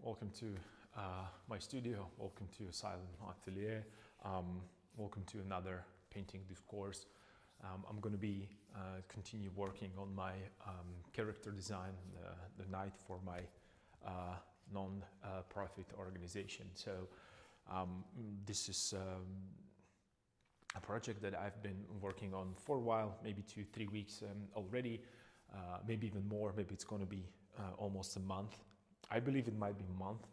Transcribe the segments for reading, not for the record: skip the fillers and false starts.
welcome to my studio, welcome to Asylum Atelier, welcome to another painting discourse. I'm going to be continue working on my character design, the night for my non-profit organization. So this is a project that I've been working on for a while, maybe 2-3 weeks already, maybe even more. Maybe it's going to be almost a month. I believe it might be a month,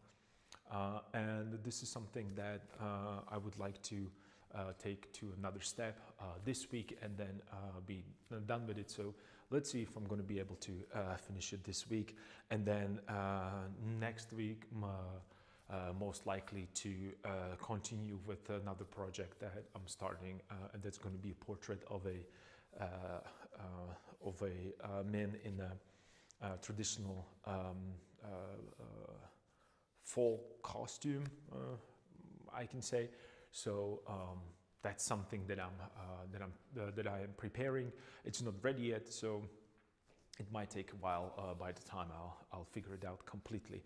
and this is something that I would like to take to another step this week and then be done with it. So let's see if I'm going to be able to finish it this week, and then next week most likely to continue with another project that I'm starting, and that's going to be a portrait of a man in a traditional fall costume, I can say. So that's something that I am preparing. It's not ready yet, so it might take a while by the time I'll figure it out completely.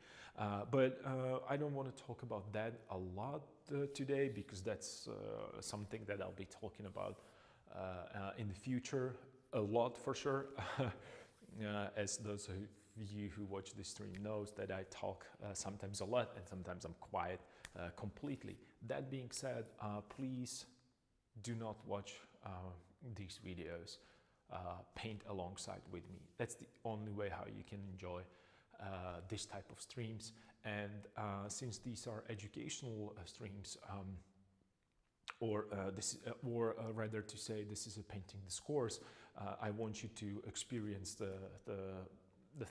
But I don't want to talk about that a lot today, because that's something that I'll be talking about in the future a lot for sure. As those of you who watch this stream knows that I talk sometimes a lot and sometimes I'm quiet completely. That being said, please do not watch these videos. Paint alongside with me. That's the only way how you can enjoy this type of streams. And since these are educational streams, or rather to say this is a painting discourse, I want you to experience the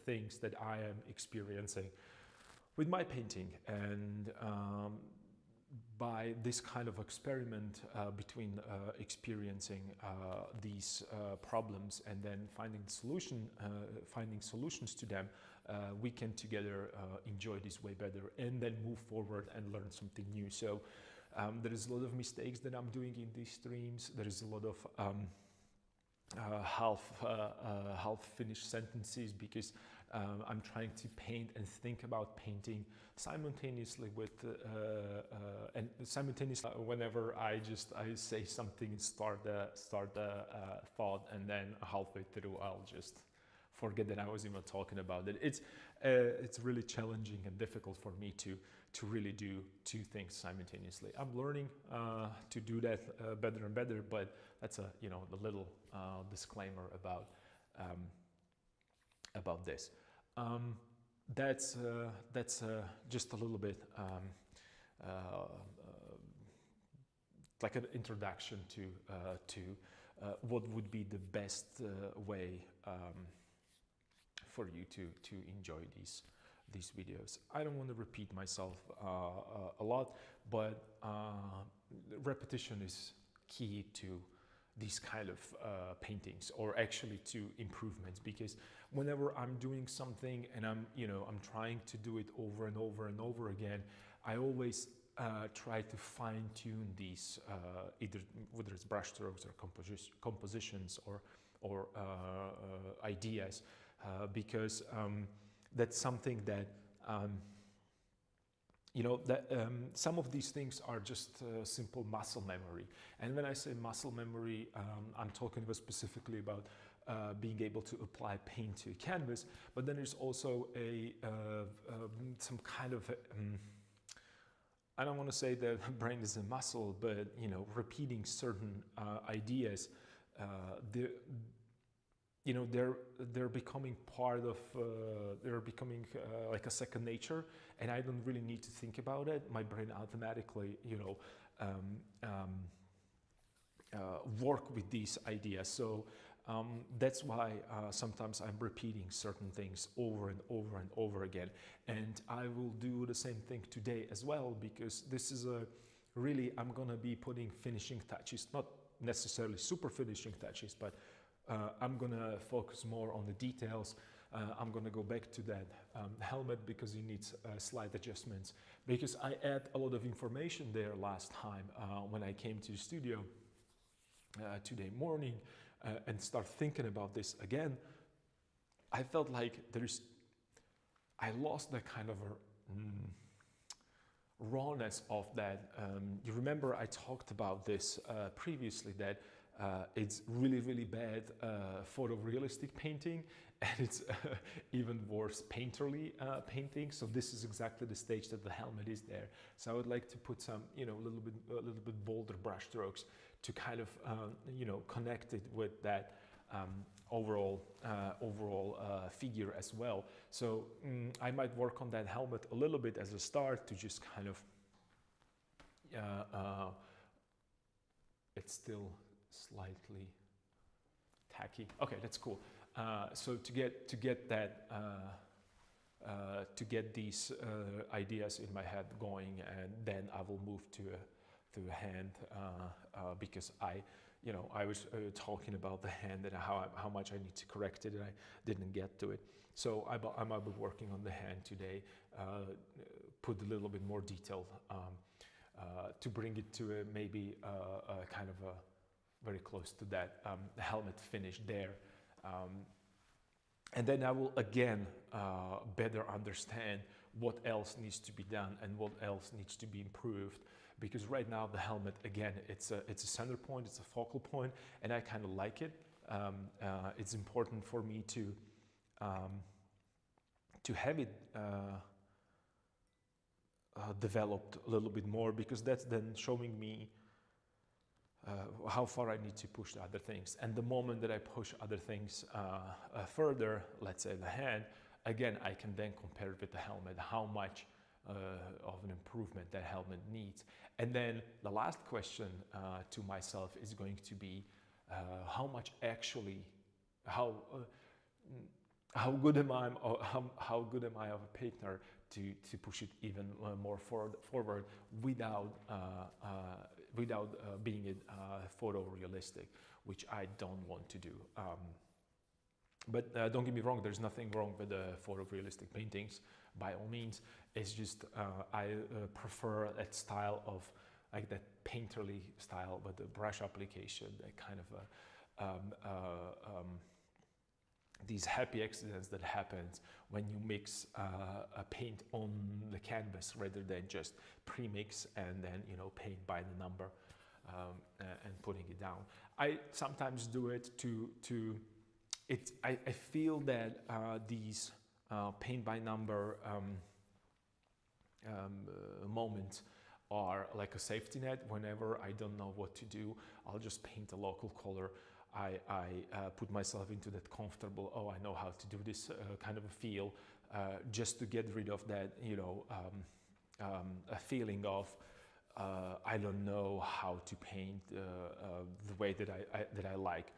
things that I am experiencing with my painting. And by this kind of experiment between experiencing these problems and then finding solutions to them, we can together enjoy this way better and then move forward and learn something new. So there is a lot of mistakes that I'm doing in these streams. There is a lot of half finished sentences, because I'm trying to paint and think about painting simultaneously with and simultaneously whenever I say something and start the thought, and then halfway through I'll just forget that I was even talking about it. It's really challenging and difficult for me to really do two things simultaneously. I'm learning to do that better and better, but that's a the little disclaimer about this. That's just a little bit like an introduction to what would be the best way for you to enjoy these videos. I don't want to repeat myself a lot, but repetition is key to these kind of paintings, or actually to improvements, because whenever I'm doing something and I'm trying to do it over and over and over again, I always try to fine-tune these, either whether it's brushstrokes or compositions or ideas, because that's something that some of these things are just simple muscle memory. And when I say muscle memory, I'm talking about specifically about being able to apply paint to a canvas. But then there's also some kind of I don't want to say that the brain is a muscle, but repeating certain ideas, they're becoming part of, they're becoming like a second nature, and I don't really need to think about it. My brain automatically, work with these ideas. So that's why sometimes I'm repeating certain things over and over and over again. And I will do the same thing today as well, because this is I'm gonna be putting finishing touches, not necessarily super finishing touches, but I'm gonna focus more on the details. I'm gonna go back to that helmet, because it needs slight adjustments, because I add a lot of information there last time when I came to the studio today morning and start thinking about this again. I felt like I lost that kind of a rawness of that. You remember I talked about this previously, that it's really bad photorealistic painting, and it's even worse painterly painting. So this is exactly the stage that the helmet is there. So I would like to put some, you know, a little bit bolder brush strokes to kind of, you know, connect it with that overall figure as well. So I might work on that helmet a little bit as a start to just kind of, it's still slightly tacky. Okay, that's cool. So to get that, to get these ideas in my head going, and then I will move to a hand, because you know, I was talking about the hand and how much I need to correct it, and I didn't get to it. So I might be working on the hand today, put a little bit more detail to bring it to maybe kind of a very close to that helmet finish there. And then I will again better understand what else needs to be done and what else needs to be improved. Because right now the helmet, again, it's a center point, it's a focal point, and I kind of like it. It's important for me to have it developed a little bit more, because that's then showing me how far I need to push the other things. And the moment that I push other things further, let's say the hand, again, I can then compare it with the helmet, how much of an improvement that helmet needs. And then the last question to myself is going to be how much actually, how good am I, or how good am I of a painter to push it even more forward without being photorealistic, which I don't want to do. But don't get me wrong, there's nothing wrong with the photorealistic paintings, by all means. It's just I prefer that style of, like that painterly style, but the brush application, that kind of these happy accidents that happens when you mix a paint on the canvas rather than just pre-mix and then, you know, paint by the number and putting it down. I sometimes do it I feel that these paint by number moments are like a safety net. Whenever I don't know what to do, I'll just paint a local color. I put myself into that comfortable, oh, I know how to do this kind of a feel, just to get rid of that, you know, a feeling of I don't know how to paint the way that I like.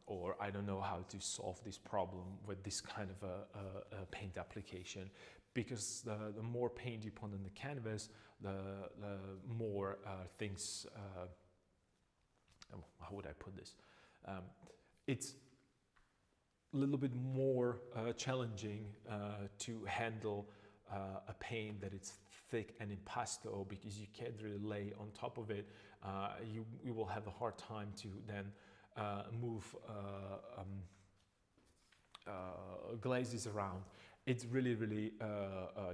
Or I don't know how to solve this problem with this kind of a paint application, because the more paint you put on the canvas, the more things, how would I put this? It's a little bit more challenging to handle a paint that it's thick and impasto, because you can't really lay on top of it. You will have a hard time to then move glazes around. It's really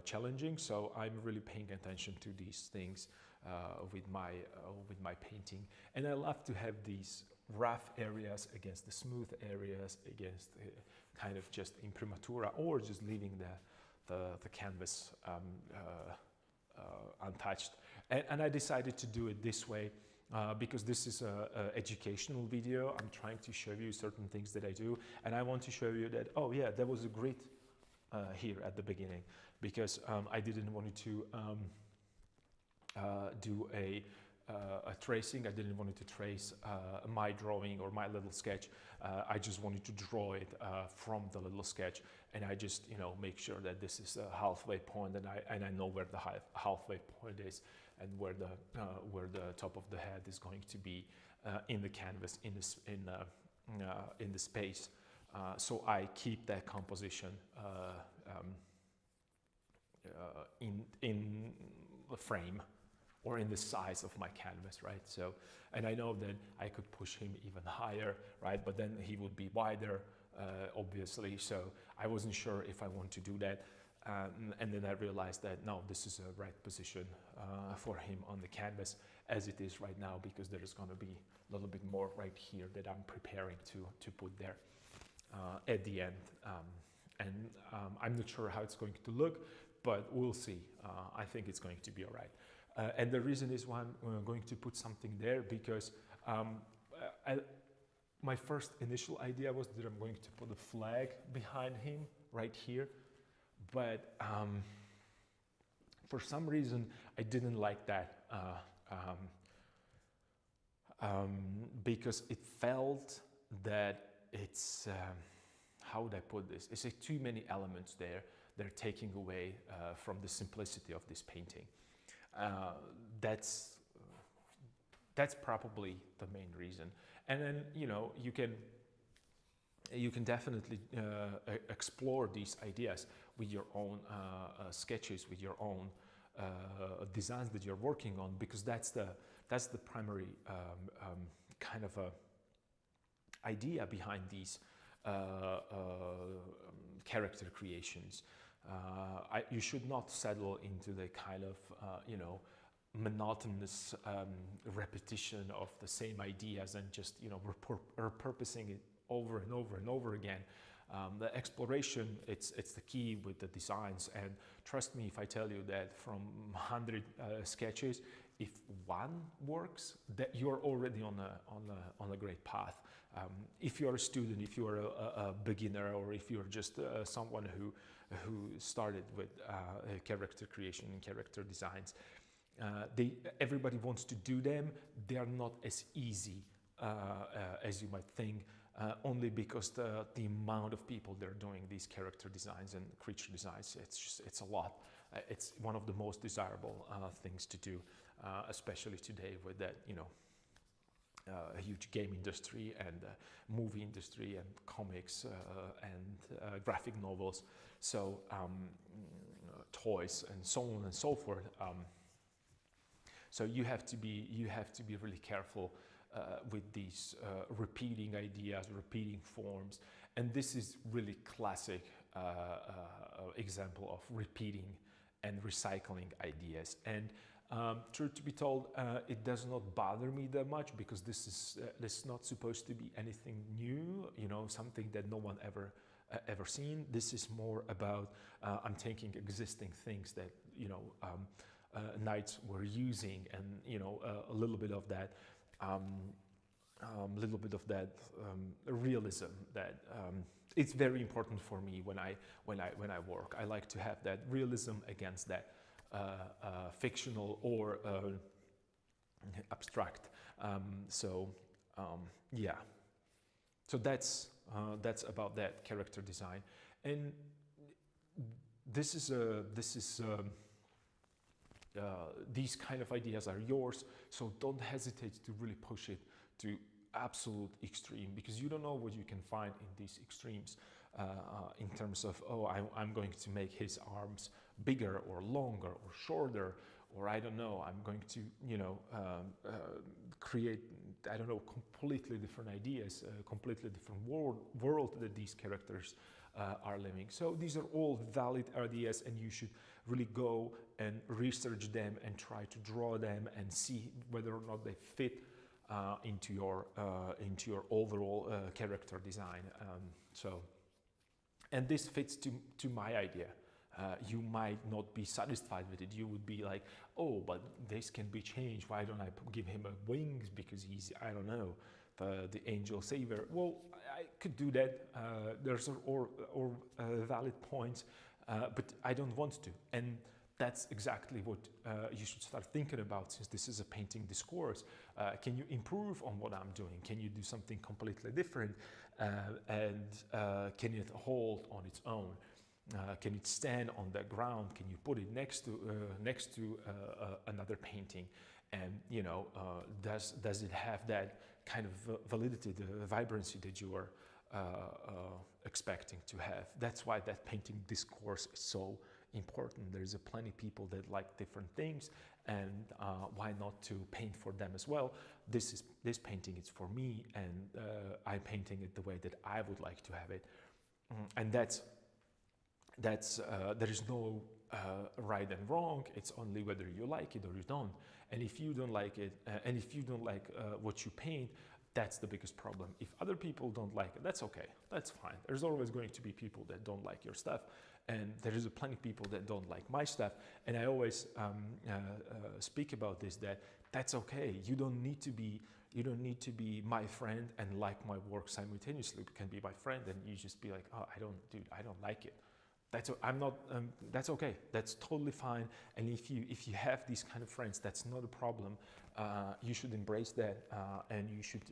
challenging, so I'm really paying attention to these things with my painting. And I love to have these rough areas against the smooth areas, against kind of just imprimatura, or just leaving the canvas untouched. And I decided to do it this way because this is an educational video. I'm trying to show you certain things that I do, and I want to show you that, oh yeah, there was a grit here at the beginning, because I didn't want to do a tracing. I didn't want to trace my drawing or my little sketch. I just wanted to draw it from the little sketch, and I just, you know, make sure that this is a halfway point, and I know where the halfway point is, and where the top of the head is going to be in the canvas, in the space. So I keep that composition in the frame, or in the size of my canvas, right? So, and I know that I could push him even higher, right? But then he would be wider, obviously. So I wasn't sure if I want to do that. And then I realized that no, this is a right position for him on the canvas as it is right now, because there is going to be a little bit more right here that I'm preparing to put there at the end. I'm not sure how it's going to look, but we'll see. I think it's going to be all right. And the reason is why I'm going to put something there, because my first initial idea was that I'm going to put a flag behind him right here. But for some reason, I didn't like that because it felt that it's, how would I put this? It's like too many elements there. They're taking away from the simplicity of this painting. That's probably the main reason. And then, you know, you can definitely explore these ideas with your own sketches, with your own designs that you're working on, because that's the primary kind of idea behind these character creations. You should not settle into the kind of you know, monotonous repetition of the same ideas and just, you know, repurposing it over and over and over again. The exploration, it's the key with the designs, and trust me if I tell you that from 100 sketches, if one works, that you're already on a great path. If you're a student, if you're a beginner, or if you're just someone who started with character creation and character designs, everybody wants to do them. They are not as easy as you might think. Only because the amount of people that are doing these character designs and creature designs, it's a lot. It's one of the most desirable things to do, especially today with that, you know, a huge game industry and movie industry and comics and graphic novels, so toys and so on and so forth. So you have to be really careful with these repeating ideas, repeating forms, and this is really classic example of repeating and recycling ideas. And truth to be told, it does not bother me that much, because this is not supposed to be anything new, you know, something that no one ever seen. This is more about I'm taking existing things that, you know, knights were using, and, you know, a little bit of that. Realism that it's very important for me when I work. I like to have that realism against that fictional or abstract. Yeah. So that's about that character design, and these kind of ideas are yours, so don't hesitate to really push it to absolute extreme, because you don't know what you can find in these extremes in terms of, oh, I'm going to make his arms bigger or longer or shorter, or I don't know, I'm going to, you know, create, I don't know, completely different ideas, completely different world that these characters are living. So these are all valid ideas, and you should really go and research them and try to draw them and see whether or not they fit into your overall character design. And this fits to my idea. You might not be satisfied with it. You would be like, oh, but this can be changed. Why don't I give him wings because he's, I don't know, the angel savior? Well, I could do that. There's valid points, but I don't want to. And that's exactly what you should start thinking about, since this is a painting discourse. Can you improve on what I'm doing? Can you do something completely different? And can it hold on its own? Can it stand on the ground? Can you put it next to another painting? And, you know, does it have that kind of validity, the vibrancy that you are expecting to have? That's why that painting discourse is so important. There's plenty of people that like different things, and why not to paint for them as well? This painting is for me, and I'm painting it the way that I would like to have it, and there is no right and wrong. It's only whether you like it or you don't. And if you don't like it, and if you don't like what you paint, that's the biggest problem. If other people don't like it, that's okay, that's fine. There's always going to be people that don't like your stuff, and there is plenty of people that don't like my stuff. And I always speak about this, that's okay. You don't need to be my friend and like my work simultaneously. You can be my friend and you just be like, oh, I don't like it. That's okay. That's totally fine. And if you have these kind of friends, that's not a problem. You should embrace that, and you should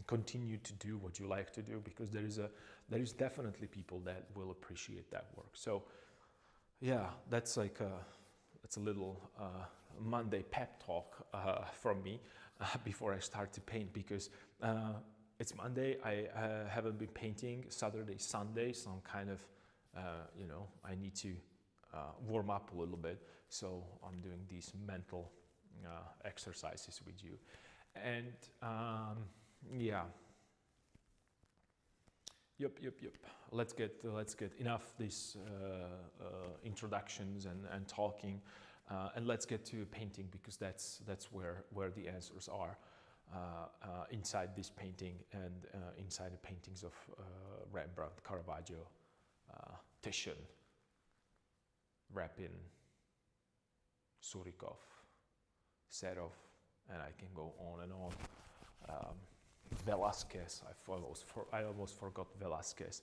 continue to do what you like to do, because there is definitely people that will appreciate that work. So yeah, that's like that's a little Monday pep talk from me before I start to paint, because it's Monday. I haven't been painting Saturday, Sunday, so I'm kind of I need to warm up a little bit. So I'm doing these mental exercises with you, and yeah. Yep. Let's get enough these introductions and talking, and let's get to painting, because that's where the answers are inside this painting and inside the paintings of Rembrandt, Caravaggio, Titian, Rapin, Surikov, Serov, and I can go on and on. Velasquez, I almost forgot Velasquez.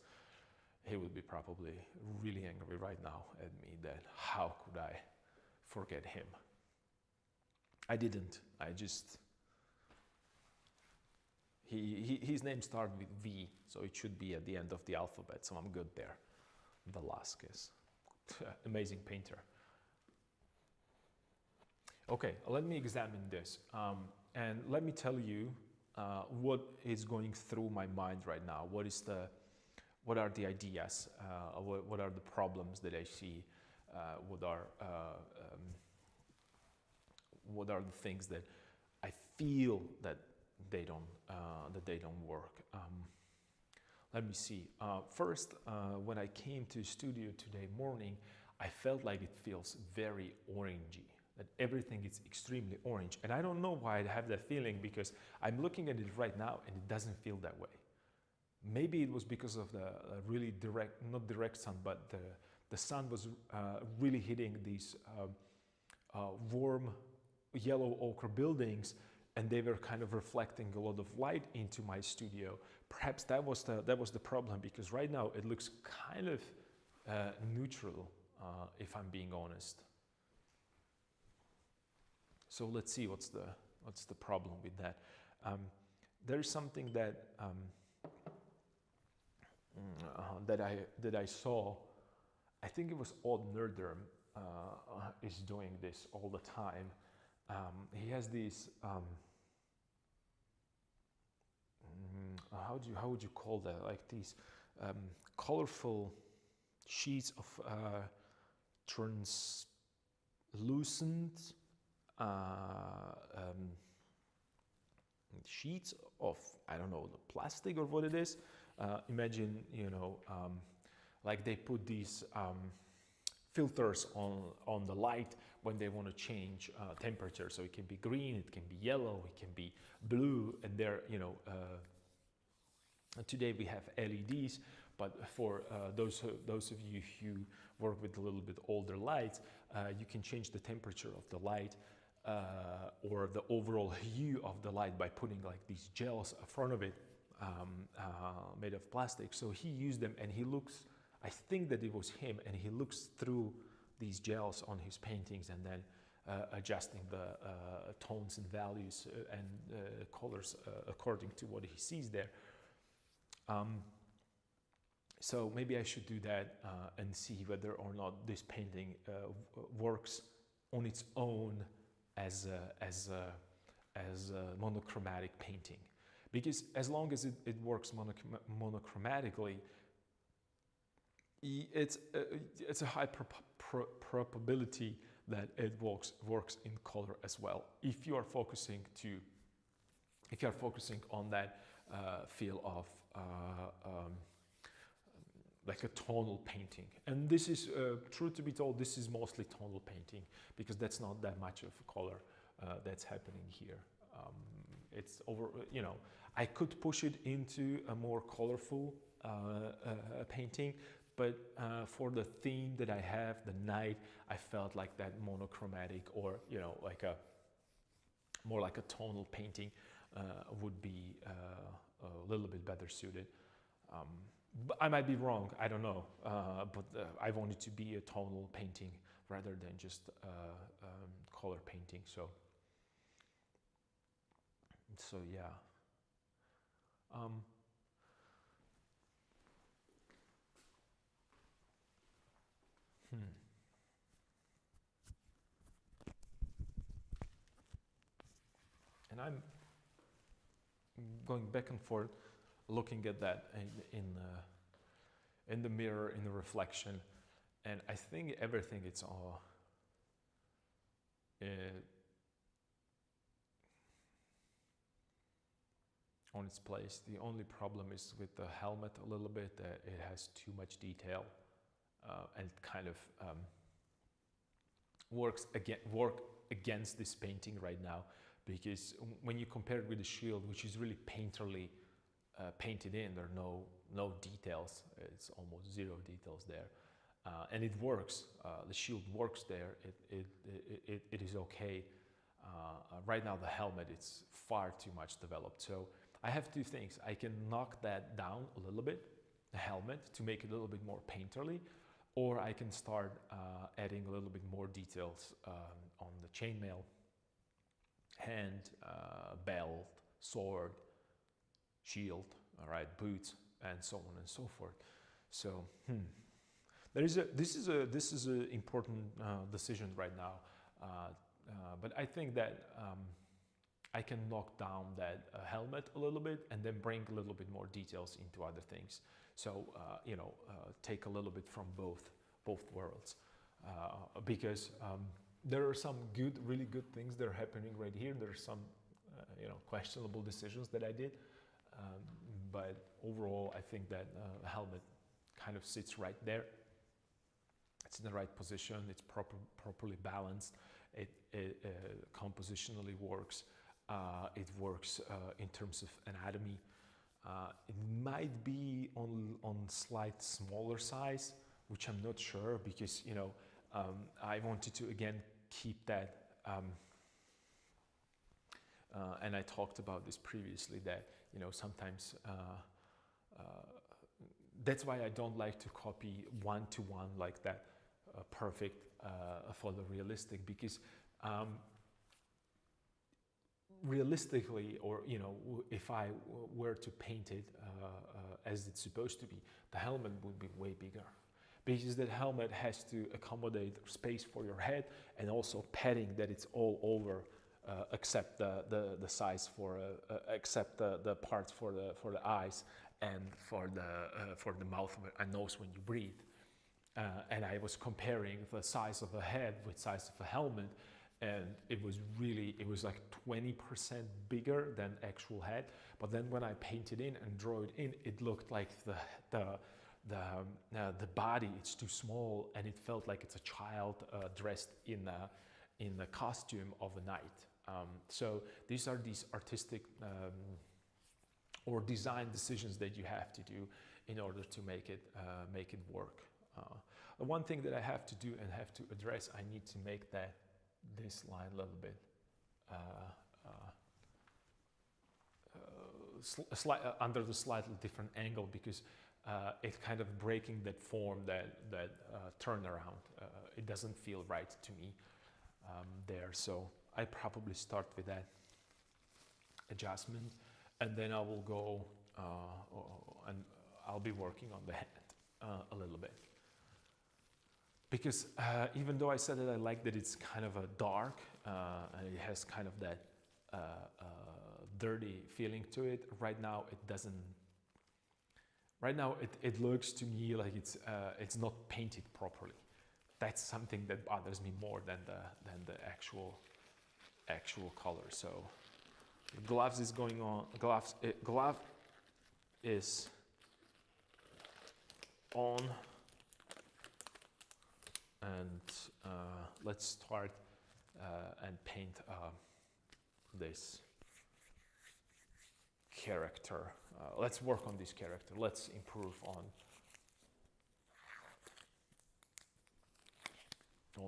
He would be probably really angry right now at me that how could I forget him. I didn't. I just his name started with V, so it should be at the end of the alphabet, so I'm good there. Velasquez, amazing painter. Okay, let me examine this, and let me tell you what is going through my mind right now. What are the ideas? What are the problems that I see? What are the things that I feel that they don't work? Let me see. First, when I came to the studio today morning, I felt like it feels very orangey, that everything is extremely orange. And I don't know why I have that feeling, because I'm looking at it right now and it doesn't feel that way. Maybe it was because of the really not direct sun, but the sun was really hitting these warm yellow ochre buildings, and they were kind of reflecting a lot of light into my studio. Perhaps that was the problem, because right now it looks kind of neutral, if I'm being honest. So let's see what's the problem with that. There is something that that I saw. I think it was Odd Nerdrum is doing this all the time. He has these how would you call that? Like these colorful sheets of translucent sheets of, I don't know, the plastic or what it is. Imagine, like they put these filters on the light when they want to change temperature. So it can be green, it can be yellow, it can be blue, and they're, today we have LEDs, but for those of you who work with a little bit older lights, you can change the temperature of the light or the overall hue of the light by putting like these gels in front of it, made of plastic. So he used them, and he looks, I think that it was him, and he looks through these gels on his paintings and then adjusting the tones and values and colors according to what he sees there. So maybe I should do that and see whether or not this painting works on its own as a monochromatic painting. Because as long as it works monochromatically, it's a high probability that it works in color as well. If you are focusing on that feel of like a tonal painting. And this is, truth to be told, this is mostly tonal painting because that's not that much of color that's happening here. It's over, you know, I could push it into a more colorful painting, but for the theme that I have, the night, I felt like that monochromatic, or, you know, like a more like a tonal painting would be a little bit better suited. But I might be wrong, I don't know, but I want it to be a tonal painting rather than just color painting. So yeah. And I'm going back and forth, looking at that in the mirror, in the reflection, and I think everything it's all on its place. The only problem is with the helmet a little bit, that it has too much detail and kind of work against this painting right now, because when you compare it with the shield, which is really painterly painted in, there are no details. It's almost zero details there, and it works. The shield works there. It is okay. Right now, the helmet, it's far too much developed. So I have two things. I can knock that down a little bit, the helmet, to make it a little bit more painterly, or I can start adding a little bit more details on the chainmail, hand, belt, sword, shield, all right, boots, and so on and so forth. So this is an important decision right now, but I think that I can knock down that helmet a little bit and then bring a little bit more details into other things. So you know, take a little bit from both worlds, because there are some really good things that are happening right here. There are some you know, questionable decisions that I did, but overall I think that the helmet kind of sits right there. It's in the right position. It's properly balanced. It compositionally works. It works in terms of anatomy. It might be on slight smaller size, which I'm not sure, because, you know, I wanted to again keep that, and I talked about this previously, that, you know, sometimes that's why I don't like to copy one-to-one like that, perfect photorealistic, because realistically, or, you know, if I were to paint it as it's supposed to be, the helmet would be way bigger, because that helmet has to accommodate space for your head, and also padding that it's all over, except the size for except the parts for the eyes and for the mouth and nose when you breathe. And I was comparing the size of a head with size of a helmet, and it was like 20% bigger than actual head. But then when I painted in and drew it in, it looked like the body, it's too small, and it felt like it's a child dressed in the costume of a knight. So these are these artistic or design decisions that you have to do in order to make it work. The one thing that I have to do and have to address, I need to make this line a little bit under the slightly different angle, because it's kind of breaking that form, that turnaround. It doesn't feel right to me there. So I probably start with that adjustment, and then I will go and I'll be working on the head a little bit. Because even though I said that I like that it's kind of a dark, and it has kind of that dirty feeling to it, right now it doesn't. Right now it looks to me like it's not painted properly. That's something that bothers me more than the actual color. So gloves is going on. Glove is on, and let's start and paint this character. Let's work on this character. Let's improve on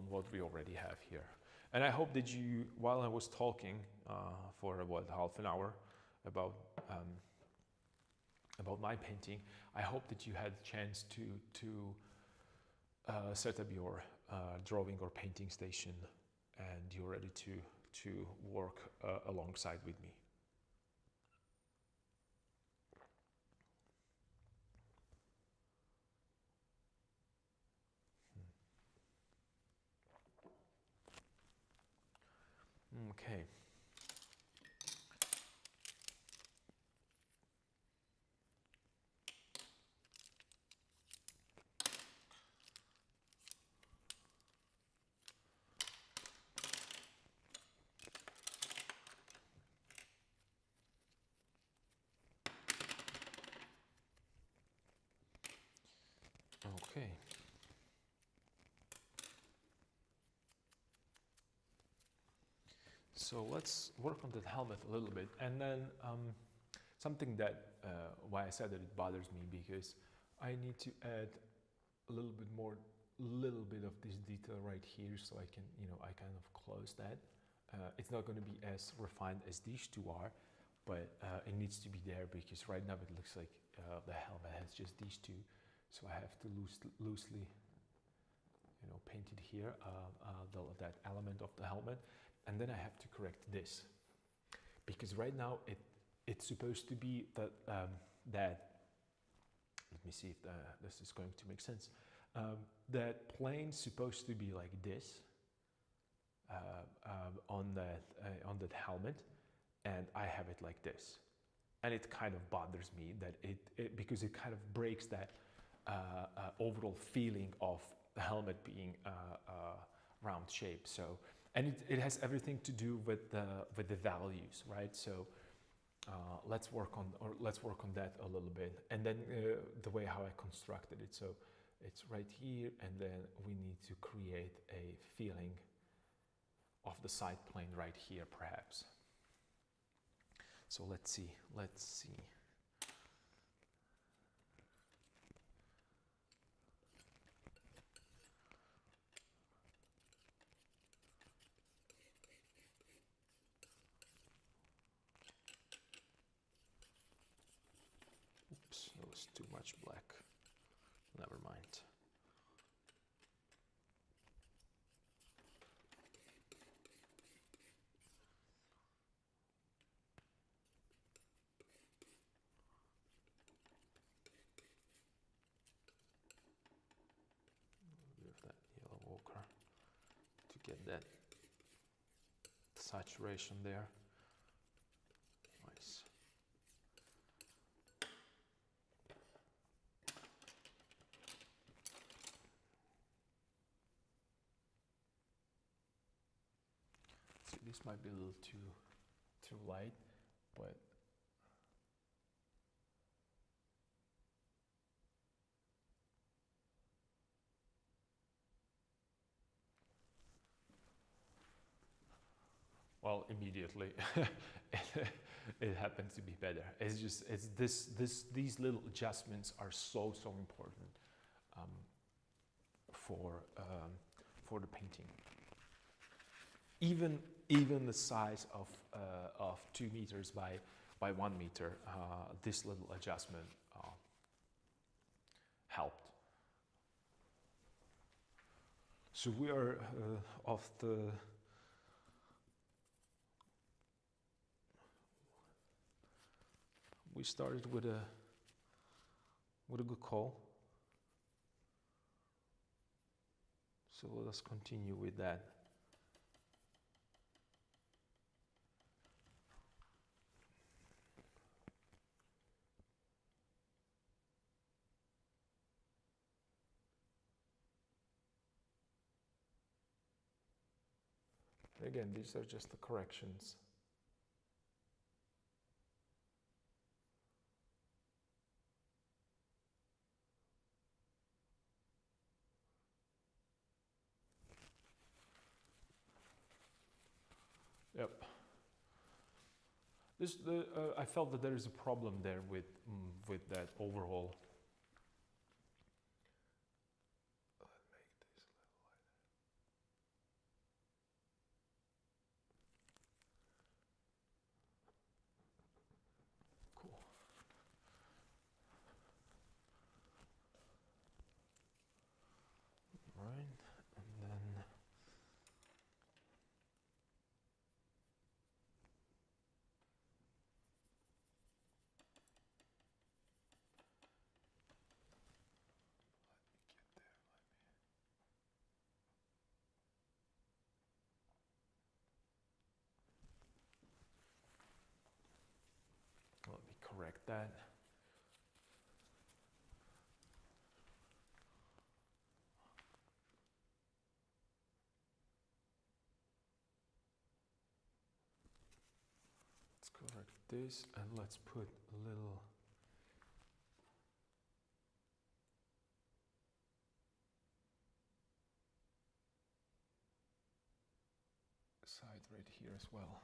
what we already have here. And I hope that you, while I was talking for about half an hour about my painting, I hope that you had a chance to set up your drawing or painting station, and you're ready to work alongside with me. Okay. Okay. So let's work on that helmet a little bit, and then something that why I said that it bothers me, because I need to add a little bit of this detail right here, so I can, I kind of close that. It's not going to be as refined as these two are, but it needs to be there, because right now it looks like the helmet has just these two, so I have to loosely, paint it here, that element of the helmet. And then I have to correct this, because right now it's supposed to be that let me see if this is going to make sense. That plane's supposed to be like this on that helmet, and I have it like this, and it kind of bothers me that because it kind of breaks that overall feeling of the helmet being round shape. So. And it has everything to do with the values, right? So let's work on that a little bit, and then the way how I constructed it. So it's right here, and then we need to create a feeling of the side plane right here, perhaps. So let's see. It was too much black. Never mind. With that yellow ochre to get that saturation there. Nice. So this might be a little too light, but well, immediately it happens to be better. These little adjustments are so important for the painting. Even the size of 2 meters by 1 meter, this little adjustment helped. So we are off the. We started with a good call. So let us continue with that. Again, these are just the corrections. Yep. I felt that there is a problem there with that overall. Cool. Right, and then. Let me correct that. Let's correct this and let's put a little side right here as well.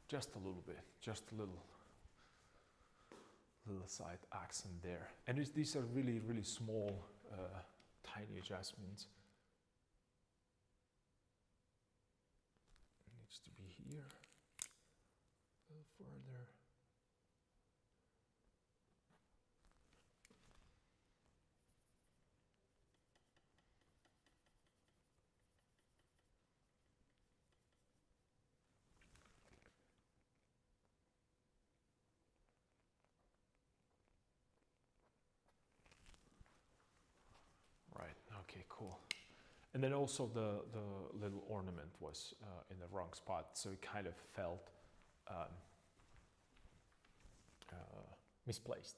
Just a little bit, just a little side accent there. And these are really, really small, tiny adjustments. It needs to be here, a little further. Right, okay, cool. And then also the little ornament was in the wrong spot, so it kind of felt misplaced.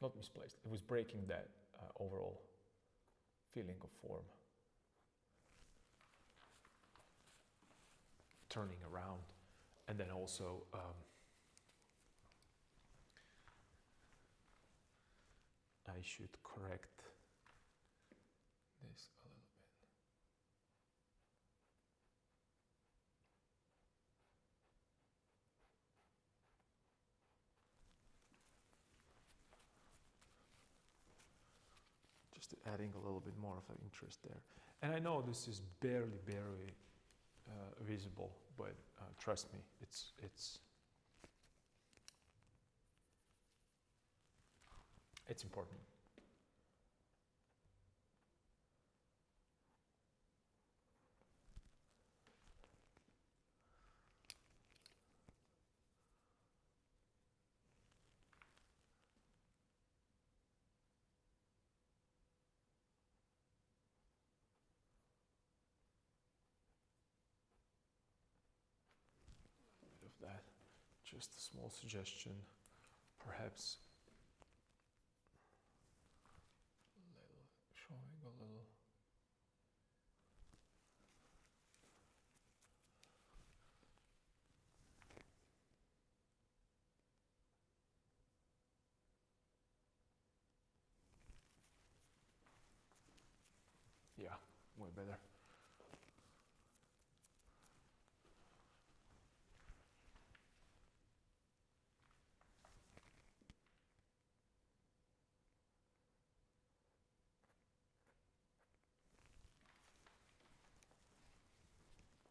Not misplaced, it was breaking that overall feeling of form. Turning around, and then also I should correct this a little bit. Just adding a little bit more of an interest there. And I know this is barely visible, but trust me, it's important. That. Just a small suggestion, perhaps showing a little. Yeah, way better.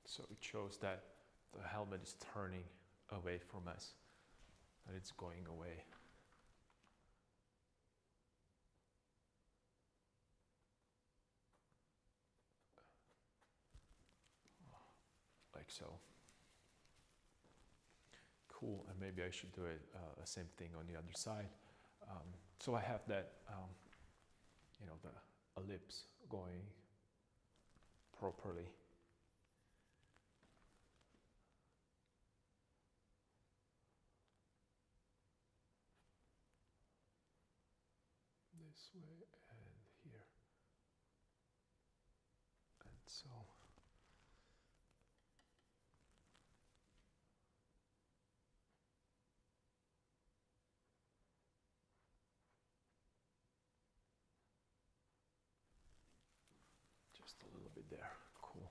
So it shows that the helmet is turning away from us, that it's going away. Like so. Cool, and maybe I should do it the same thing on the other side. So I have that, you know, the ellipse going properly. This way and here. And so. Just a little bit there, cool.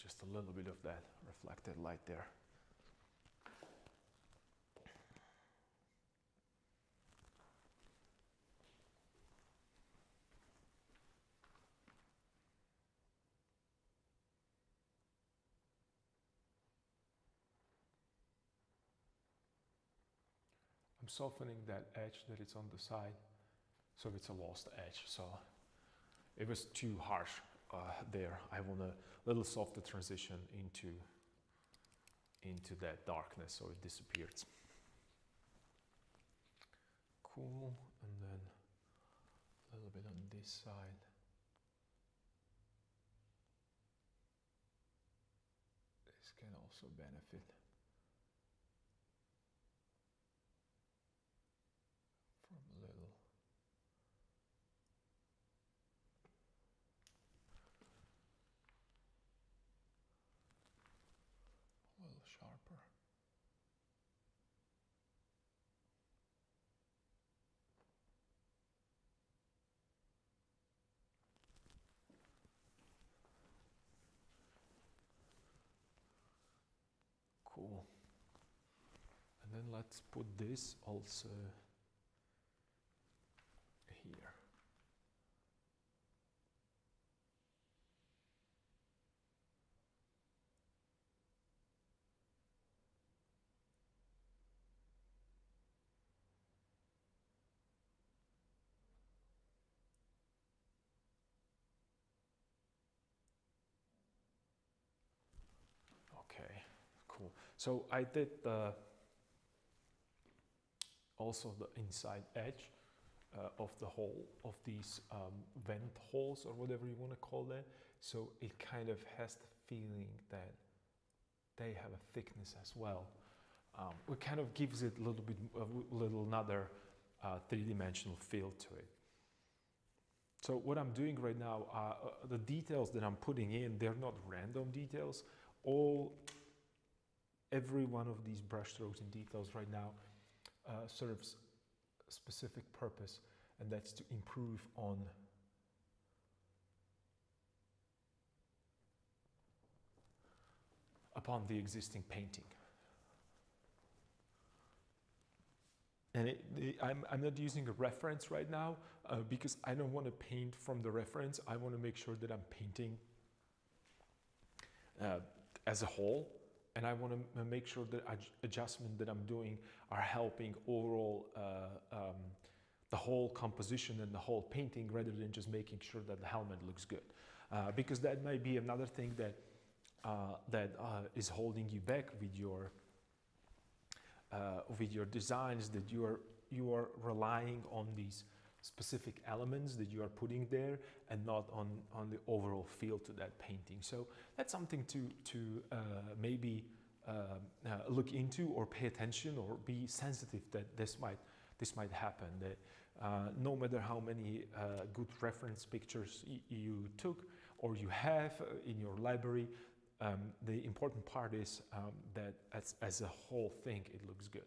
just a little bit of that reflected light there. I'm softening that edge that it's on the side, so it's a lost edge. So it was too harsh there. I want a little softer transition into that darkness, so it disappears. Cool, and then a little bit on this side. This can also benefit from a little sharper. Cool. And then let's put this also here. Okay, cool. So I did also the inside edge of the hole of these vent holes, or whatever you want to call them. So it kind of has the feeling that they have a thickness as well. It kind of gives it a little bit, another three-dimensional feel to it. So what I'm doing right now, the details that I'm putting in, they're not random details. Every one of these brush strokes and details right now serves a specific purpose, and that's to improve upon the existing painting. And I'm not using a reference right now because I don't want to paint from the reference. I want to make sure that I'm painting as a whole, and I want to make sure that adjustments that I'm doing are helping overall the whole composition and the whole painting, rather than just making sure that the helmet looks good. Because that might be another thing that is holding you back with your designs, that you are relying on these specific elements that you are putting there, and not on the overall feel to that painting. So that's something to maybe look into, or pay attention, or be sensitive that this might happen. That no matter how many good reference pictures you took or you have in your library, the important part is that as a whole thing, it looks good,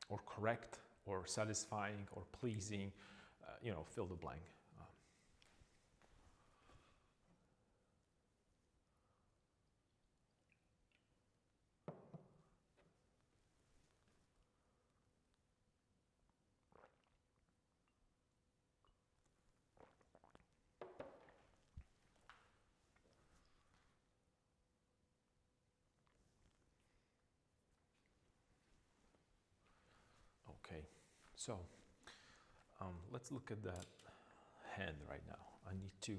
or correct, or satisfying, or pleasing, fill the blank. Okay, so let's look at that hand right now. I need to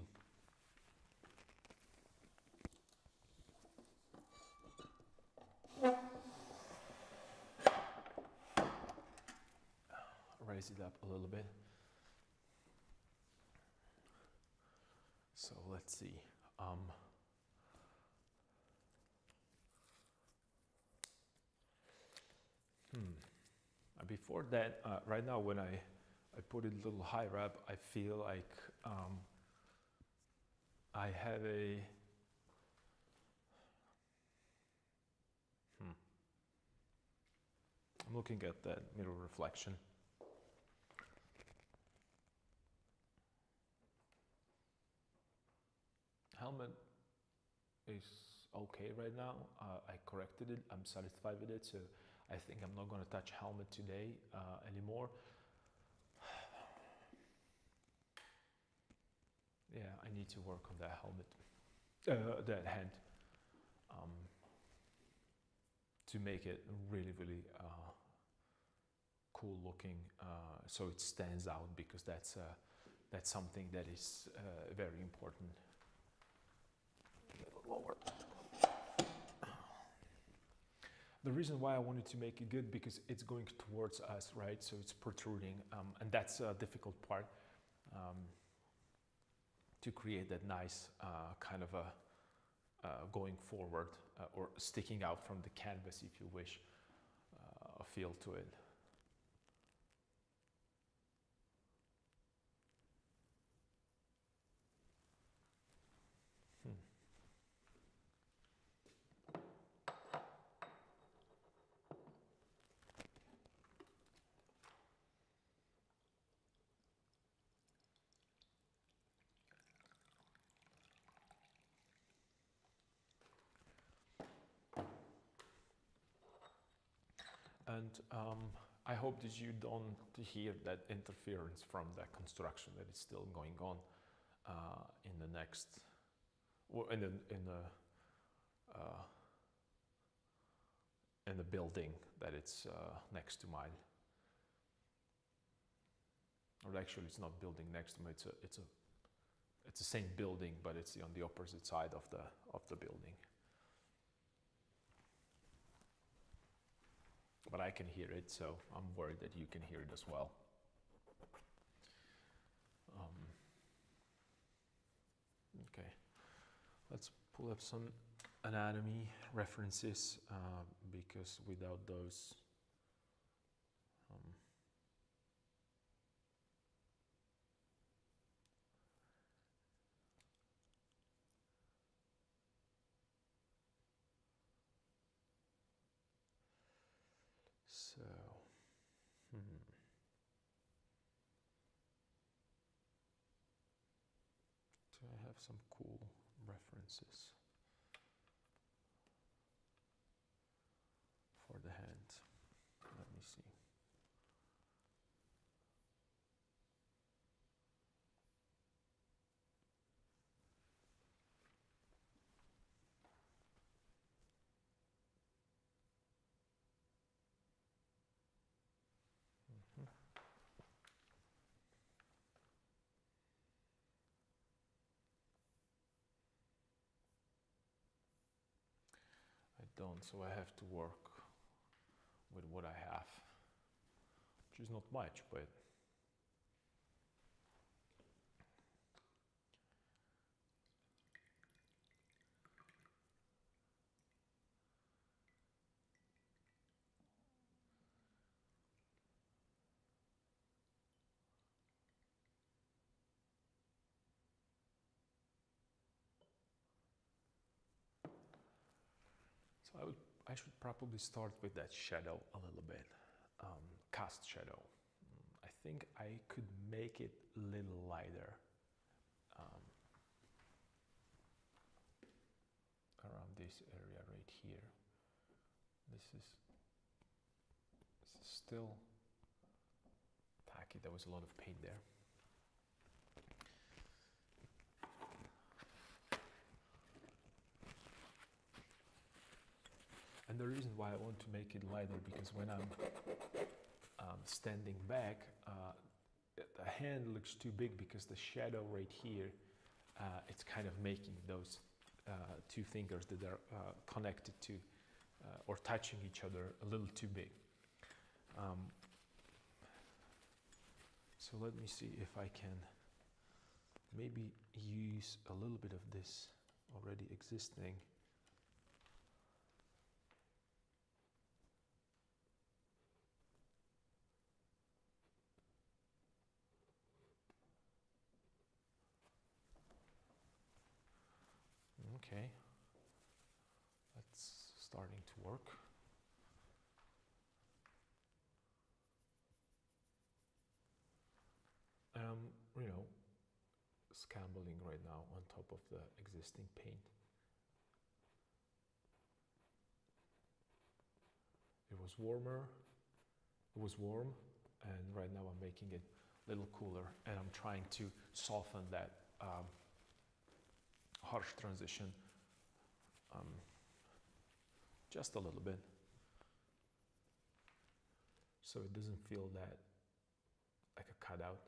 raise it up a little bit. So let's see. Before that, right now when I put it a little higher up, I feel like I have a I'm looking at that mirror reflection. Helmet is okay right now. I corrected it. I'm satisfied with it. So I think I'm not going to touch helmet today anymore. Yeah, I need to work on that helmet, that hand, um, to make it really, really cool looking, so it stands out, because that's something that is very important. A little lower. The reason why I wanted to make it good, because it's going towards us, right? So it's protruding, and that's a difficult part, to create that nice kind of a going forward, or sticking out from the canvas, if you wish, feel to it. And I hope that you don't hear that interference from that construction that is still going on in the next, or in the building that it's next to mine. Or actually, it's not building next to me. It's the same building, but it's on the opposite side of the building. But I can hear it, so I'm worried that you can hear it as well. Okay, let's pull up some anatomy references, because without those, so, do I have some cool references for the hand? Let me see. I don't, so I have to work with what I have, which is not much, but so I should probably start with that shadow a little bit, cast shadow. I think I could make it a little lighter, around this area right here. This is still tacky. There was a lot of paint there. And the reason why I want to make it lighter, because when I'm standing back, the hand looks too big, because the shadow right here, it's kind of making those two fingers that are connected to or touching each other a little too big. So let me see if I can maybe use a little bit of this already existing. Okay, that's starting to work. And I'm, scrambling right now on top of the existing paint. was warmer, it was warm, and right now I'm making it a little cooler, and I'm trying to soften that harsh transition just a little bit, so it doesn't feel that like a cutout.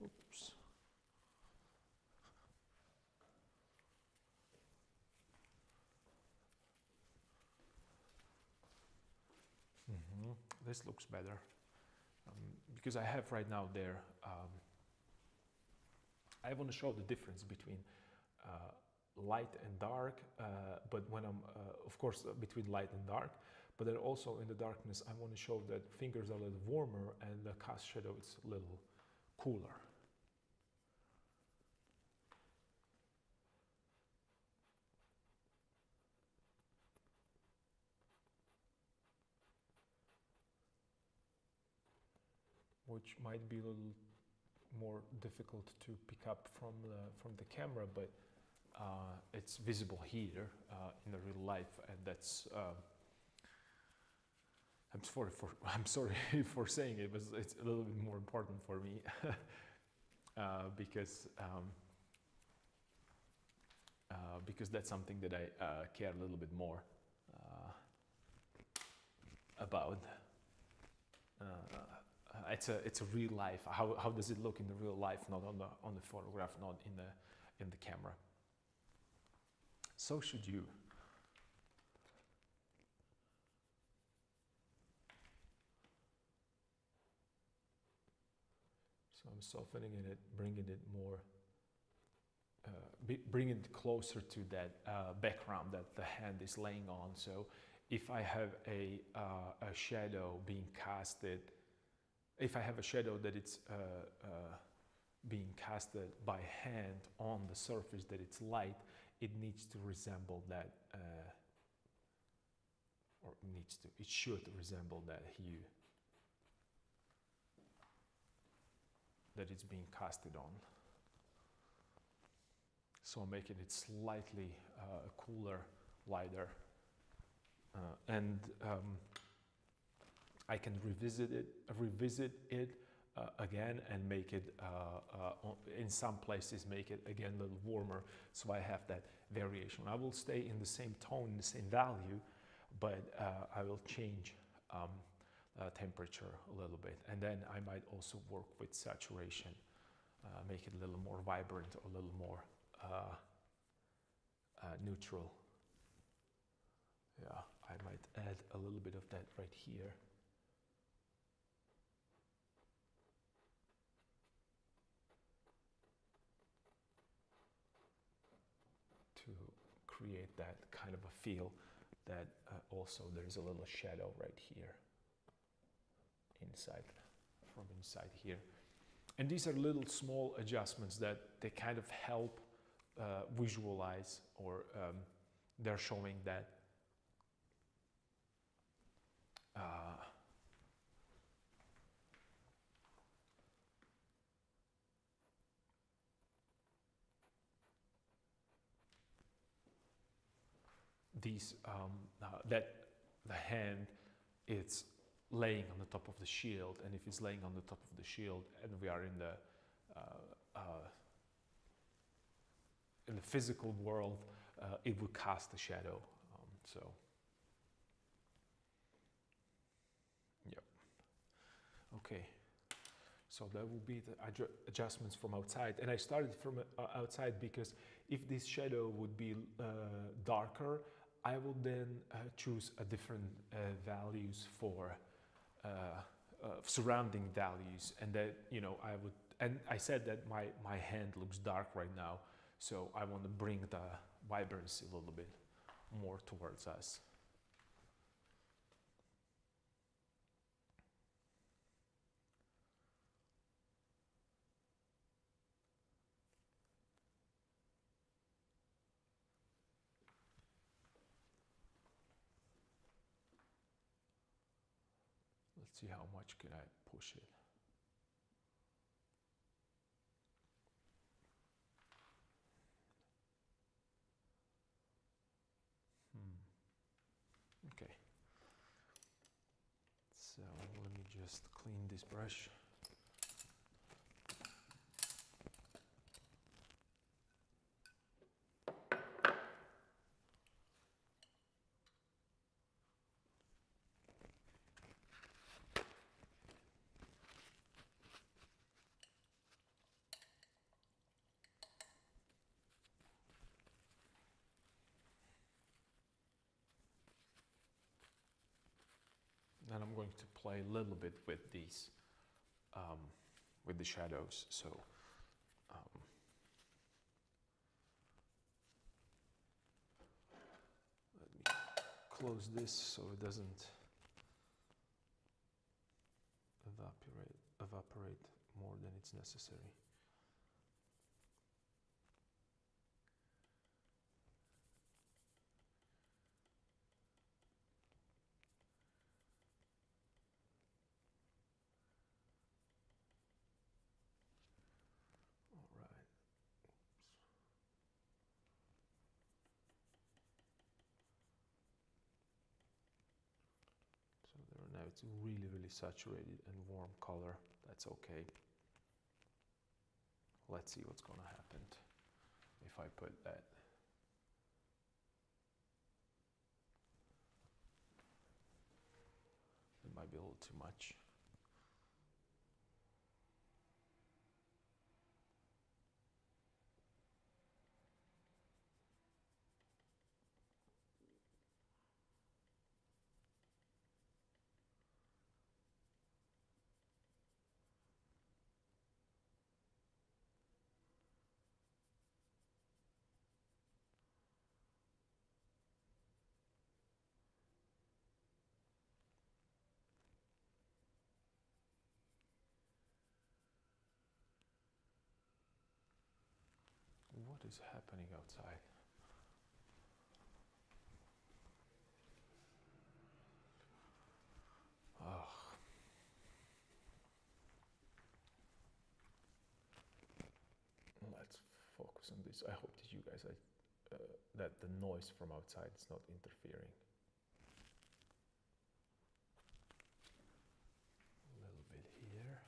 Oops. This looks better because I have right now there. I want to show the difference between light and dark, but when I'm, of course, between light and dark, but then also in the darkness, I want to show that fingers are a little warmer and the cast shadow is a little cooler. Which might be a little more difficult to pick up from the camera, but it's visible here in the real life, and that's. I'm sorry for saying it, but it's a little bit more important for me because that's something that I care a little bit more about. It's a real life. How does it look in the real life, not on the photograph, not in the camera. So should you. So I'm softening it, bringing it more, bringing it closer to that background that the hand is laying on. So if I have a shadow being casted, if I have a shadow that it's being casted by hand on the surface that it's light, it needs to resemble that, it should resemble that hue that it's being casted on. So I'm making it slightly cooler, lighter, and I can revisit it again and make it, in some places, make it again a little warmer, so I have that variation. I will stay in the same tone, the same value, but I will change temperature a little bit, and then I might also work with saturation, make it a little more vibrant or a little more neutral. Yeah, I might add a little bit of that right here. To create that kind of a feel that also there's a little shadow right here inside, from inside here. And these are little small adjustments that they kind of help visualize, or they're showing that that the hand, it's laying on the top of the shield, and if it's laying on the top of the shield and we are in the physical world, it would cast a shadow. So yep. Okay, so that will be the adjustments from outside, and I started from outside because if this shadow would be darker, I will then choose a different values for surrounding values, and that, you know, I would, and I said that my hand looks dark right now, so I want to bring the vibrancy a little bit more towards us. Let's see how much can I push it. just clean this brush. And I'm going to play a little bit with these, with the shadows. So let me close this so it doesn't evaporate more than it's necessary. Now it's really saturated and warm color. That's okay. Let's see what's gonna happen if I put that. It might be a little too much. What is happening outside? Oh. Let's focus on this. I hope that you guys, that the noise from outside is not interfering. A little bit here.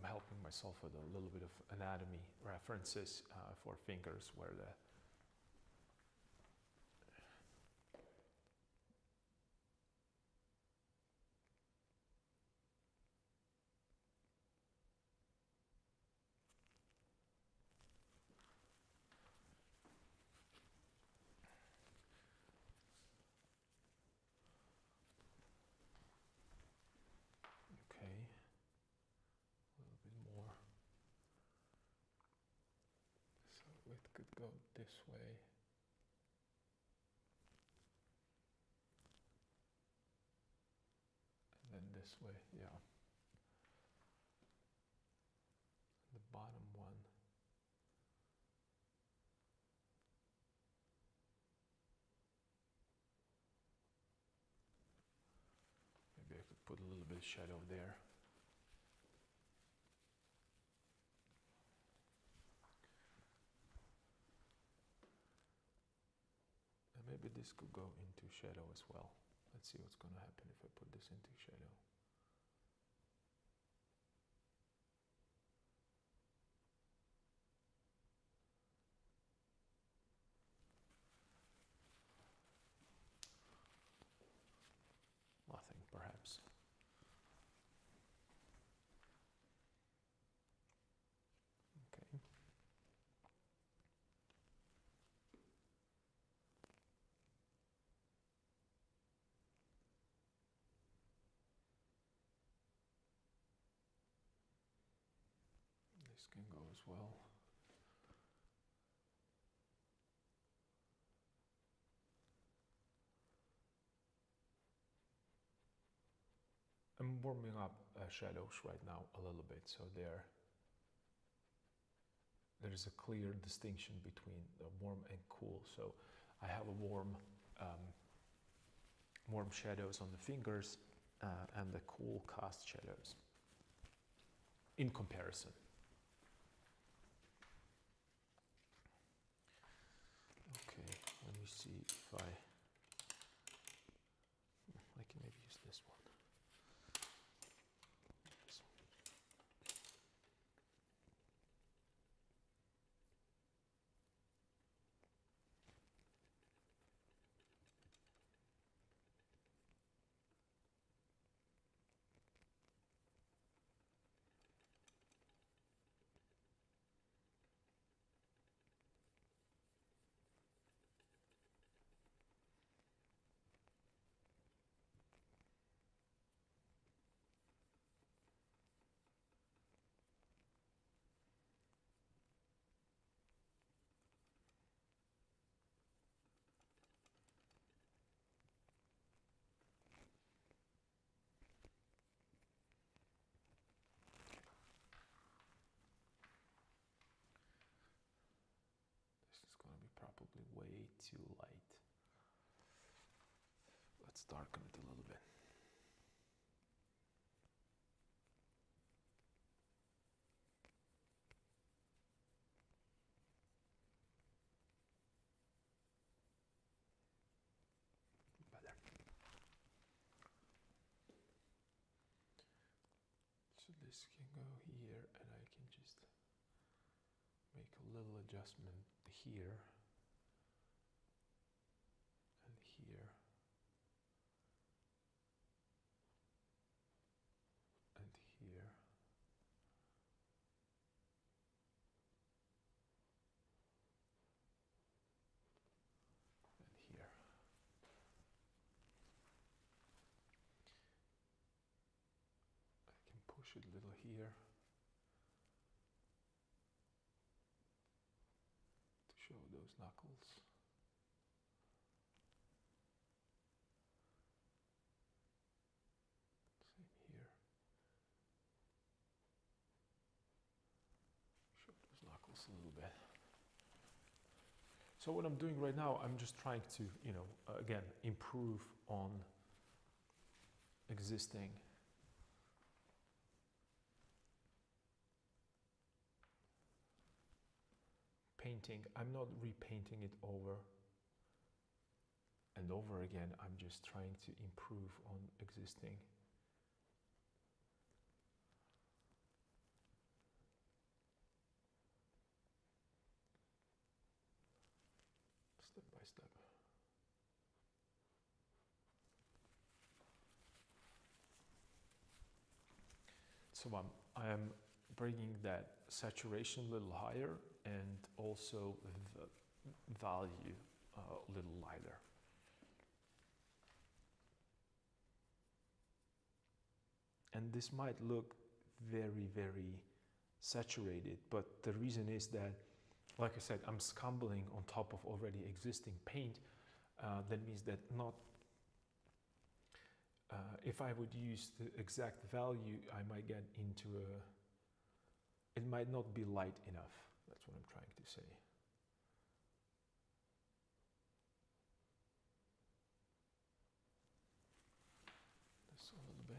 I'm helping myself with a little bit of anatomy references for fingers where the it could go this way. And then this way, yeah. The bottom one. Maybe I could put a little bit of shadow there. And maybe this could go into shadow as well. Let's see what's going to happen if I put this into shadow. Nothing, perhaps. Okay. This can go as well. I'm warming up shadows right now a little bit, so they're there is a clear distinction between the warm and cool. So I have a warm shadows on the fingers and the cool cast shadows in comparison. Okay, let me see if I can maybe use this one. This one. This is going to be probably way too light. Let's darken it a little bit. Better. So this can go here, and I can just make a little adjustment here and here and here and here. I can push it a little here to show those knuckles. Same here. Show those knuckles a little bit. So what I'm doing right now, I'm just trying to, again, improve on existing painting. I'm not repainting it over and over again. I'm just trying to improve on existing. Step by step. So I am bringing that saturation a little higher and also the value a little lighter. And this might look very, very saturated, but the reason is that, like I said, I'm scumbling on top of already existing paint. That means that if I would use the exact value, I might get into it might not be light enough. That's what I'm trying to say. Just a little bit.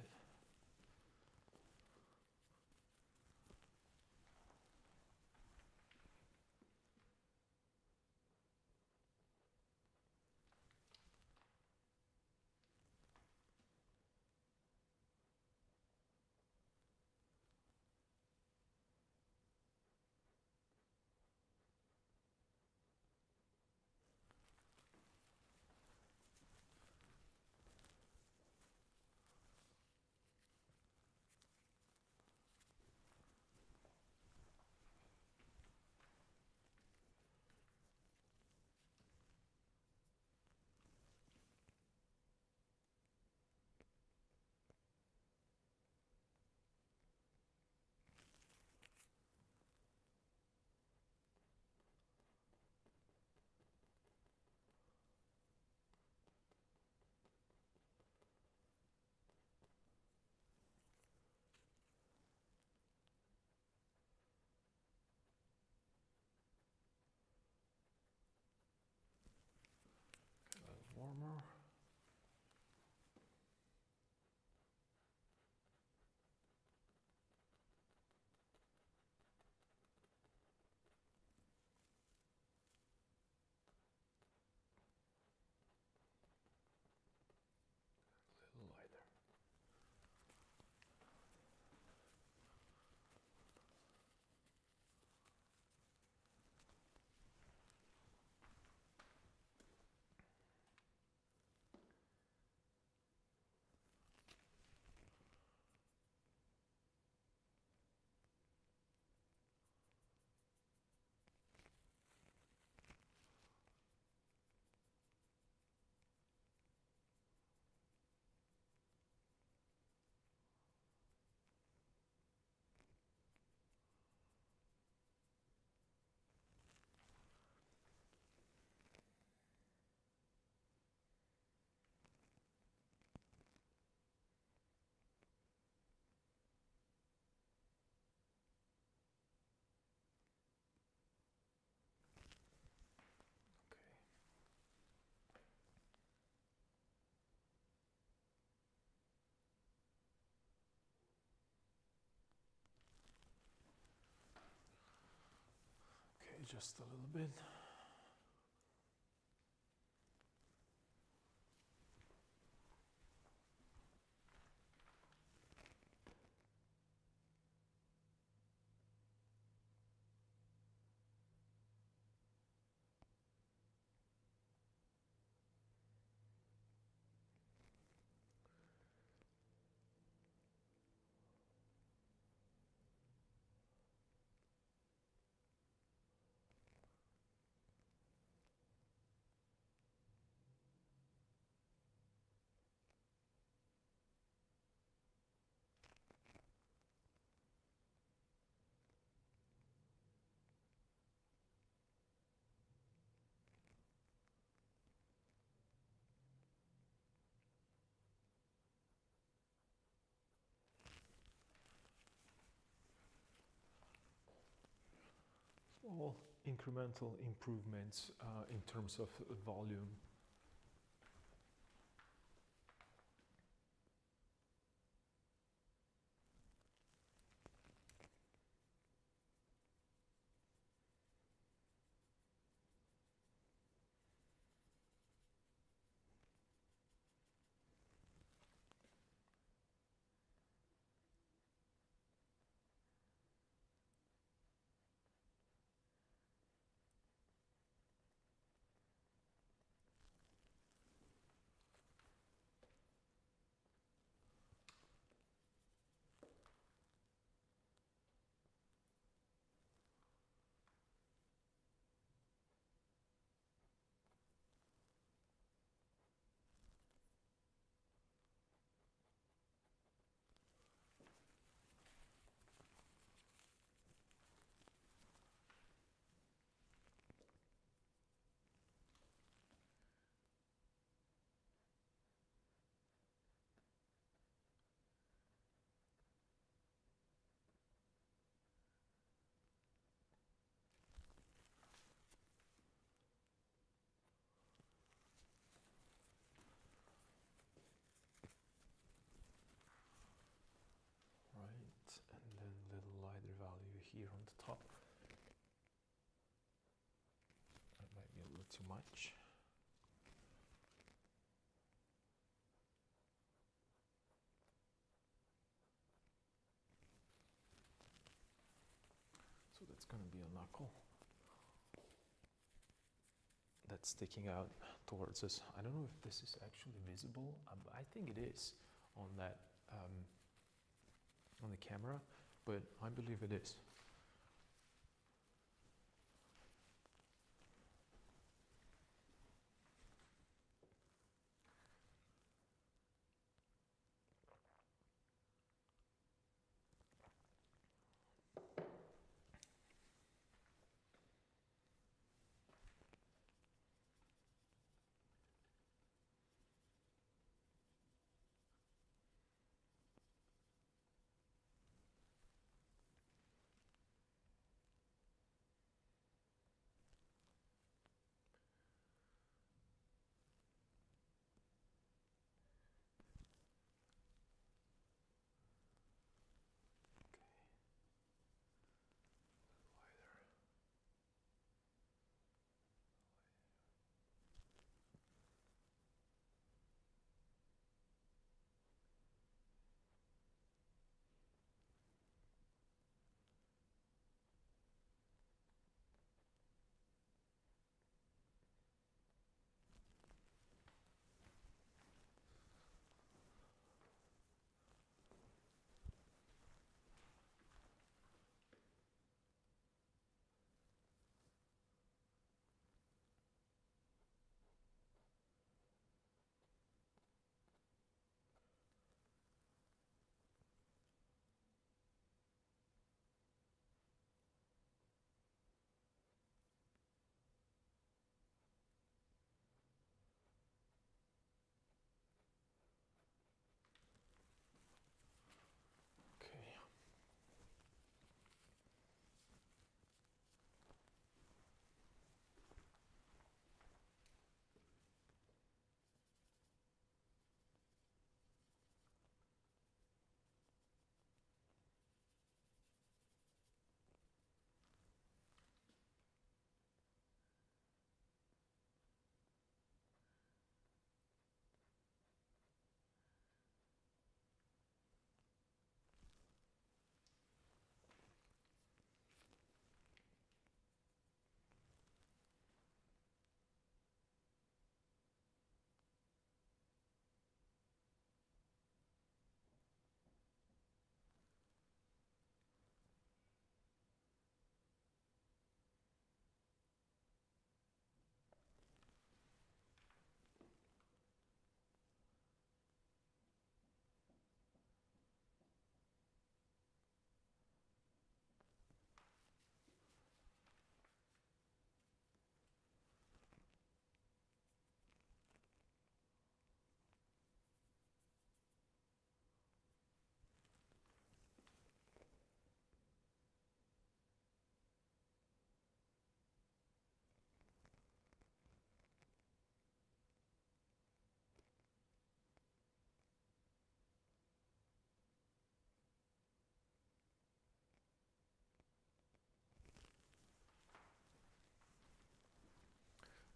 just a little bit. All incremental improvements in terms of volume. And then a little lighter value here on the top. That might be a little too much. So that's going to be a knuckle that's sticking out towards us. I don't know if this is actually visible. I think it is on that on the camera, but I believe it is.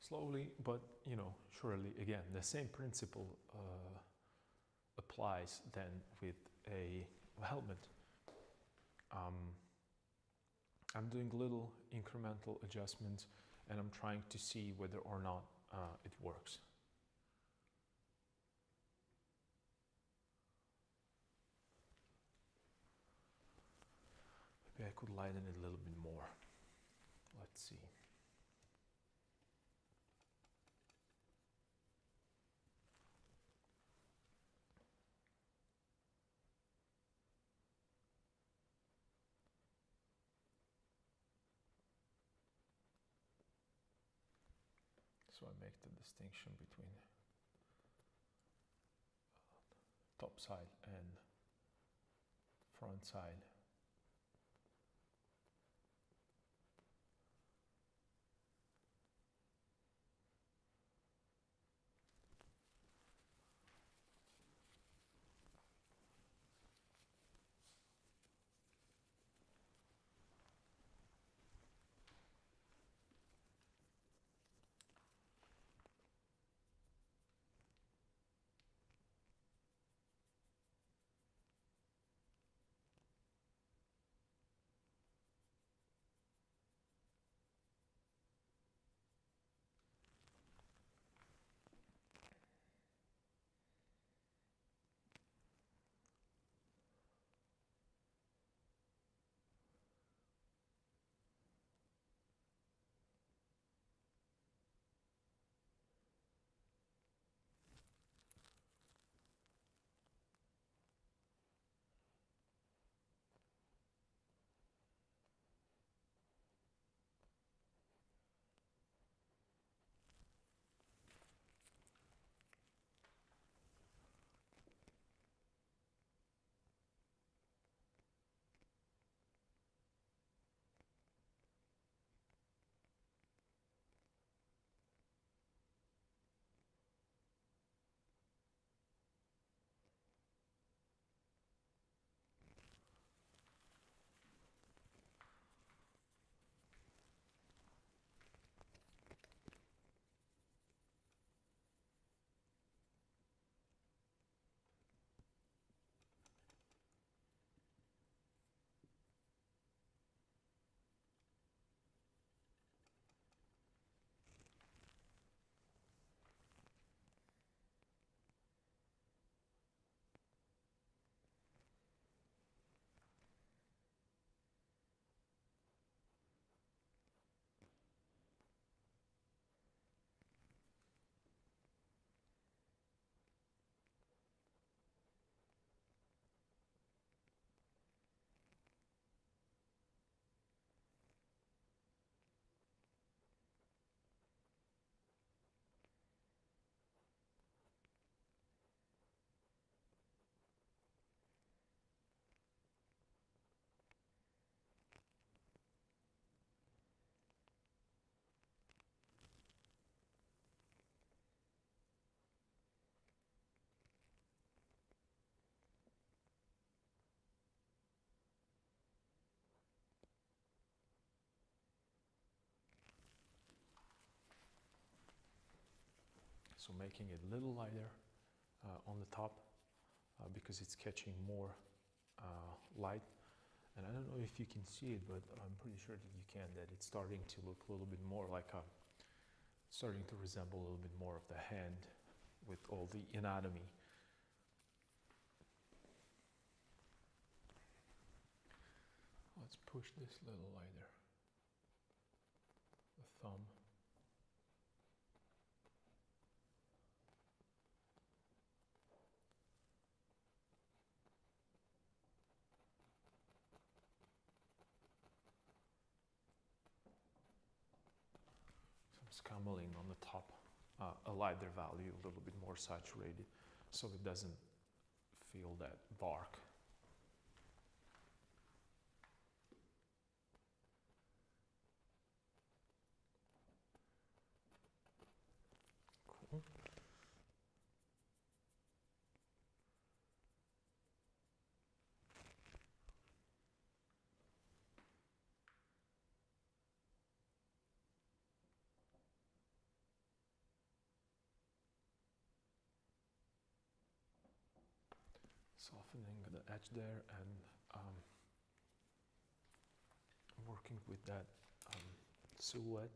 slowly, but surely, again, the same principle applies then with a helmet. I'm doing little incremental adjustments, and I'm trying to see whether or not it works. Maybe I could lighten it a little bit more. Let's see. So I make the distinction between top side and front side. So making it a little lighter on the top because it's catching more light. And I don't know if you can see it, but I'm pretty sure that you can, that it's starting to look a little bit more like starting to resemble a little bit more of the hand with all the anatomy. Let's push this a little lighter. The thumb. Scamoling on the top, a lighter value, a little bit more saturated, so it doesn't feel that bark. Cool. softening the edge there and working with that silhouette.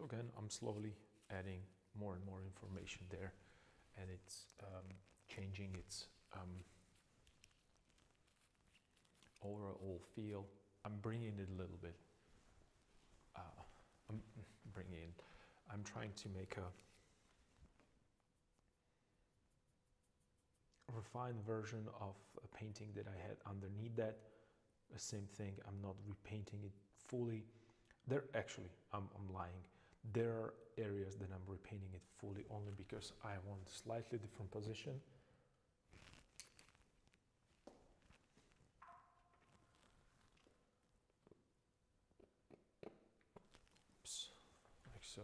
So again, I'm slowly adding more and more information there, and it's changing its overall feel. I'm bringing it a little bit. I'm trying to make a refined version of a painting that I had underneath that. The same thing, I'm not repainting it fully. I'm lying. There are areas that I'm repainting it fully only because I want a slightly different position. Oops, like so.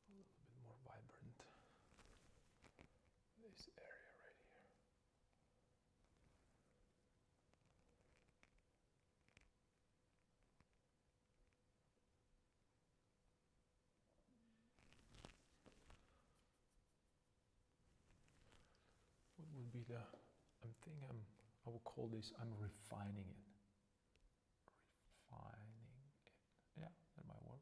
A little bit more vibrant. This area right here. What would be the, I will call this, I'm refining it. Refining it. Yeah, that might work.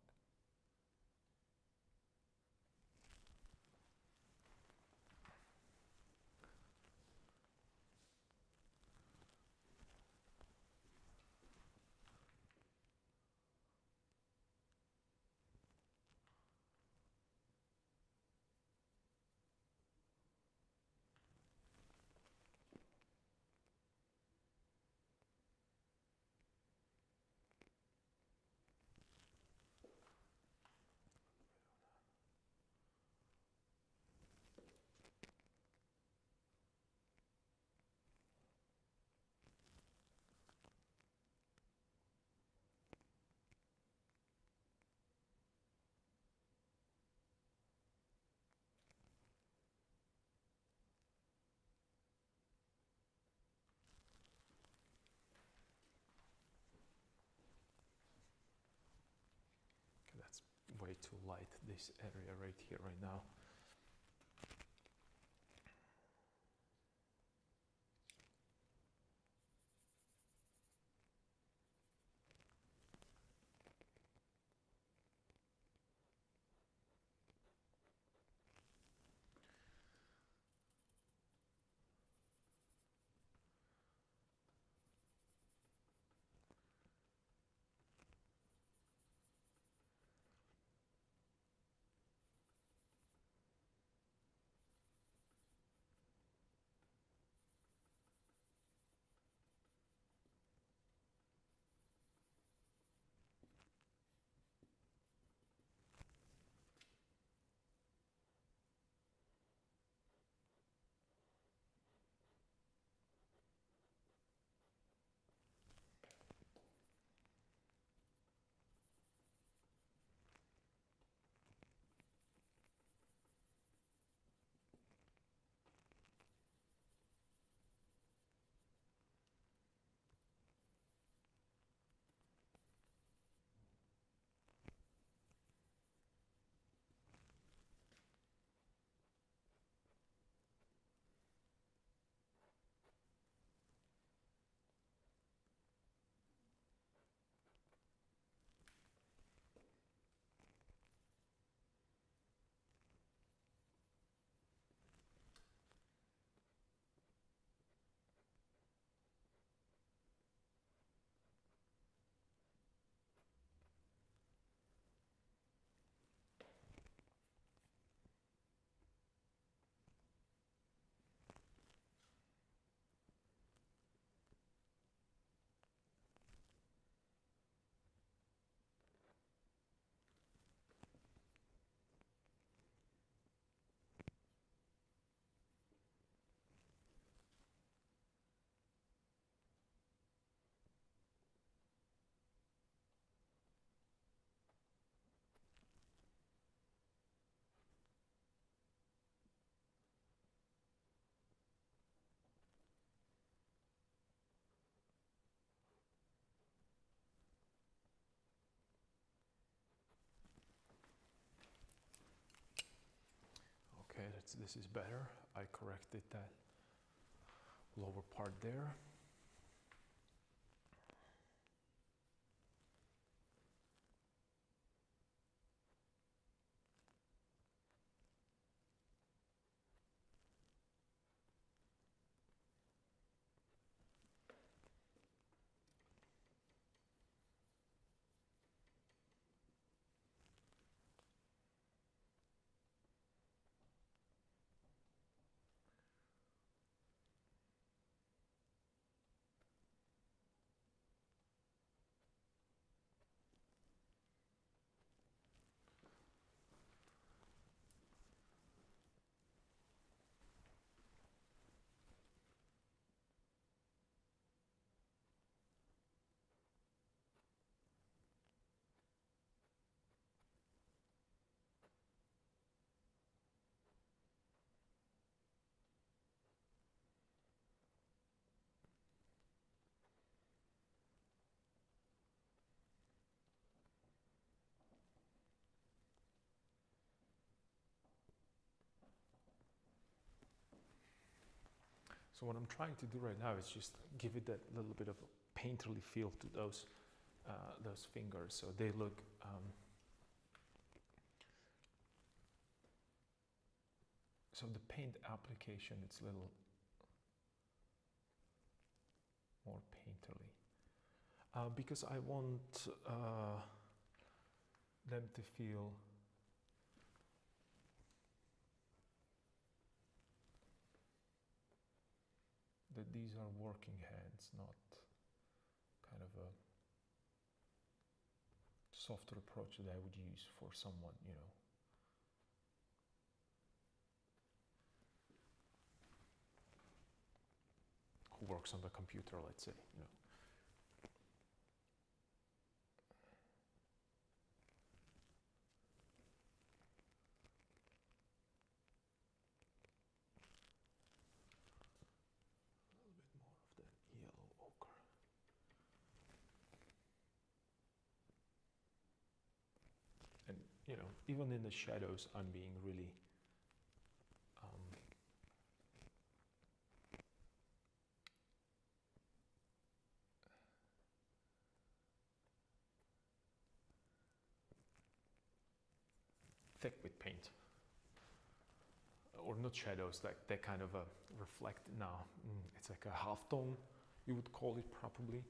Okay, that's way too light, this area right here, right now. this is better. I corrected that lower part there. So what I'm trying to do right now is just give it that little bit of a painterly feel to those fingers, so they look so the paint application, it's a little more painterly, because I want them to feel that these are working hands, not kind of a softer approach that I would use for someone, you know, who works on the computer, let's say, you know. A little bit more of that yellow ochre. And, you know, even in the shadows, I'm being really thick with paint, or not shadows, like they kind of reflect. Now it's like a half tone, you would call it probably.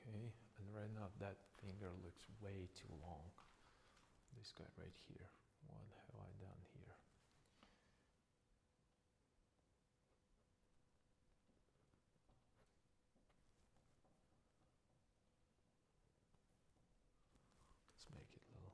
Okay, and right now that finger looks way too long. This guy right here. What have I done here? Let's make it a little.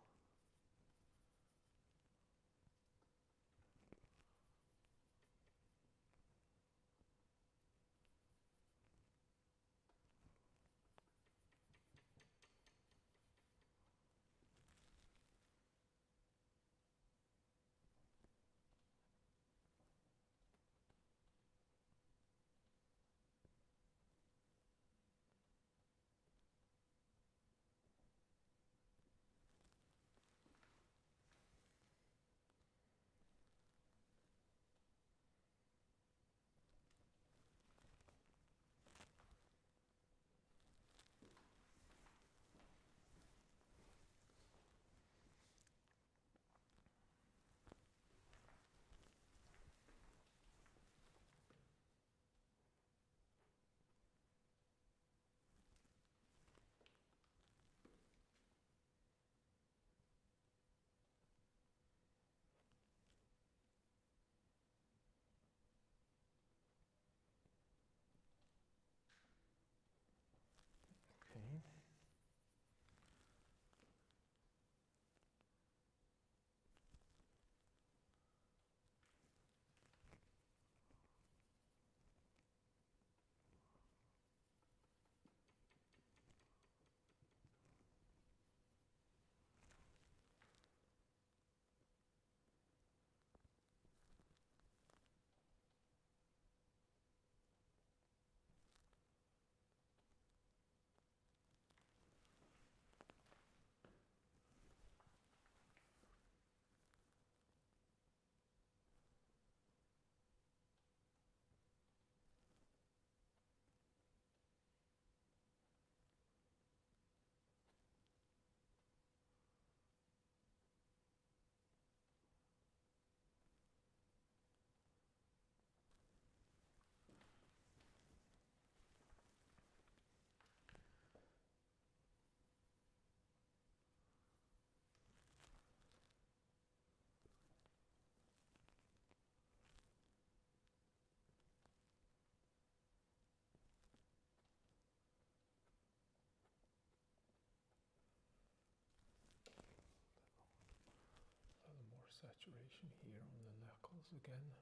saturation here on the knuckles again.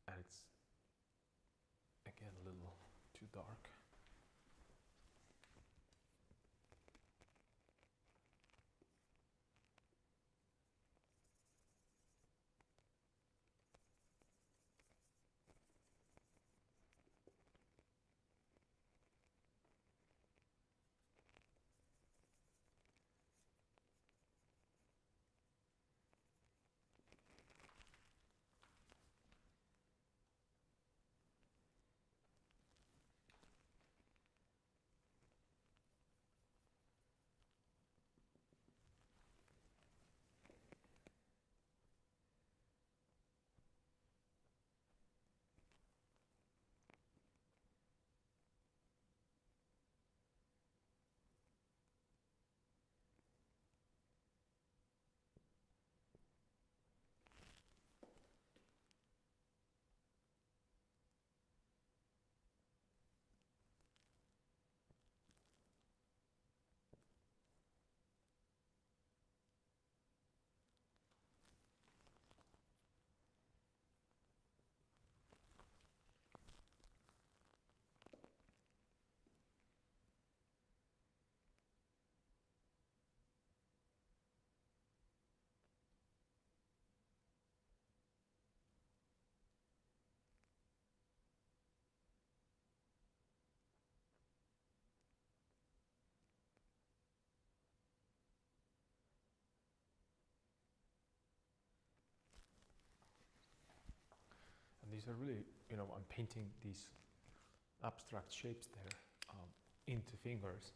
And it's again a little too dark. And these are really, I'm painting these abstract shapes there into fingers.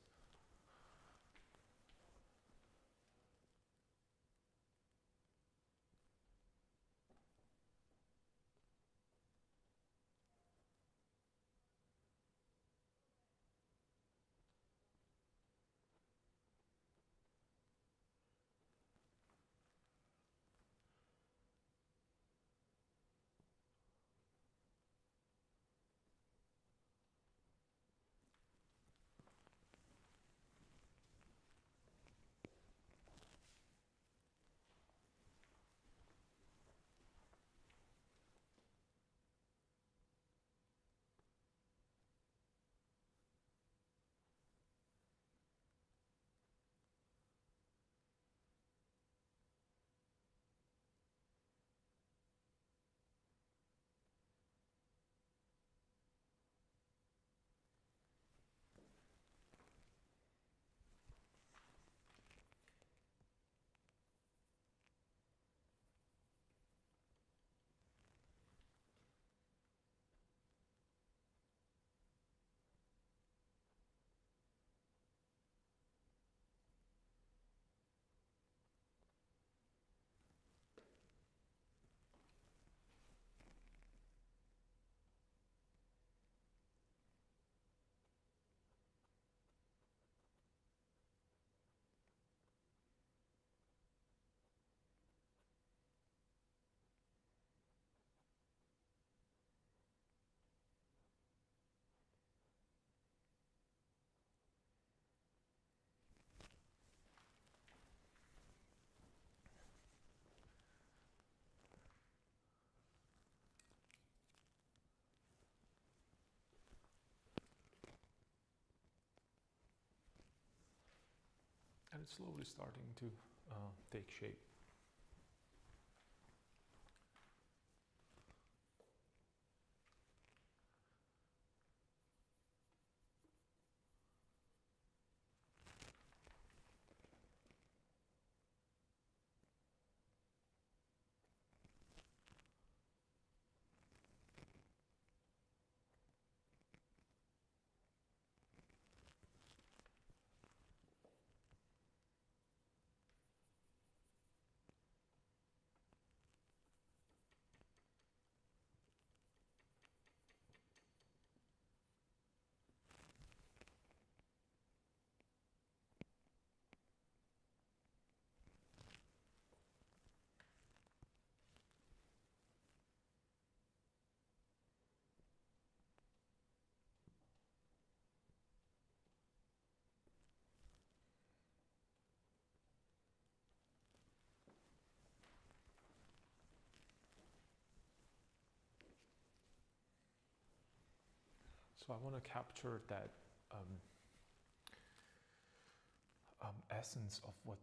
And it's slowly starting to take shape. So I want to capture that essence of what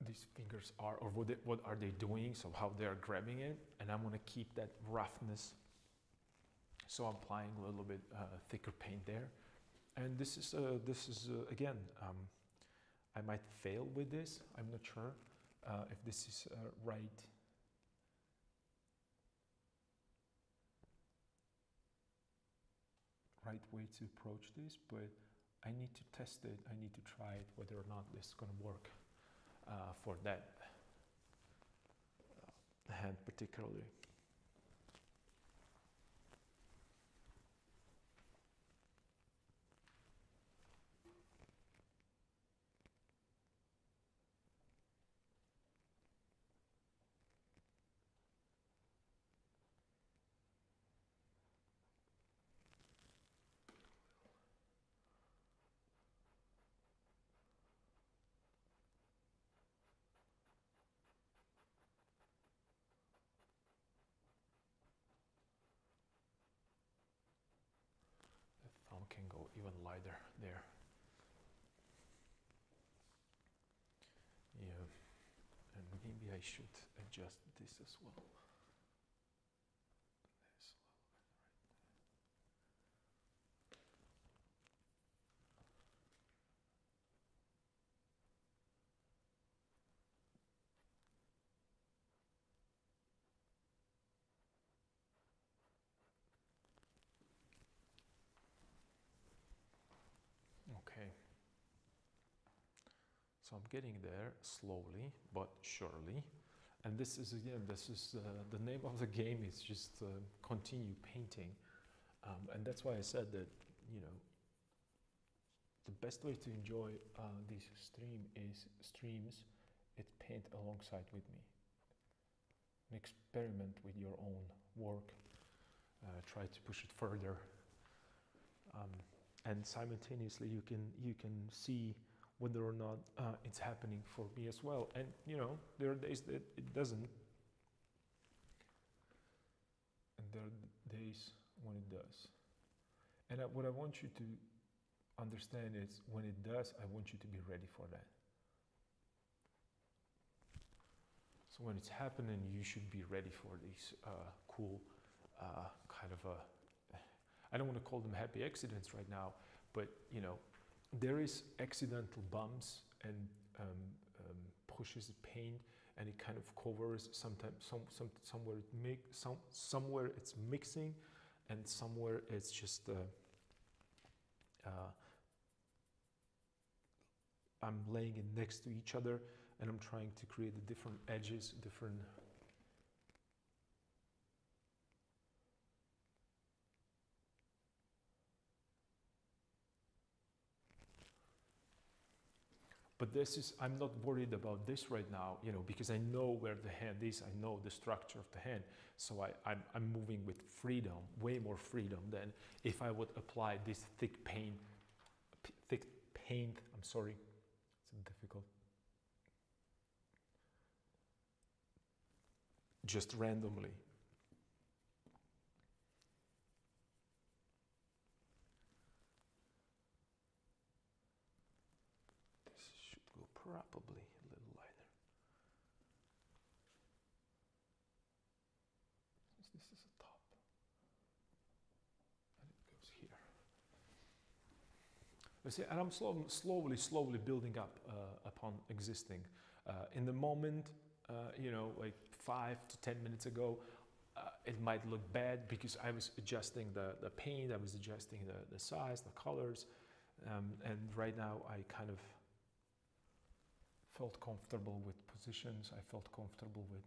these fingers are, or what are they doing, so how they're grabbing it, and I'm going to keep that roughness. So I'm applying a little bit thicker paint there, and this is again, I might fail with this. I'm not sure if this is right way to approach this, but I need to test it. I need to try it, whether or not this is going to work for that hand particularly. Thumb can go even lighter there. Yeah, and maybe I should adjust this as well. This. Okay. So I'm getting there slowly but surely, and this is again, the name of the game is just continue painting, and that's why I said that, you know, the best way to enjoy these streams is paint alongside with me, and experiment with your own work, try to push it further, and simultaneously you can see whether or not it's happening for me as well. And you know, there are days that it doesn't, and there are days when it does. And what I want you to understand is, when it does, I want you to be ready for that. So when it's happening, you should be ready for these cool kind of I don't want to call them happy accidents right now, but you know, there is accidental bumps and pushes the paint, and it kind of covers. Sometimes somewhere somewhere it's mixing, and somewhere it's just I'm laying it next to each other, and I'm trying to create the different edges, different. But this is, I'm not worried about this right now, you know, because I know where the hand is, I know the structure of the hand. So I'm moving with freedom, way more freedom than if I would apply this thick paint, I'm sorry, it's difficult. Just randomly. Probably a little lighter. This is a top, and it goes here. Let's see, and I'm slowly building up upon existing. In the moment, you know, like 5 to 10 minutes ago, it might look bad because I was adjusting the paint, I was adjusting the size, the colors, and right now I kind of felt comfortable with positions. I felt comfortable with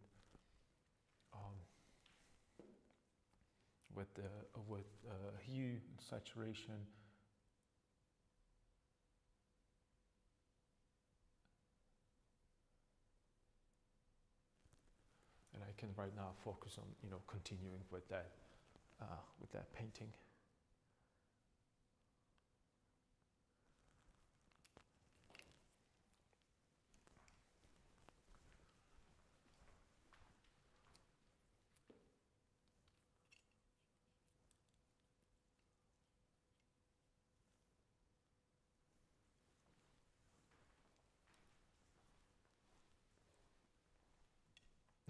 hue, saturation, and I can right now focus on, you know, continuing with that painting.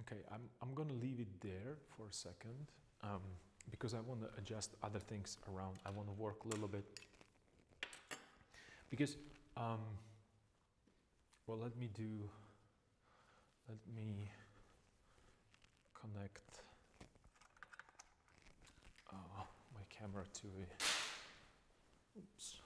Okay, I'm gonna leave it there for a second because I want to adjust other things around. I want to work a little bit because, well, let me connect my camera to a, oops.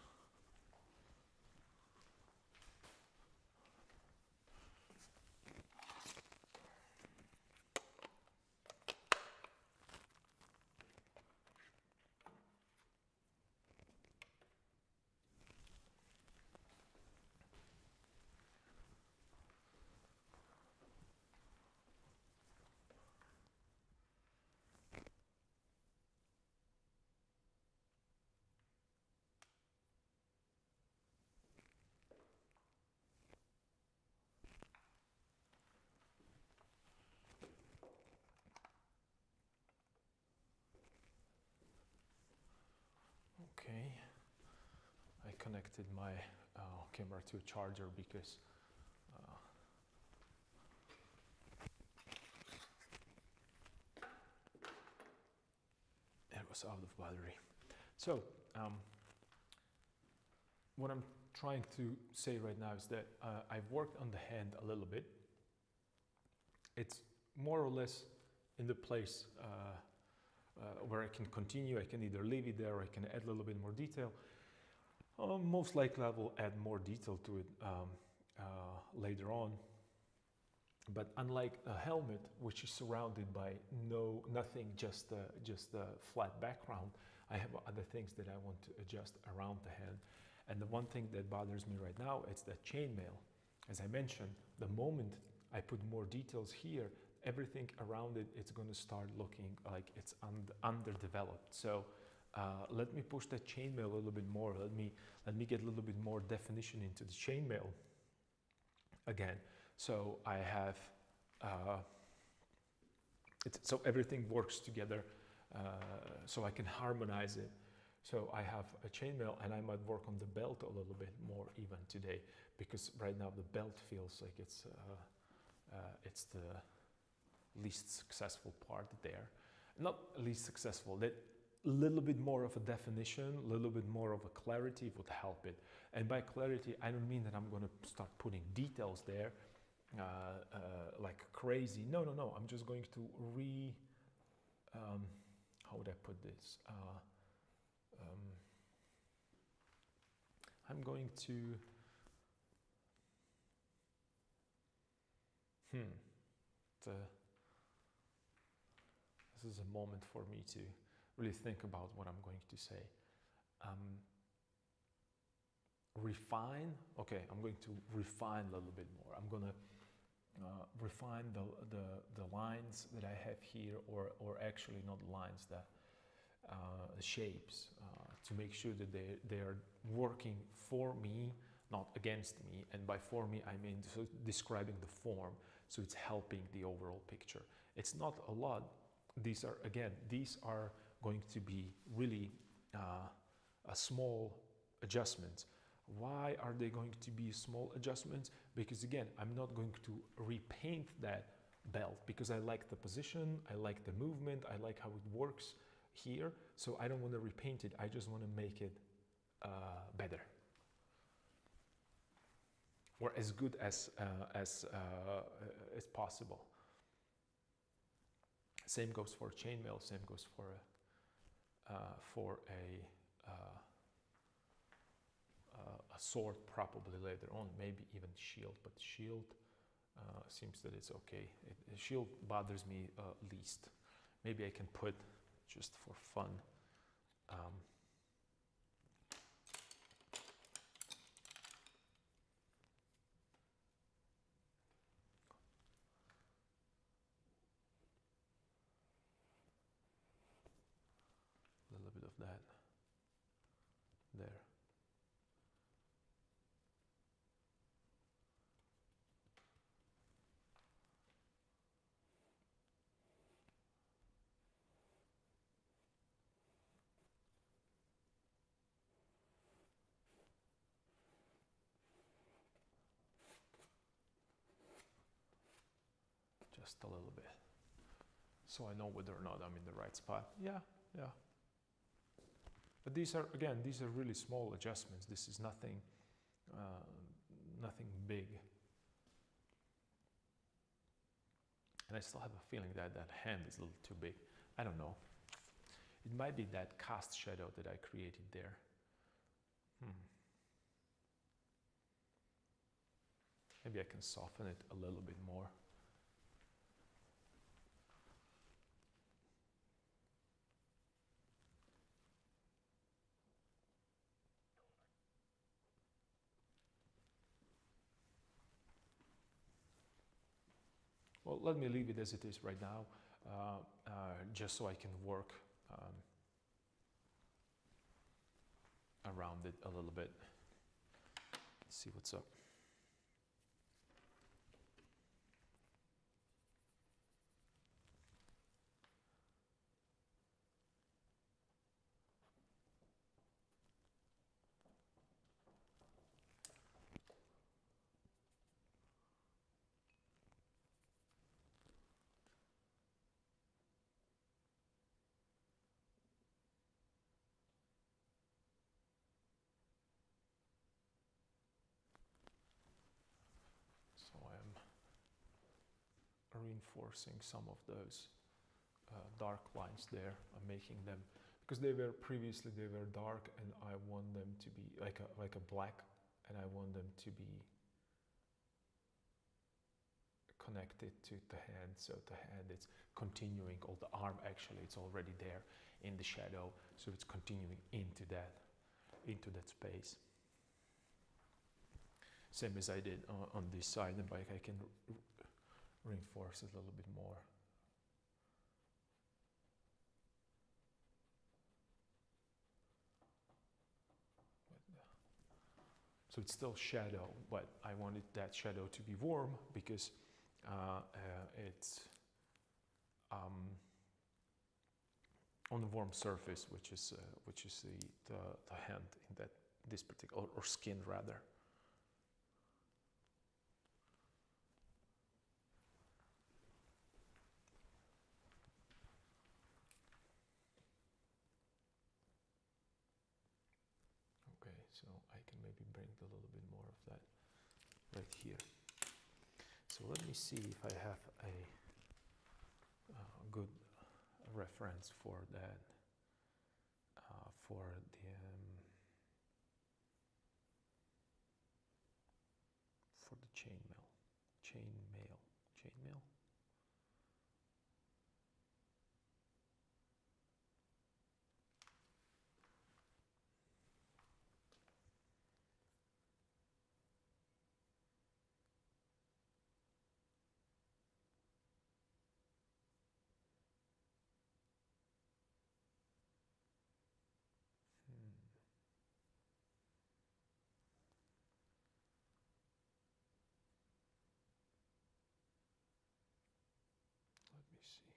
Okay, I connected my camera to a charger because it was out of battery. So what I'm trying to say right now is that I've worked on the hand a little bit. It's more or less in the place where I can continue. I can either leave it there or I can add a little bit more detail. Most likely I will add more detail to it later on. But unlike a helmet, which is surrounded by nothing, just a flat background, I have other things that I want to adjust around the hand. And the one thing that bothers me right now is that chainmail. As I mentioned, the moment I put more details here, everything around it, it's going to start looking like it's underdeveloped. So let me push that chainmail a little bit more. Let me get a little bit more definition into the chainmail again. So I have, so everything works together, so I can harmonize it. So I have a chainmail, and I might work on the belt a little bit more even today, because right now the belt feels like it's the least successful part there. Not least successful, that little bit more of a definition, a little bit more of a clarity would help it. And by clarity, I don't mean that I'm going to start putting details there like crazy. No. I'm just going to how would I put this? I'm going to this is a moment for me to really think about what I'm going to say. Refine. Okay, I'm going to refine a little bit more. I'm going to refine the lines that I have here, or actually not lines, the shapes, to make sure that they are working for me, not against me. And by for me, I mean describing the form, so it's helping the overall picture. It's not a lot. These are going to be really a small adjustments. Why are they going to be small adjustments? Because again, I'm not going to repaint that belt, because I like the position, I like the movement, I like how it works here. So I don't want to repaint it. I just want to make it better, or as good as possible. Same goes for chainmail. Same goes for a sword, probably later on, maybe even shield. But shield seems that it's okay. Shield bothers me least. Maybe I can put, just for fun, a little bit of that there. just a little bit, so I know whether or not I'm in the right spot. Yeah, yeah. But these are, again, these are really small adjustments. This is nothing, nothing big. And I still have a feeling that that hand is a little too big. I don't know. It might be that cast shadow that I created there. Maybe I can soften it a little bit more. Well, let me leave it as it is right now, just so I can work around it a little bit. Let's see what's up. So I'm reinforcing some of those dark lines there. I'm making them, because they were previously, they were dark, and I want them to be like a black, and I want them to be connected to the hand. So the hand, it's continuing, or the arm actually, it's already there in the shadow, so it's continuing into that space. Same as I did on this side, and like I can reinforce it a little bit more. So it's still shadow, but I wanted that shadow to be warm because it's on a warm surface, which is the hand in this particular, or skin rather. Okay, so I can maybe bring a little bit more of that right here. So let me see if I have a good reference for that, for the chain mail. Let me see.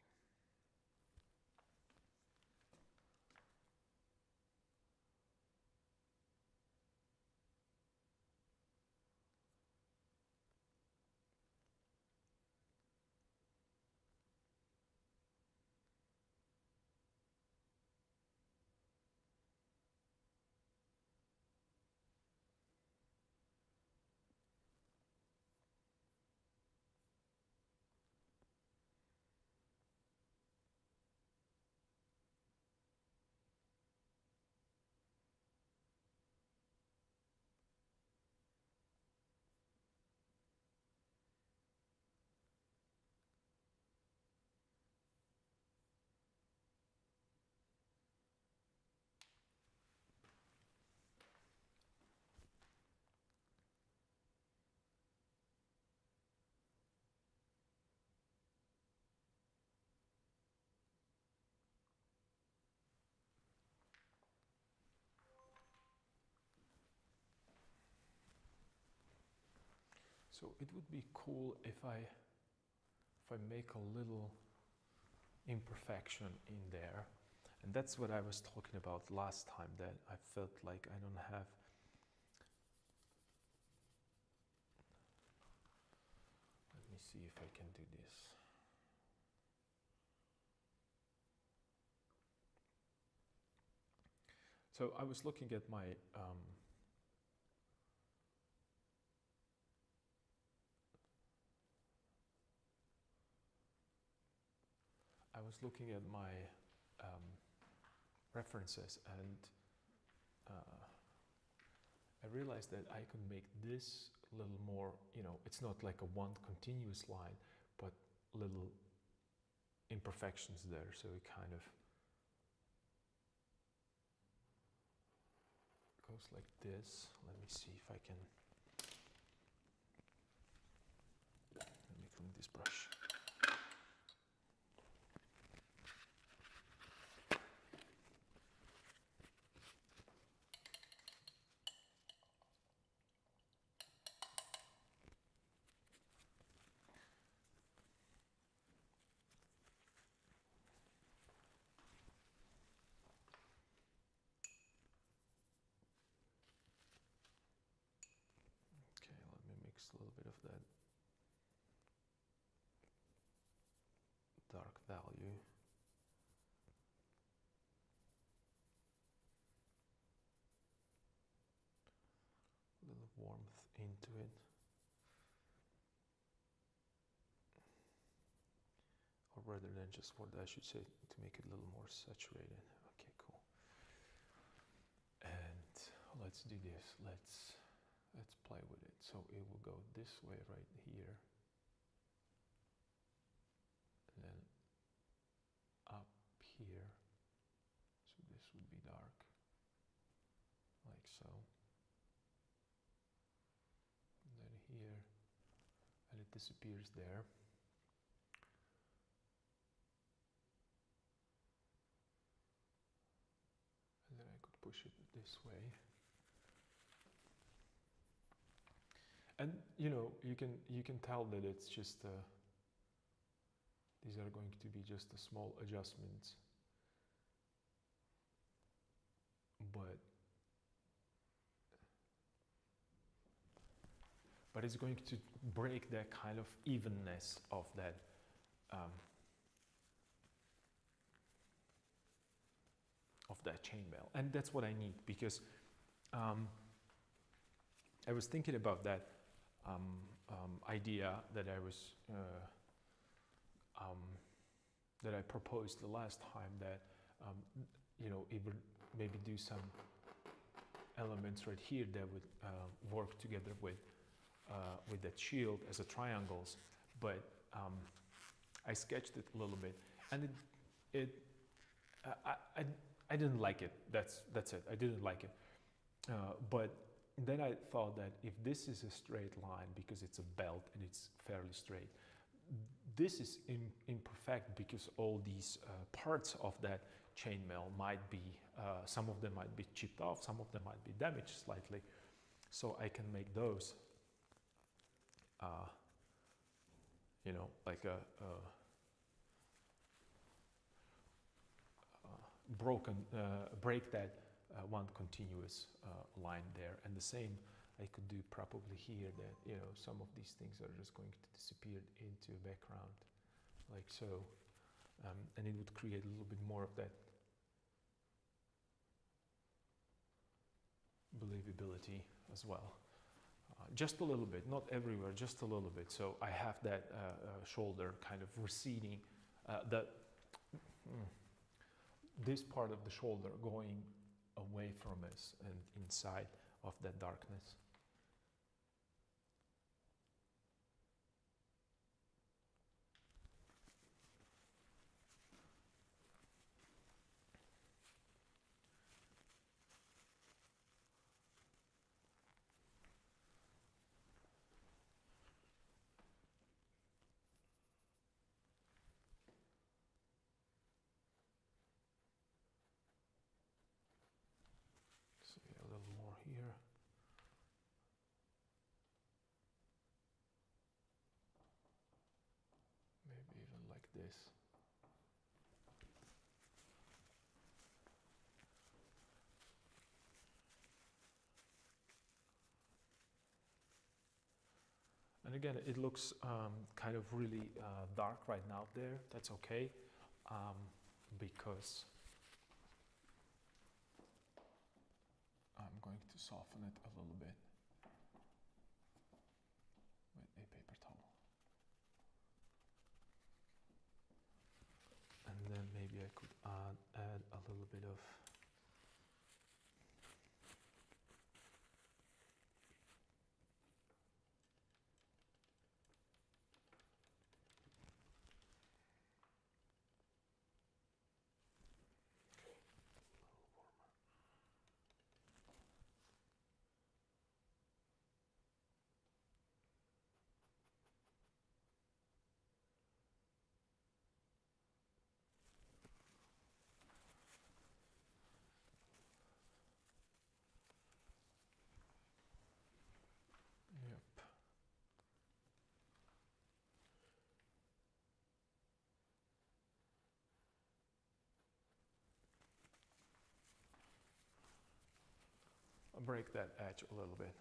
So it would be cool if I make a little imperfection in there. And that's what I was talking about last time, that I felt like I don't have. Let me see if I can do this. So I was looking at my references, and I realized that I could make this a little more, you know, it's not like a one continuous line, but little imperfections there, so it kind of goes like this. Let me see if I can, let me clean this brush. Okay, let me mix a little bit of that dark value. A little warmth into it. Or rather than just what I should say, to make it a little more saturated. Okay, cool. And let's do this. Let's play with it. So it will go this way right here. And then up here. So this would be dark. Like so. And then here. And it disappears there. And then I could push it this way. And you know, you can tell that it's just these are going to be just a small adjustments, but it's going to break that kind of evenness of that chainmail, and that's what I need, because I was thinking about that idea that I was that I proposed the last time, that you know, it would maybe do some elements right here that would work together with that shield as a triangles, but I sketched it a little bit, and I didn't like it. That's it. I didn't like it, but then I thought that if this is a straight line because it's a belt and it's fairly straight, this is imperfect because all these parts of that chainmail might be, some of them might be chipped off, some of them might be damaged slightly. So I can make those, you know, like a break that one continuous line there. And the same I could do probably here, that, you know, some of these things are just going to disappear into a background, like so. And it would create a little bit more of that believability as well. Just a little bit, not everywhere, just a little bit. So I have that shoulder kind of receding, this part of the shoulder going away from us and inside of that darkness. So yeah, a little more here. Maybe even like this. And again, it looks kind of really dark right now there. That's okay, because soften it a little bit with a paper towel. And then maybe I could add a little bit of break that edge a little bit.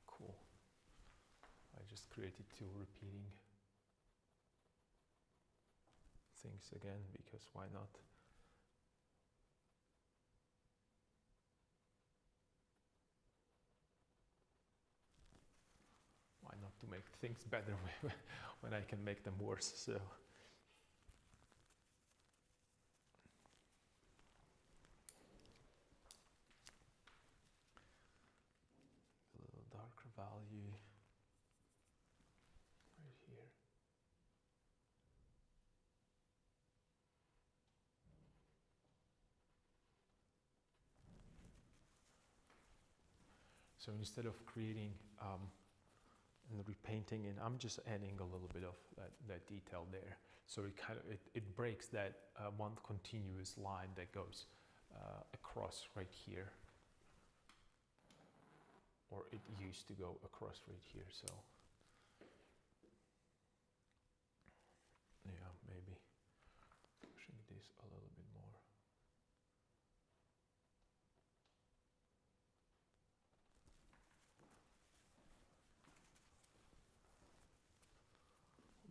Cool. I just created two repeating things again, because why not? Why not to make things better when I can make them worse? So. Darker value right here. So instead of creating and repainting, and I'm just adding a little bit of that detail there. So it breaks that one continuous line that goes across right here. Or it used to go across right here, so yeah, maybe pushing this a little bit more.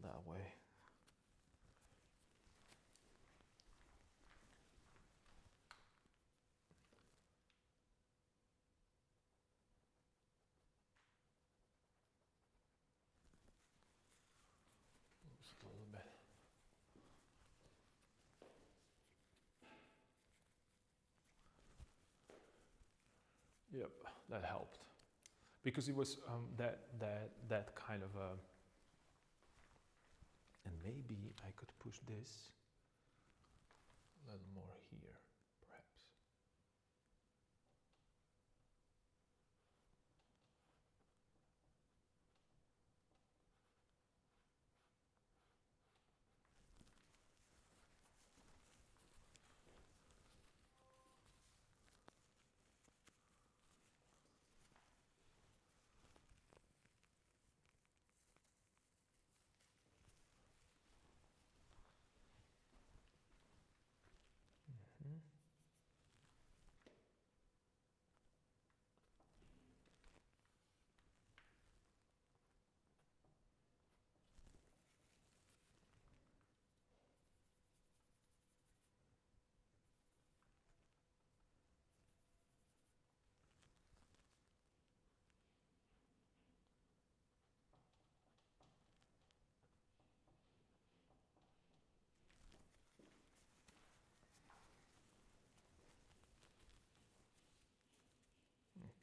That way. Just a little bit. Yep, that helped, because it was that kind of a. And maybe I could push this a little more here, perhaps.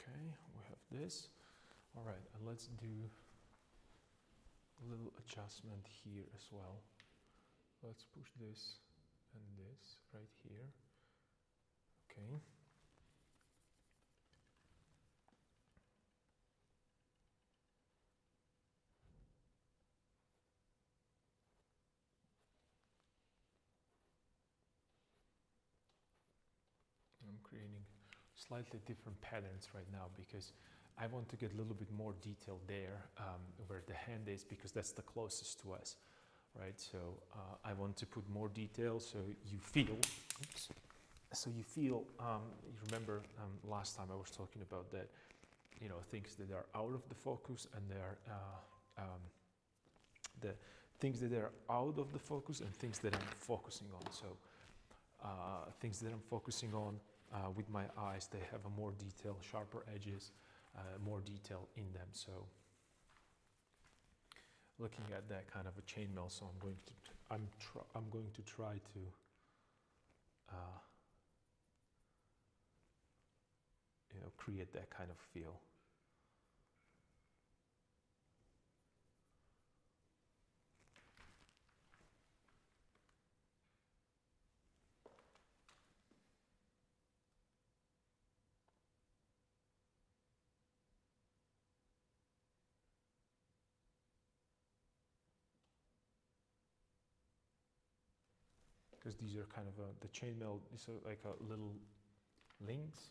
Okay, we have this. All right, and let's do a little adjustment here as well. Let's push this and this right here. Okay. I'm creating slightly different patterns right now because I want to get a little bit more detail there where the hand is, because that's the closest to us, right? So I want to put more detail so you feel, oops, so you feel, you remember last time I was talking about that, you know, things that are out of the focus and they're the things that are out of the focus and things that I'm focusing on. So things that I'm focusing on with my eyes, they have a more detail, sharper edges, more detail in them. So looking at that kind of a chainmail, so I'm going to try to create that kind of feel. Because these are kind of the chainmail, these are like a little links.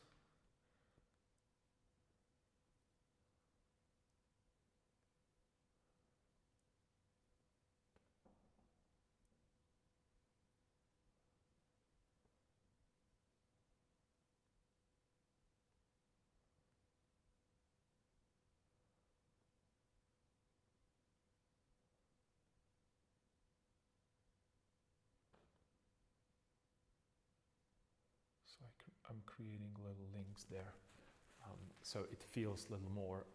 So I'm creating little links there. So it feels a little more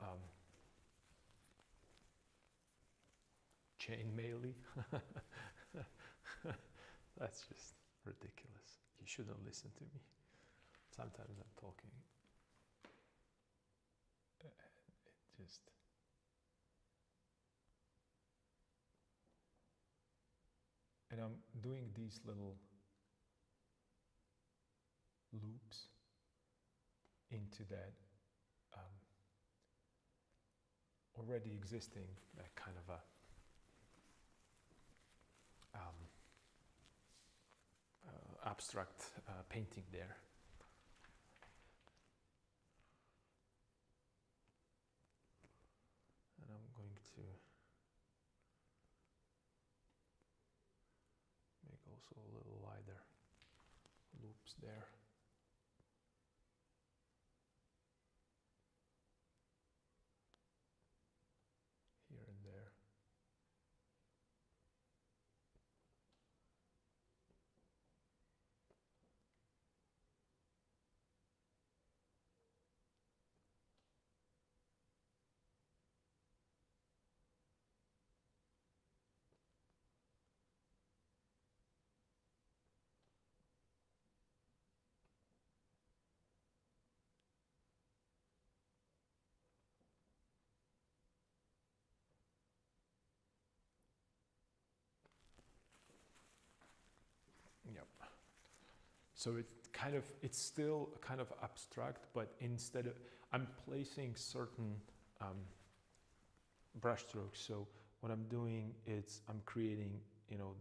chainmail-y. That's just ridiculous. You shouldn't listen to me. Sometimes I'm talking. It just... And I'm doing these little loops into that already existing, that kind of a abstract painting there. And I'm going to make also a little wider loops there. Here and there. Yep. So it's still kind of abstract, but instead of, I'm placing certain brush strokes. So what I'm doing is I'm creating,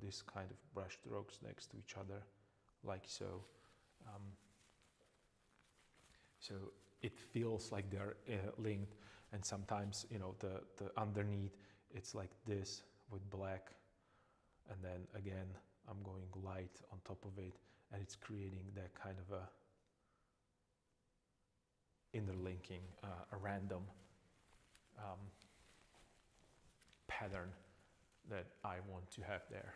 this kind of brush strokes next to each other, like so. So it feels like they're linked, and sometimes, the underneath, it's like this with black, and then again, I'm going light on top of it, and it's creating that kind of a interlinking, a random pattern that I want to have there.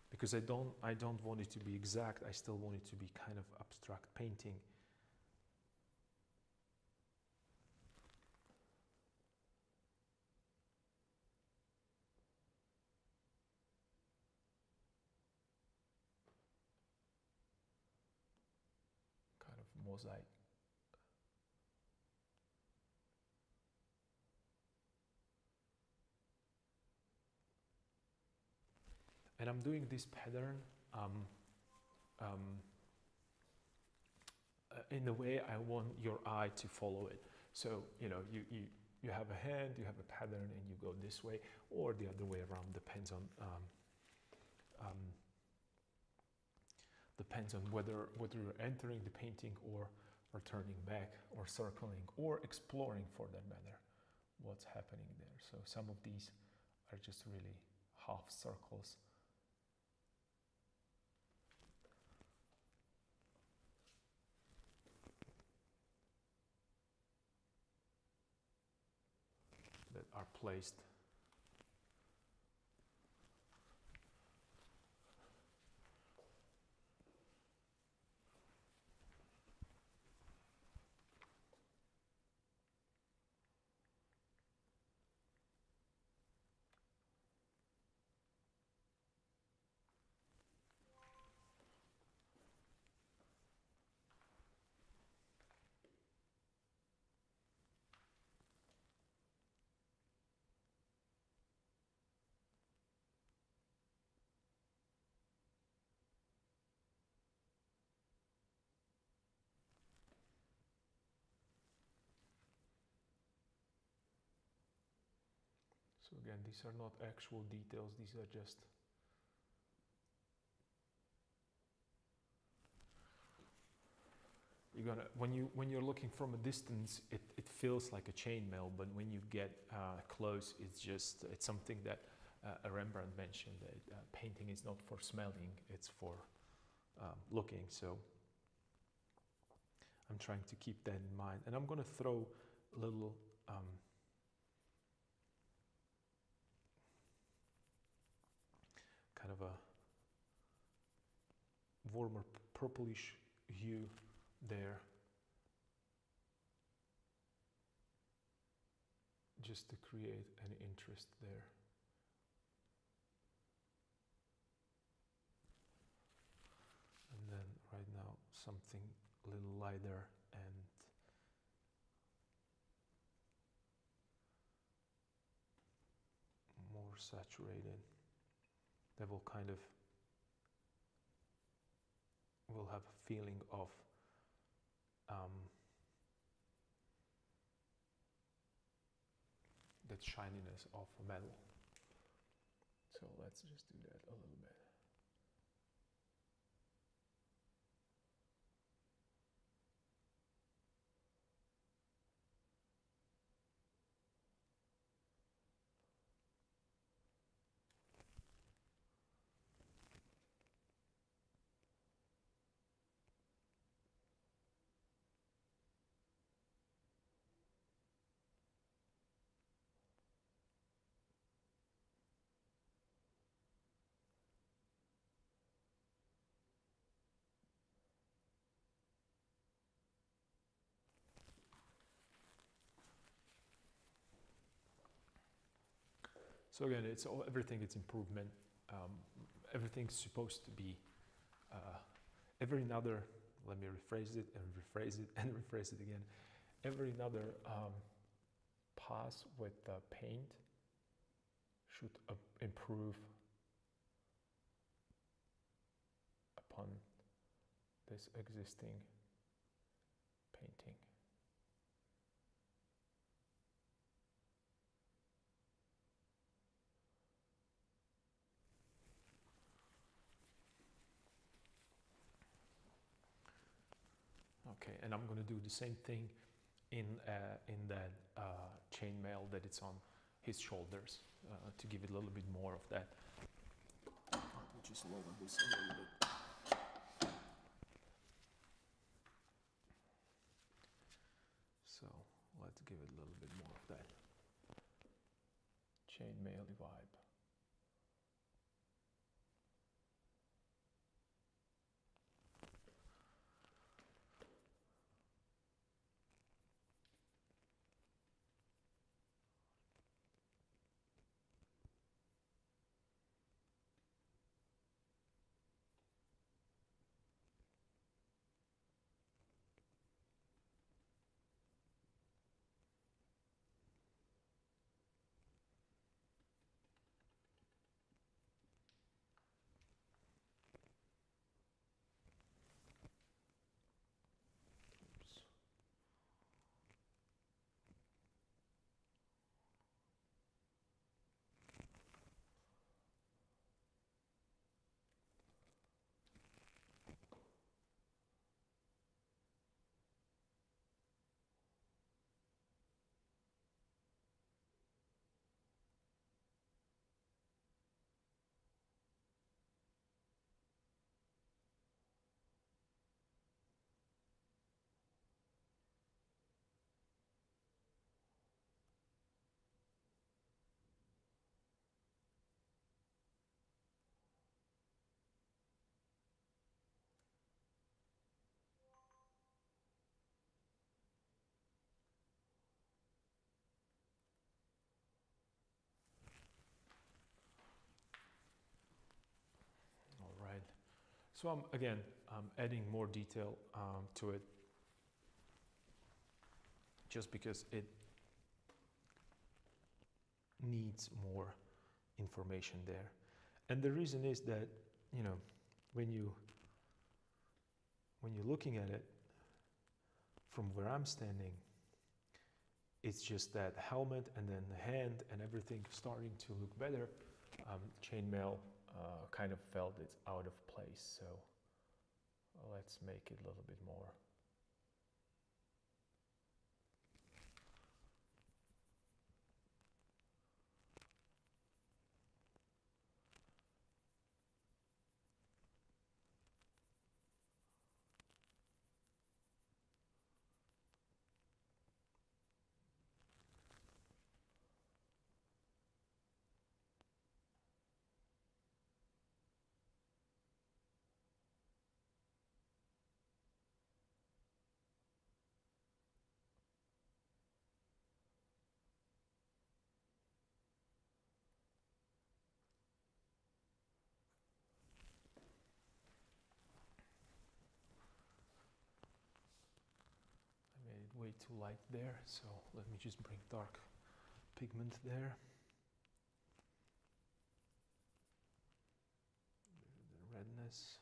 Because I don't want it to be exact, I still want it to be kind of abstract painting. Kind of mosaic. And I'm doing this pattern in the way I want your eye to follow it. So, you have a hand, you have a pattern, and you go this way, or the other way around, depends on whether you're entering the painting or turning back or circling or exploring, for that matter, what's happening there. So some of these are just really half circles. That are placed So again, these are not actual details, these are just you're gonna when you're looking from a distance, it feels like a chainmail, but when you get close, it's something that a Rembrandt mentioned, that painting is not for smelling, it's for looking. So I'm trying to keep that in mind, and I'm gonna throw a little kind of a warmer purplish hue there, just to create an interest there. And then right now something a little lighter and more saturated, that will kind of will have a feeling of that shininess of metal. So let's just do that a little bit. So again, it's all, everything is improvement. Everything's supposed to be every another. Let me rephrase it and rephrase it and rephrase it again. Every another pass with the paint should improve upon this existing painting. Okay, and I'm going to do the same thing in that chainmail that it's on his shoulders to give it a little bit more of that. Let me just lower this a little bit. So let's give it a little bit more of that chainmail-y vibe. So I'm adding more detail to it, just because it needs more information there. And the reason is that, you know, when you're looking at it from where I'm standing, it's just that helmet and then the hand and everything starting to look better. Chainmail kind of felt it's out of place, so let's make it a little bit more. Way too light there, so let me just bring dark pigment there. The redness.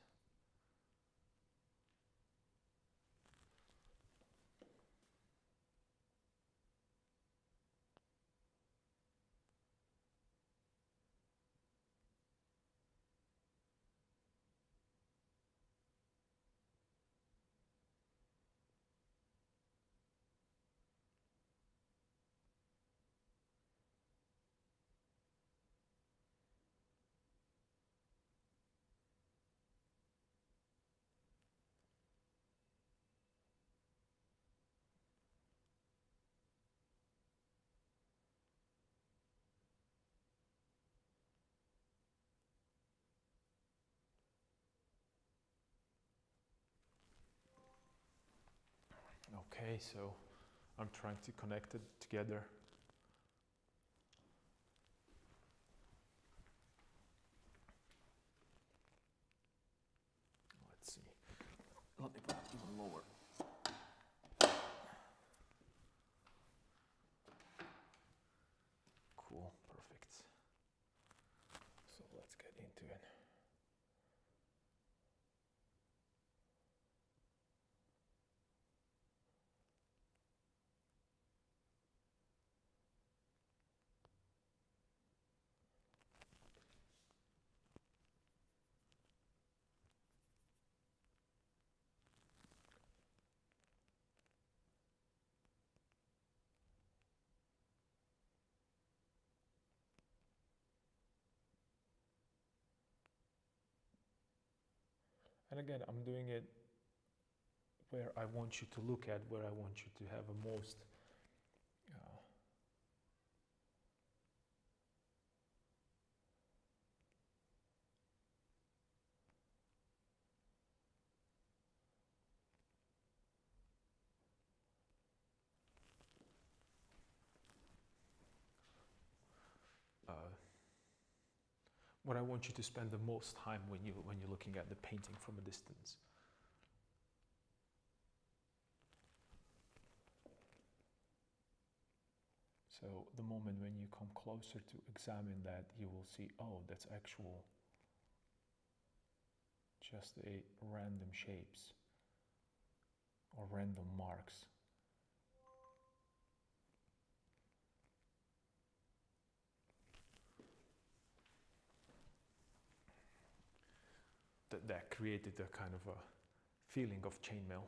Okay, so I'm trying to connect it together. Let's see. Let me put it even lower. Cool, perfect. So let's get into it. And again, I'm doing it where I want you to look at, where I want you to have a most what I want you to spend the most time when you're looking at the painting from a distance. So the moment when you come closer to examine that, you will see, oh, that's actual just a random shapes or random marks. That created a kind of a feeling of chainmail.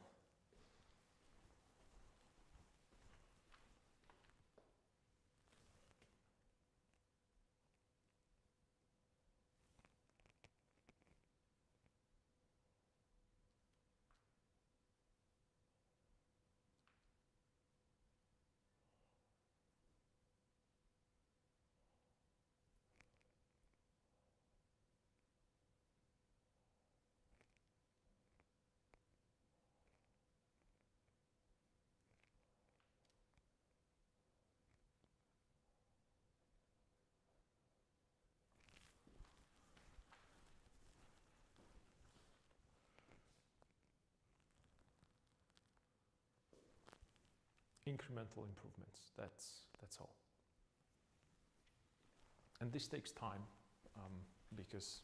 Incremental improvements, that's all. And this takes time because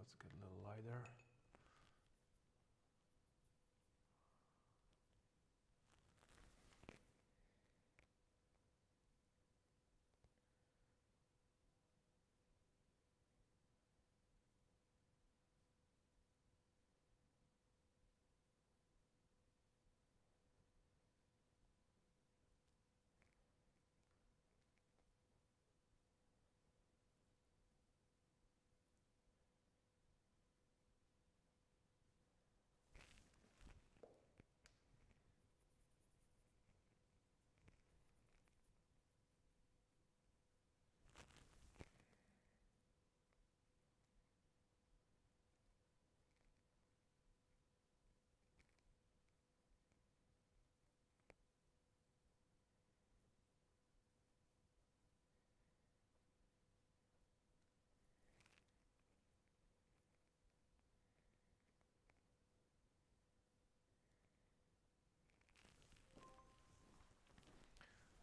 let's get a little lighter.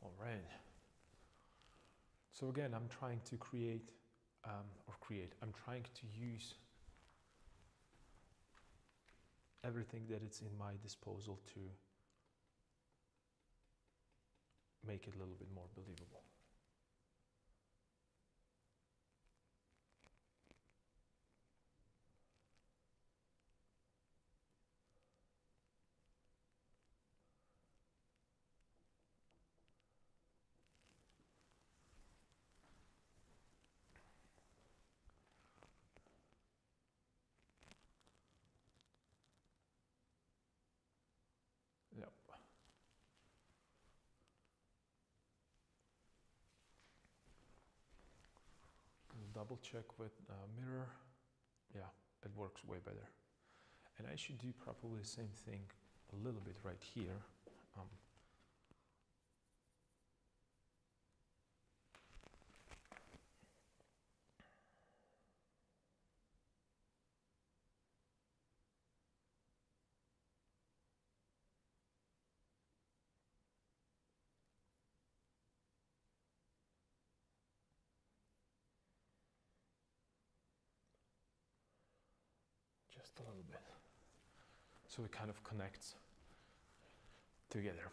All right. So again, I'm trying to I'm trying to use everything that is in my disposal to make it a little bit more believable. Yep. Double check with mirror. Yeah, it works way better. And I should do probably the same thing a little bit right here. Just a little bit. So it kind of connects together.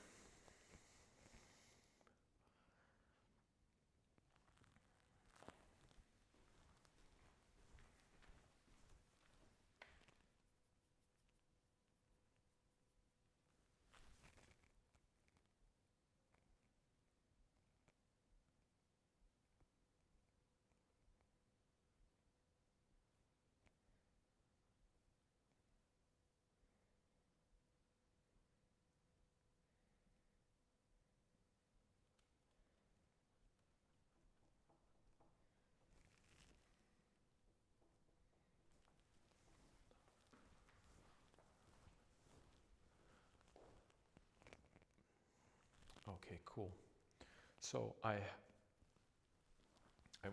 Okay, cool. So I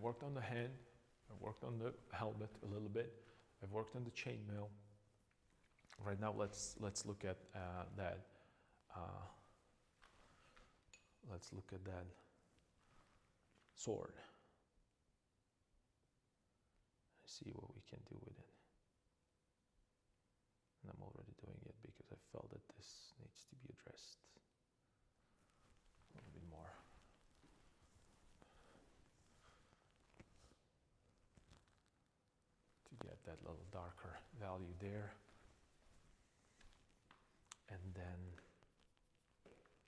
worked on the hand, I worked on the helmet a little bit, I've worked on the chainmail. Right now, let's look at that. Let's look at that sword. See what we can do with it. And I'm already doing it because I felt that this needs to be addressed a little bit more. To get that little darker value there. And then push it.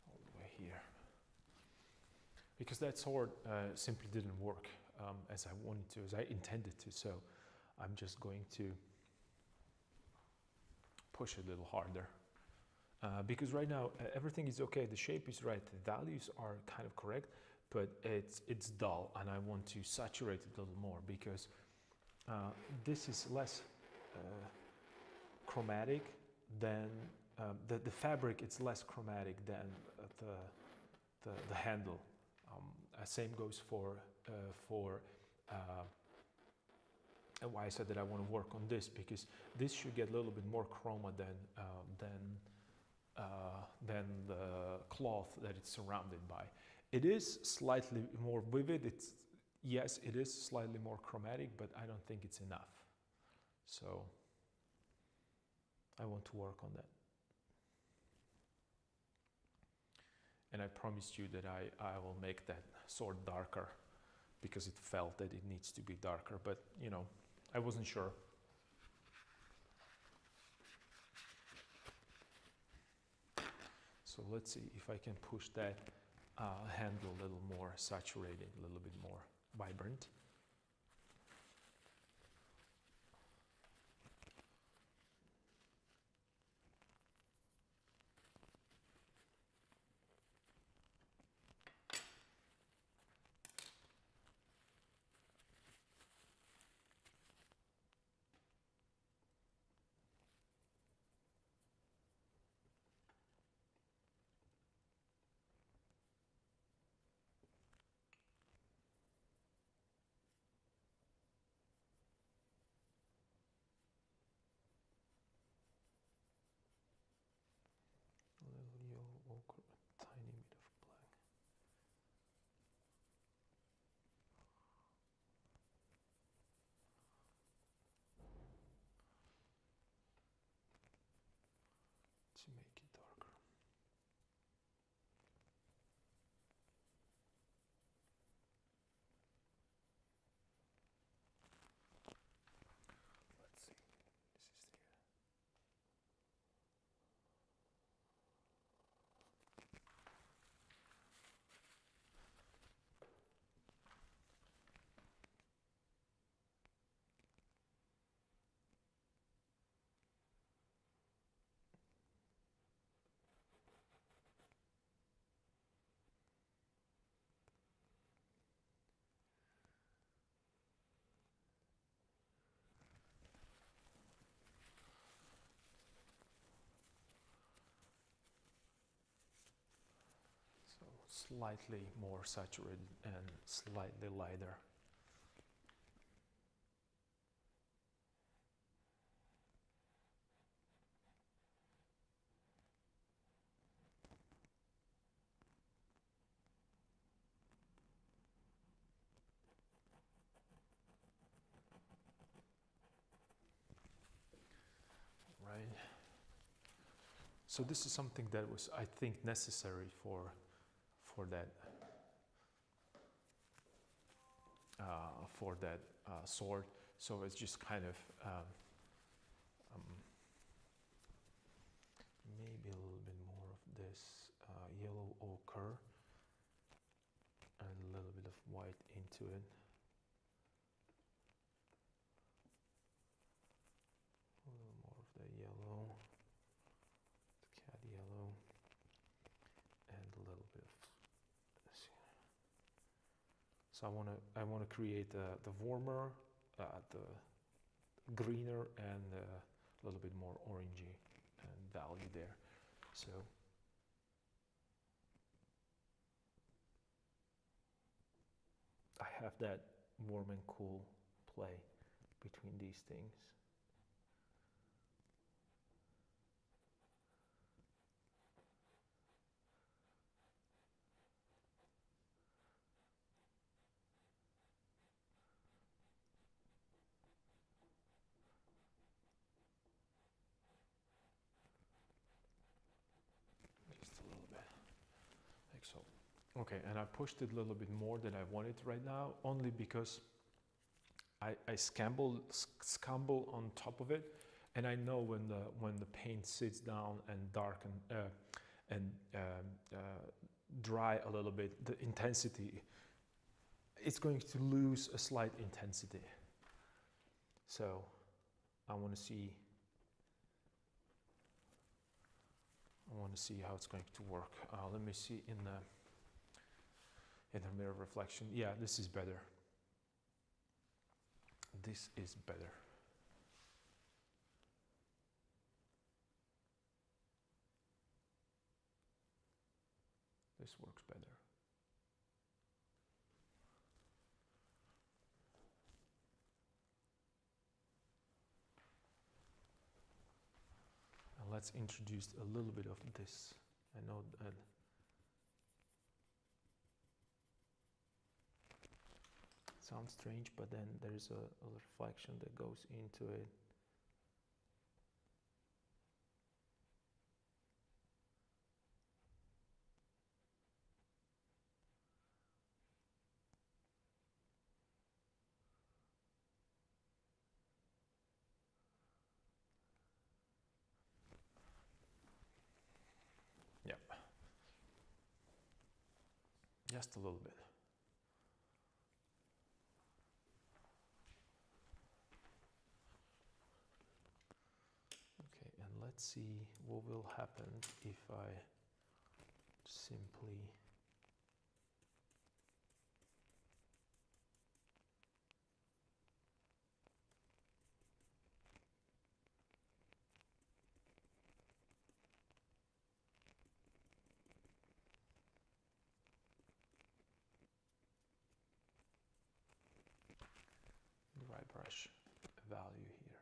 All the way here. Because that sword simply didn't work as I wanted to, as I intended to. So I'm just going to push it a little harder. Because right now everything is okay, the shape is right, the values are kind of correct, but it's dull, and I want to saturate it a little more because this is less chromatic than the fabric. It's less chromatic than the handle. Same goes for And why I said that I want to work on this, because this should get a little bit more chroma than the cloth that it's surrounded by. It is slightly more vivid. Yes, it is slightly more chromatic, but I don't think it's enough. So I want to work on that. And I promised you that I will make that sword darker, because it felt that it needs to be darker, but you know, I wasn't sure. So let's see if I can push that handle a little more saturated, a little bit more vibrant. A little yellow ochre, a tiny bit of black. To make it darker. Let's see. This is the slightly more saturated and slightly lighter. Right. So this is something that was, I think, necessary for that sword. So it's just kind of maybe a little bit more of this yellow ochre and a little bit of white into it. A little more of the yellow, the cat yellow, and a little bit of this. So I wanna create the warmer, the greener, and a little bit more orangey and value there. So I have that warm and cool play between these things. Just a little bit, like so. Okay, and I pushed it a little bit more than I wanted right now, only because I scumble on top of it, and I know when the paint sits down and darken and dry a little bit, the intensity, it's going to lose a slight intensity. So I want to see how it's going to work. Let me see in the mirror reflection. Yeah, this is better. This is better. This works better. let's introduce a little bit of this. I know that sounds strange, but then there's a reflection that goes into it. Yep. Just a little bit. Okay, and let's see what will happen if I simply dry brush value here.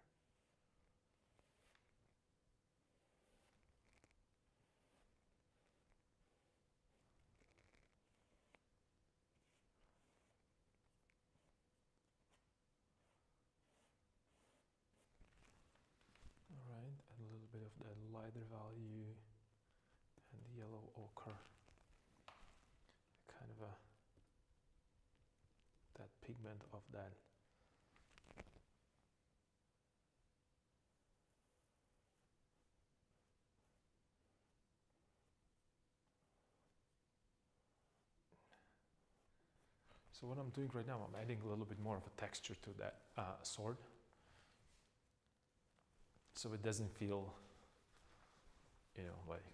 All right, and a little bit of that lighter value and the yellow ochre, kind of that pigment of that. So what I'm doing right now, I'm adding a little bit more of a texture to that sword, so it doesn't feel, you know, like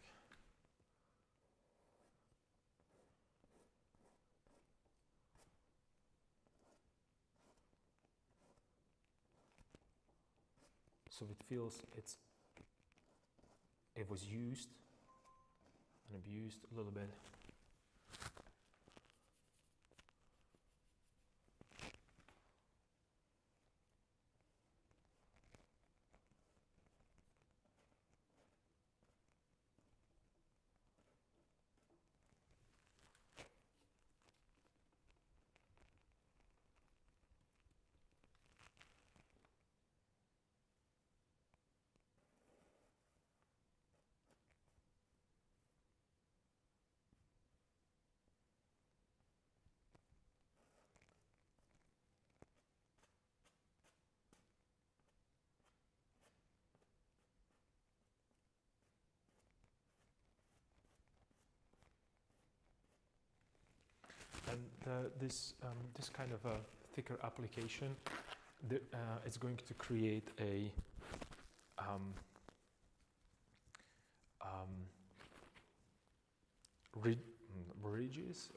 so it feels it was used and abused a little bit. And this kind of a thicker application, it's going to create a ridges.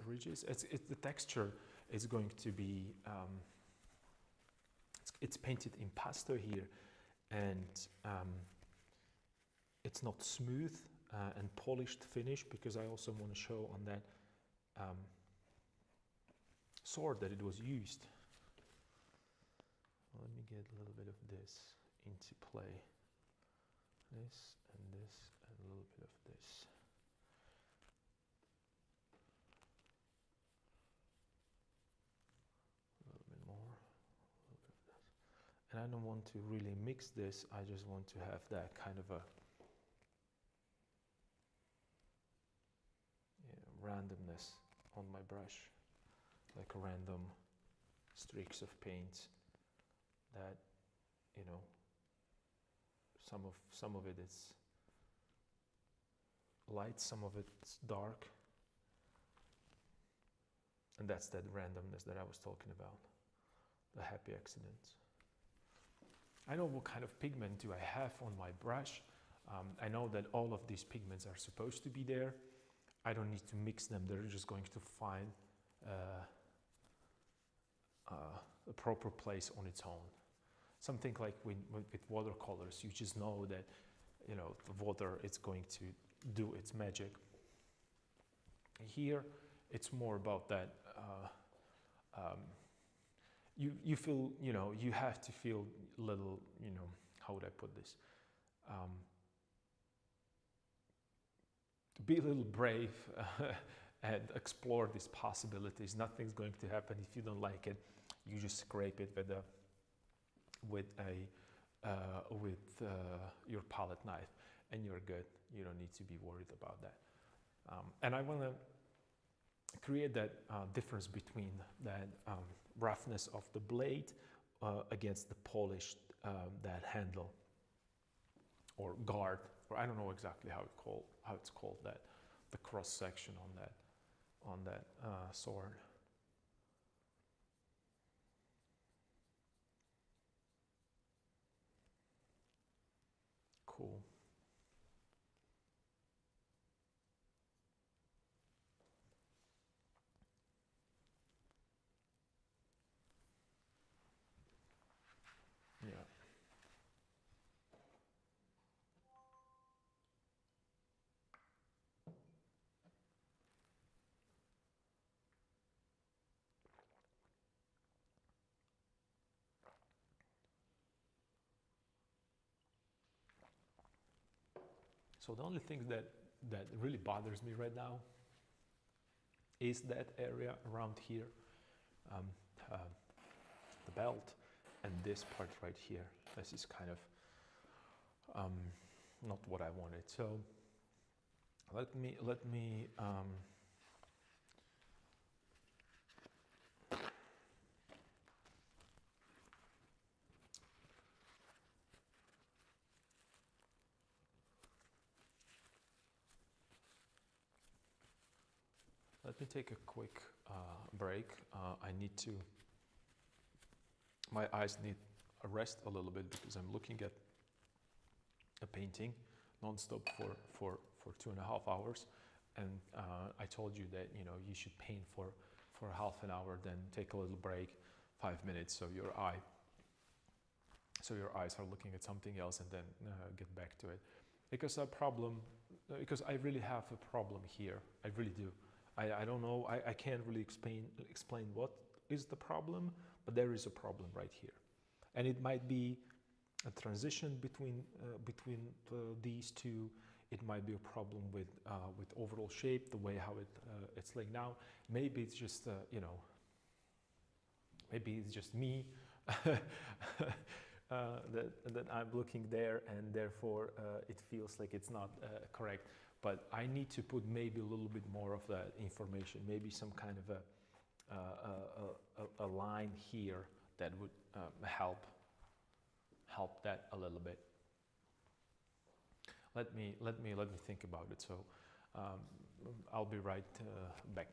The texture is going to be it's painted in pastel here, and it's not smooth and polished finish, because I also want to show on that sword that it was used. Let me get a little bit of this into play. This and this and a little bit of this. A little bit more. A little bit of this. And I don't want to really mix this. I just want to have that kind of a randomness on my brush, like random streaks of paint that, you know, some of it is light, some of it's dark, and that's that randomness that I was talking about, the happy accidents. I know what kind of pigment do I have on my brush. I know that all of these pigments are supposed to be there. I don't need to mix them. They're just going to find a proper place on its own. Something like with watercolors, you just know that, you know, the water is going to do its magic. Here, it's more about that. You feel, you know, you have to feel a little, you know, how would I put this? to be a little brave and explore these possibilities. Nothing's going to happen if you don't like it. You just scrape it with your palette knife, and you're good. You don't need to be worried about that. And I want to create that difference between that roughness of the blade against the polished that handle or guard, or I don't know exactly how it's called, that the cross section on that sword. Cool. Yeah. So the only thing that really bothers me right now is that area around here, the belt, and this part right here. This is kind of not what I wanted. So let me take a quick break. I need to. My eyes need a rest a little bit because I'm looking at a painting non-stop for 2.5 hours, and I told you that you should paint for half an hour, then take a little break, 5 minutes, so your eyes are looking at something else, and then get back to it. Because because I really have a problem here. I really do. I don't know. I can't really explain what is the problem, but there is a problem right here, and it might be a transition between these two. It might be a problem with overall shape, the way how it's laying down. Maybe it's just maybe it's just me that I'm looking there, and therefore it feels like it's not correct. But I need to put maybe a little bit more of that information, maybe some kind of a line here that would help that a little bit. Let me think about it. So I'll be right back.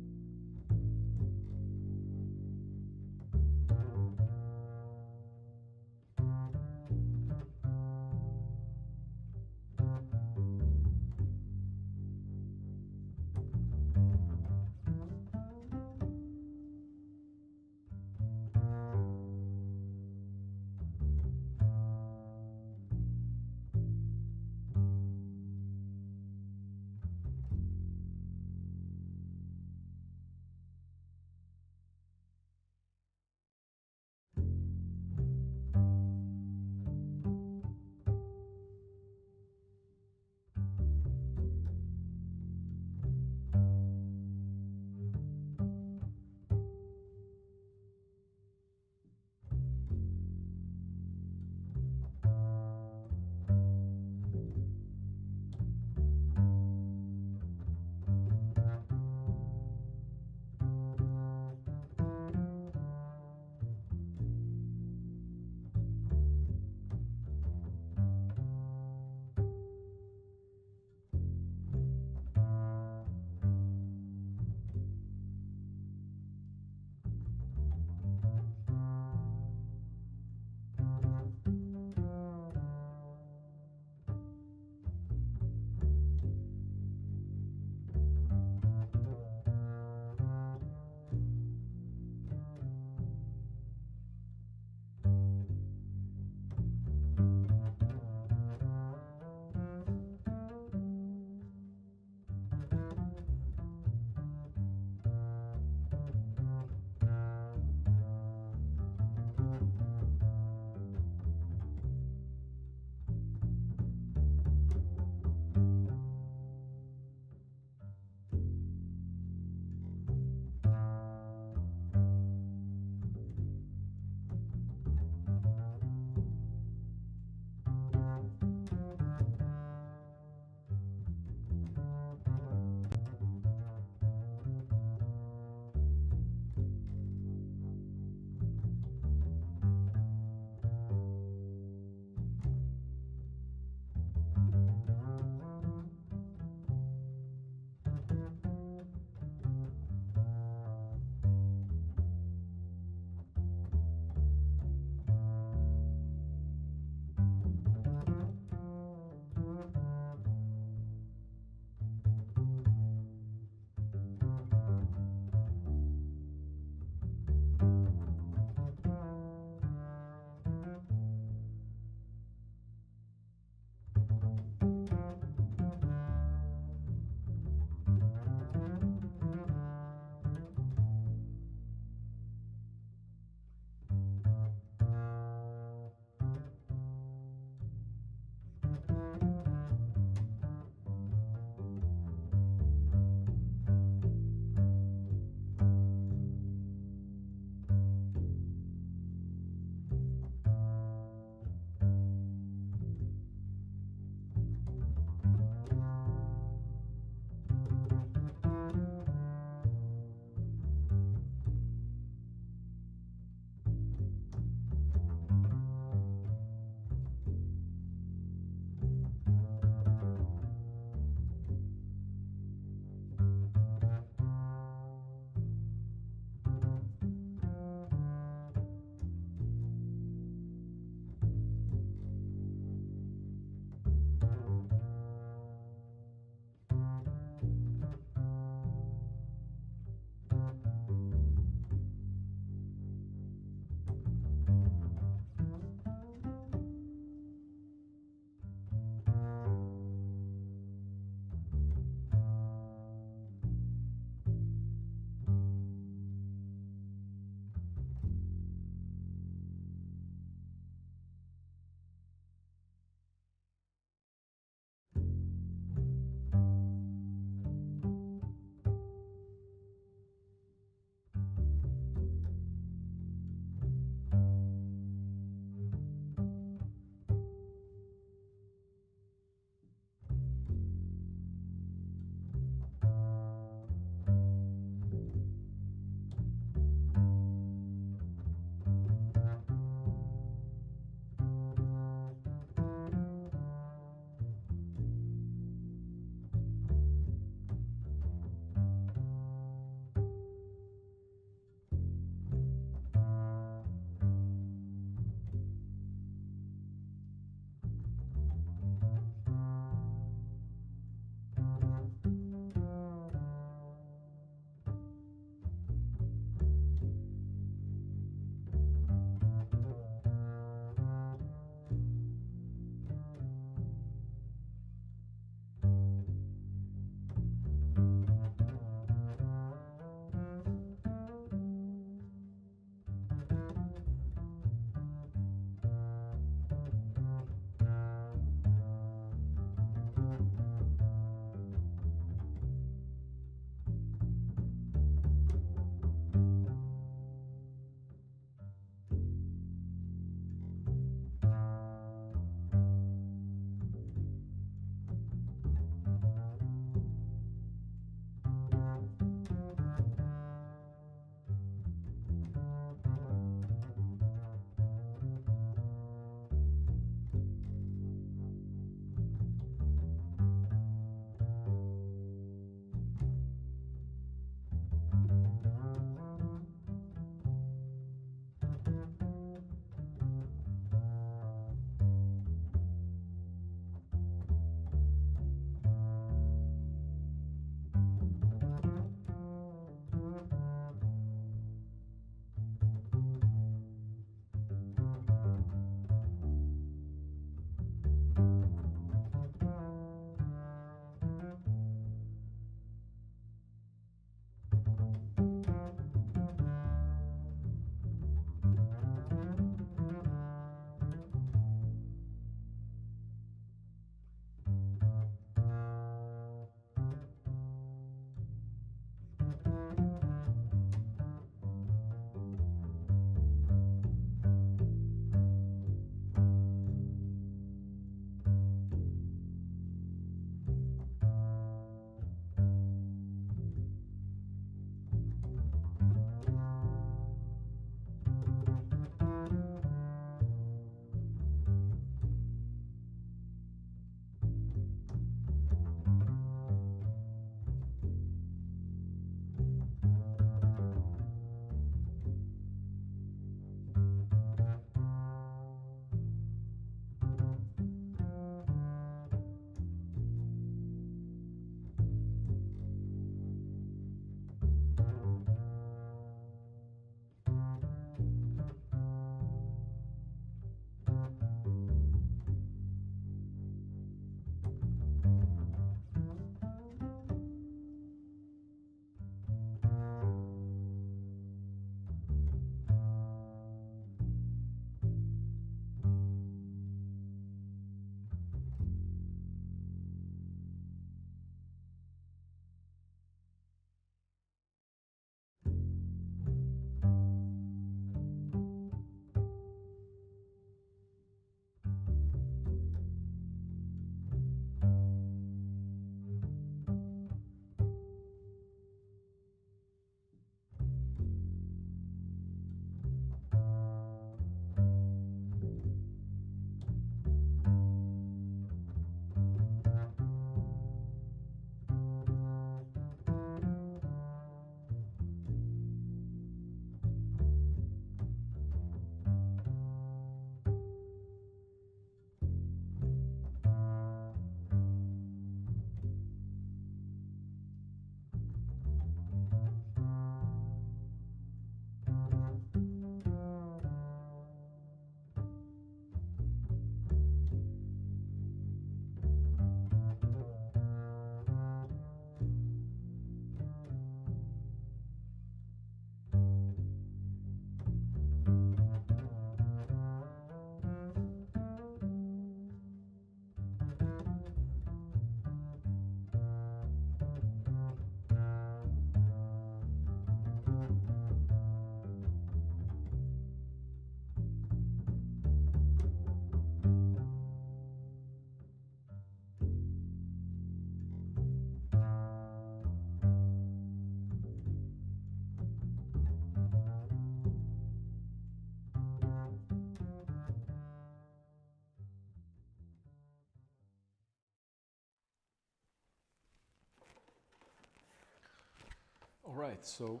All right, so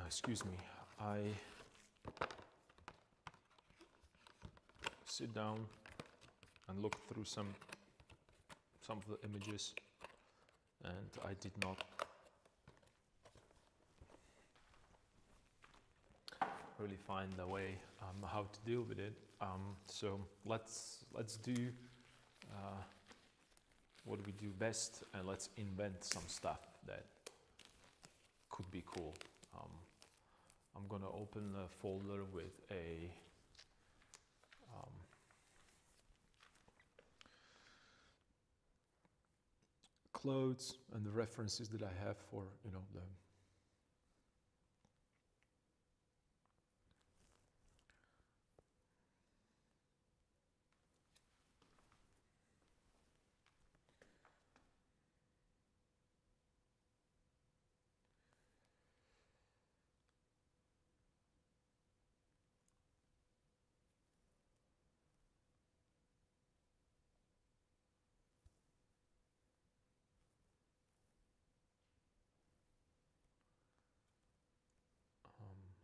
excuse me, I sit down and look through some of the images, and I did not really find a way how to deal with it. So let's do what we do best, and let's invent some stuff that could be cool. I'm gonna open a folder with a clothes and the references that I have for, you know, the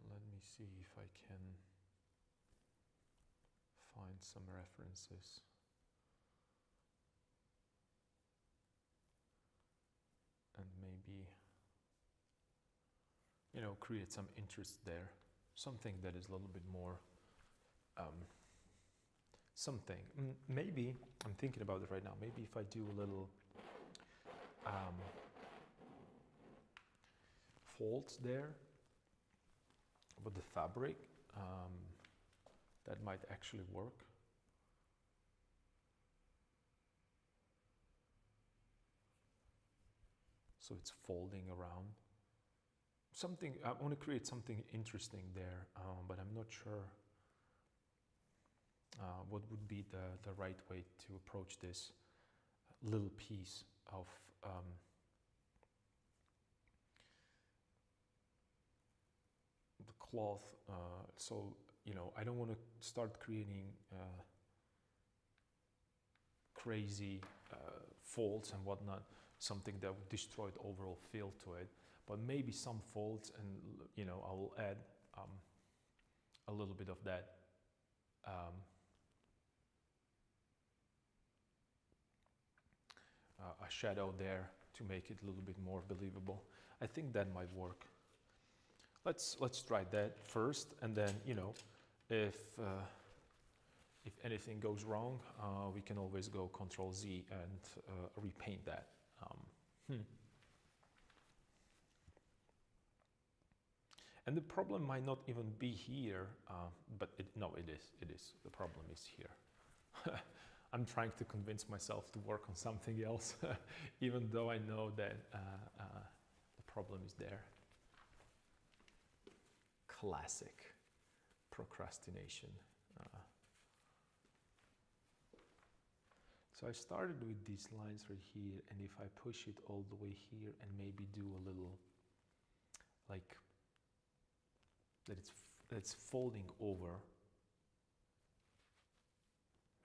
let me see if I can find some references. And maybe, you know, create some interest there. Something that is a little bit more, something. Maybe, I'm thinking about it right now, maybe if I do a little folds there with the fabric, that might actually work. So it's folding around. Something, I want to create something interesting there, but I'm not sure what would be the right way to approach this little piece of the cloth. So, you know, I don't want to start creating crazy folds and whatnot, something that would destroy the overall feel to it. But maybe some folds, and, you know, I will add a little bit of that a shadow there to make it a little bit more believable. I think that might work. Let's try that first, and then, you know, if anything goes wrong, we can always go Control Z and repaint that. And the problem might not even be here, but no, it is. The problem is here. I'm trying to convince myself to work on something else, even though I know that the problem is there. Classic procrastination. So I started with these lines right here, and if I push it all the way here and maybe do a little, like, that it's folding over,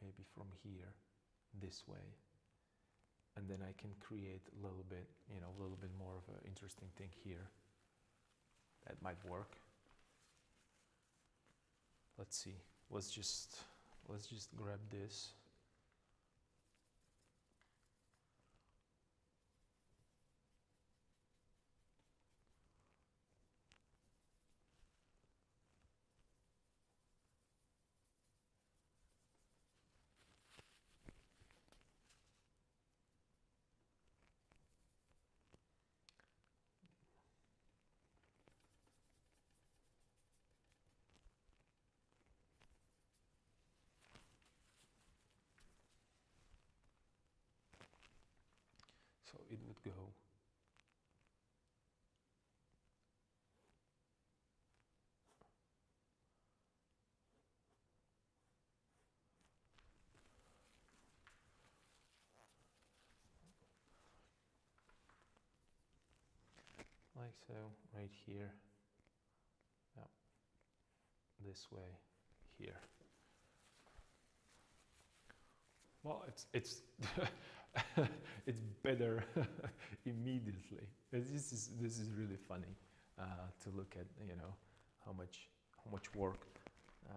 maybe from here, this way, and then I can create a little bit, you know, a little bit more of an interesting thing here. That might work. Let's see. Let's just grab this. So it would go like so, right here. Yeah, this way, here. Well, it's it's better immediately. This is really funny to look at, you know, how much work. Uh,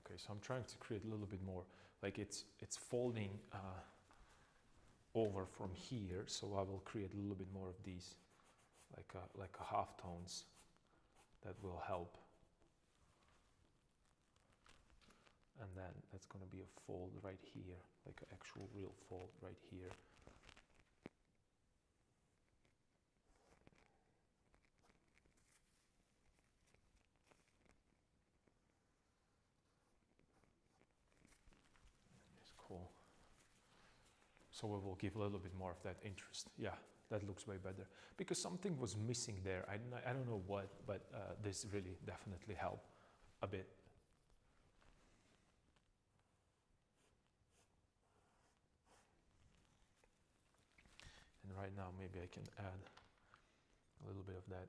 okay, so I'm trying to create a little bit more, like it's folding over from here, so I will create a little bit more of these, like a half tones that will help. And then that's going to be a fold right here, like an actual real fold right here. It's cool. So we will give a little bit more of that interest. Yeah, that looks way better. Because something was missing there. I don't know what, but this really definitely helped a bit. And right now maybe I can add a little bit of that.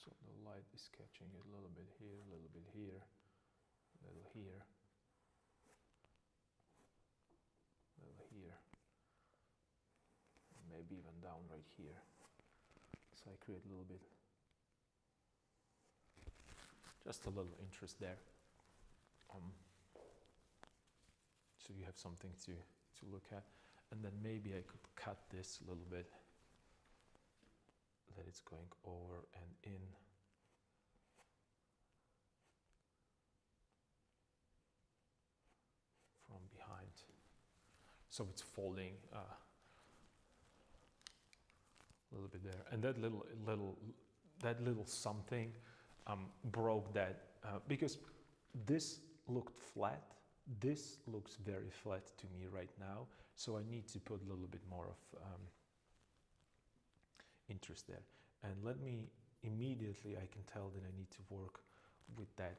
So the light is catching it a little bit here, a little bit here, a little here, a little here, maybe even down right here. So I create a little bit, just a little interest there. So you have something to look at. And then maybe I could cut this a little bit, that it's going over and in. From behind. So it's folding a little bit there. And that little something broke that, because this looked flat. This looks very flat to me right now. So I need to put a little bit more of interest there. And let me immediately, I can tell that I need to work with that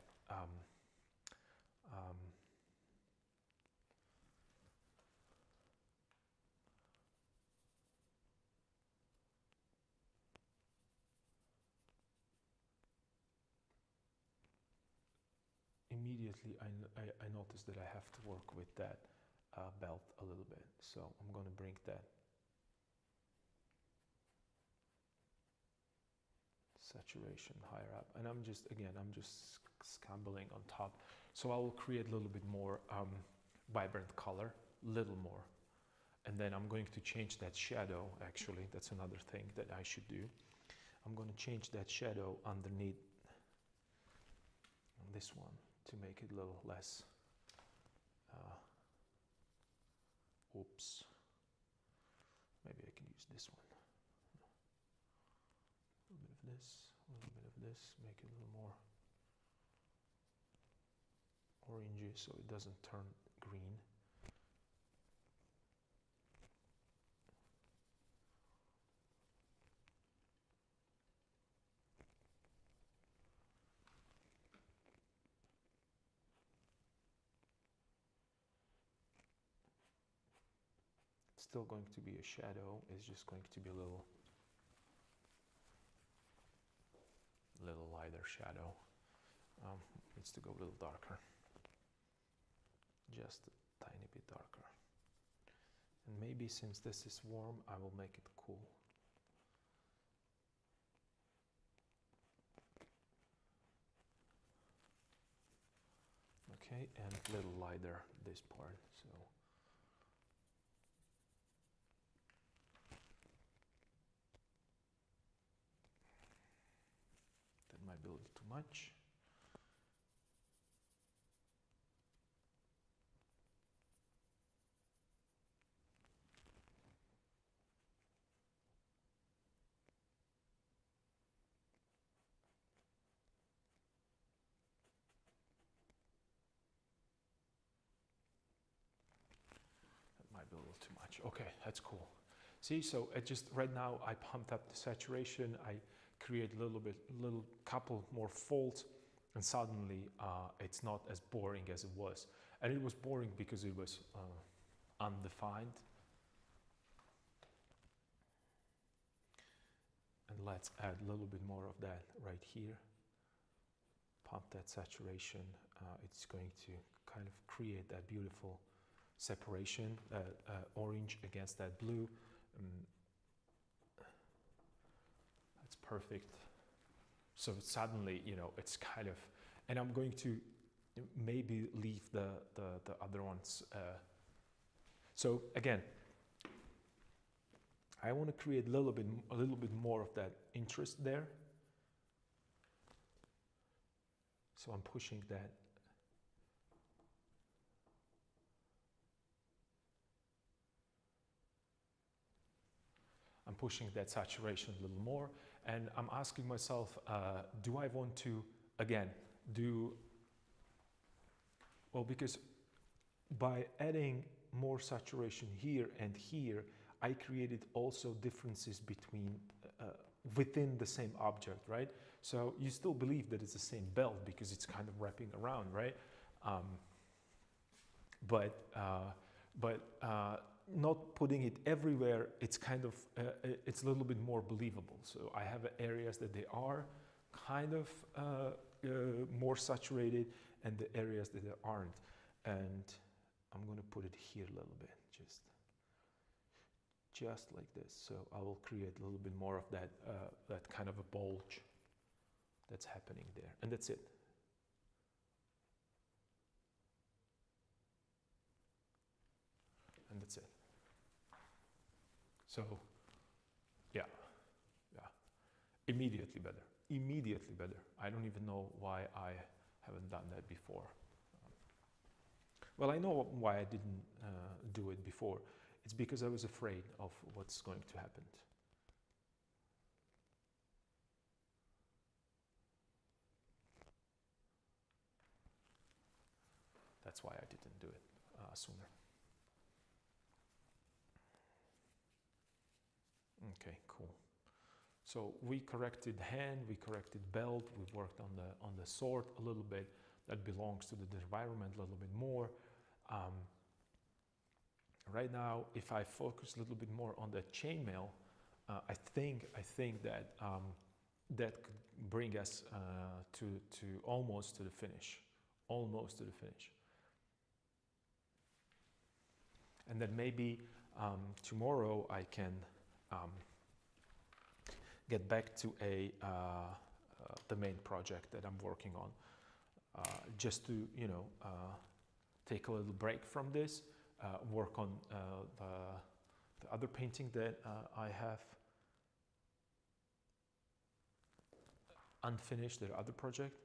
immediately I noticed that I have to work with that belt a little bit. So I'm going to bring that saturation higher up. And I'm just scabbling on top. So I will create a little bit more vibrant color, little more. And then I'm going to change that shadow, actually. That's another thing that I should do. I'm going to change that shadow underneath on this one to make it a little less. Oops. Maybe I can use this one. A little bit of this, a little bit of this, make it a little more orangey so it doesn't turn green. Still going to be a shadow, it's just going to be a little lighter shadow. Needs to go a little darker, just a tiny bit darker. And maybe since this is warm, I will make it cool. Okay, and a little lighter this part, so. That might be a little too much. Might be a little too much. Okay, that's cool. See, so it just right now I pumped up the saturation. I create a little couple more folds, and suddenly it's not as boring as it was. And it was boring because it was undefined. And let's add a little bit more of that right here. Pump that saturation. It's going to kind of create that beautiful separation, orange against that blue. That's perfect. So suddenly, you know, it's kind of, and I'm going to maybe leave the other ones. So again, I want to create a little bit more of that interest there. So I'm pushing that. I'm pushing that saturation a little more, and I'm asking myself, do I want to, again, well, because by adding more saturation here and here, I created also differences between, within the same object, right? So you still believe that it's the same belt because it's kind of wrapping around, right? But not putting it everywhere, it's kind of, it's a little bit more believable. So I have areas that they are kind of more saturated, and the areas that they aren't. And I'm going to put it here a little bit, just like this. So I will create a little bit more of that, that kind of a bulge that's happening there. And that's it. And that's it. So, yeah, immediately better, immediately better. I don't even know why I haven't done that before. Well, I know why I didn't do it before. It's because I was afraid of what's going to happen. That's why I didn't do it sooner. Okay, cool. So we corrected hand, we corrected belt, we worked on the sword a little bit. That belongs to the environment a little bit more. Right now, if I focus a little bit more on the chainmail, I think that that could bring us to almost to the finish, almost to the finish. And then maybe tomorrow I can get back to the main project that I'm working on, just to, you know, take a little break from this, work on the other painting that I have unfinished, the other project.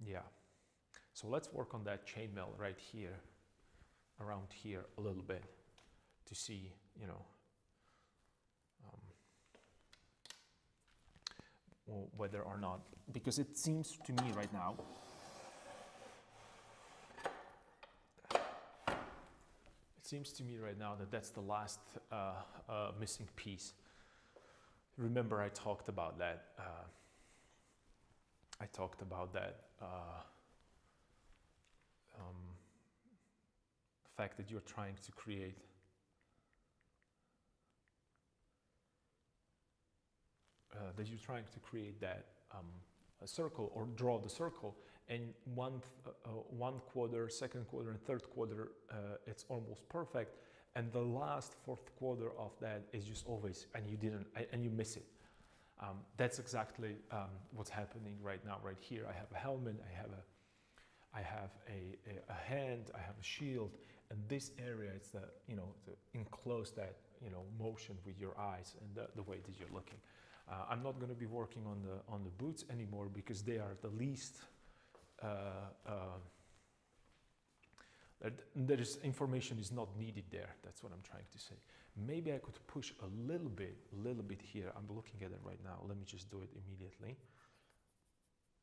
Yeah. So let's work on that chainmail right here, around here a little bit, to see, you know, whether or not, because it seems to me right now, that that's the last missing piece. Remember, I talked about that. Fact that you're trying to create that a circle, or draw the circle, and one quarter, second quarter, and third quarter, it's almost perfect, and the last fourth quarter of that is just always, and you miss it. That's exactly what's happening right now, right here. I have a helmet, I have a hand, I have a shield, and this area is the, to enclose that, motion with your eyes and the way that you're looking. I'm not going to be working on the boots anymore because they are the least. There is information is not needed there. That's what I'm trying to say. Maybe I could push a little bit here. I'm looking at it right now. Let me just do it immediately.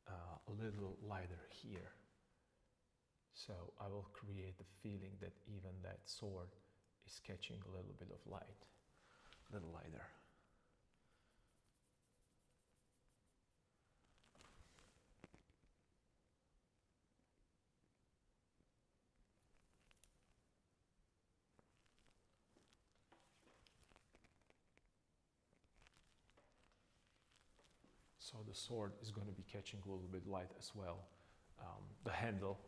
A little lighter here. So I will create the feeling that even that sword is catching a little bit of light. A little lighter. So the sword is going to be catching a little bit light as well. The handle.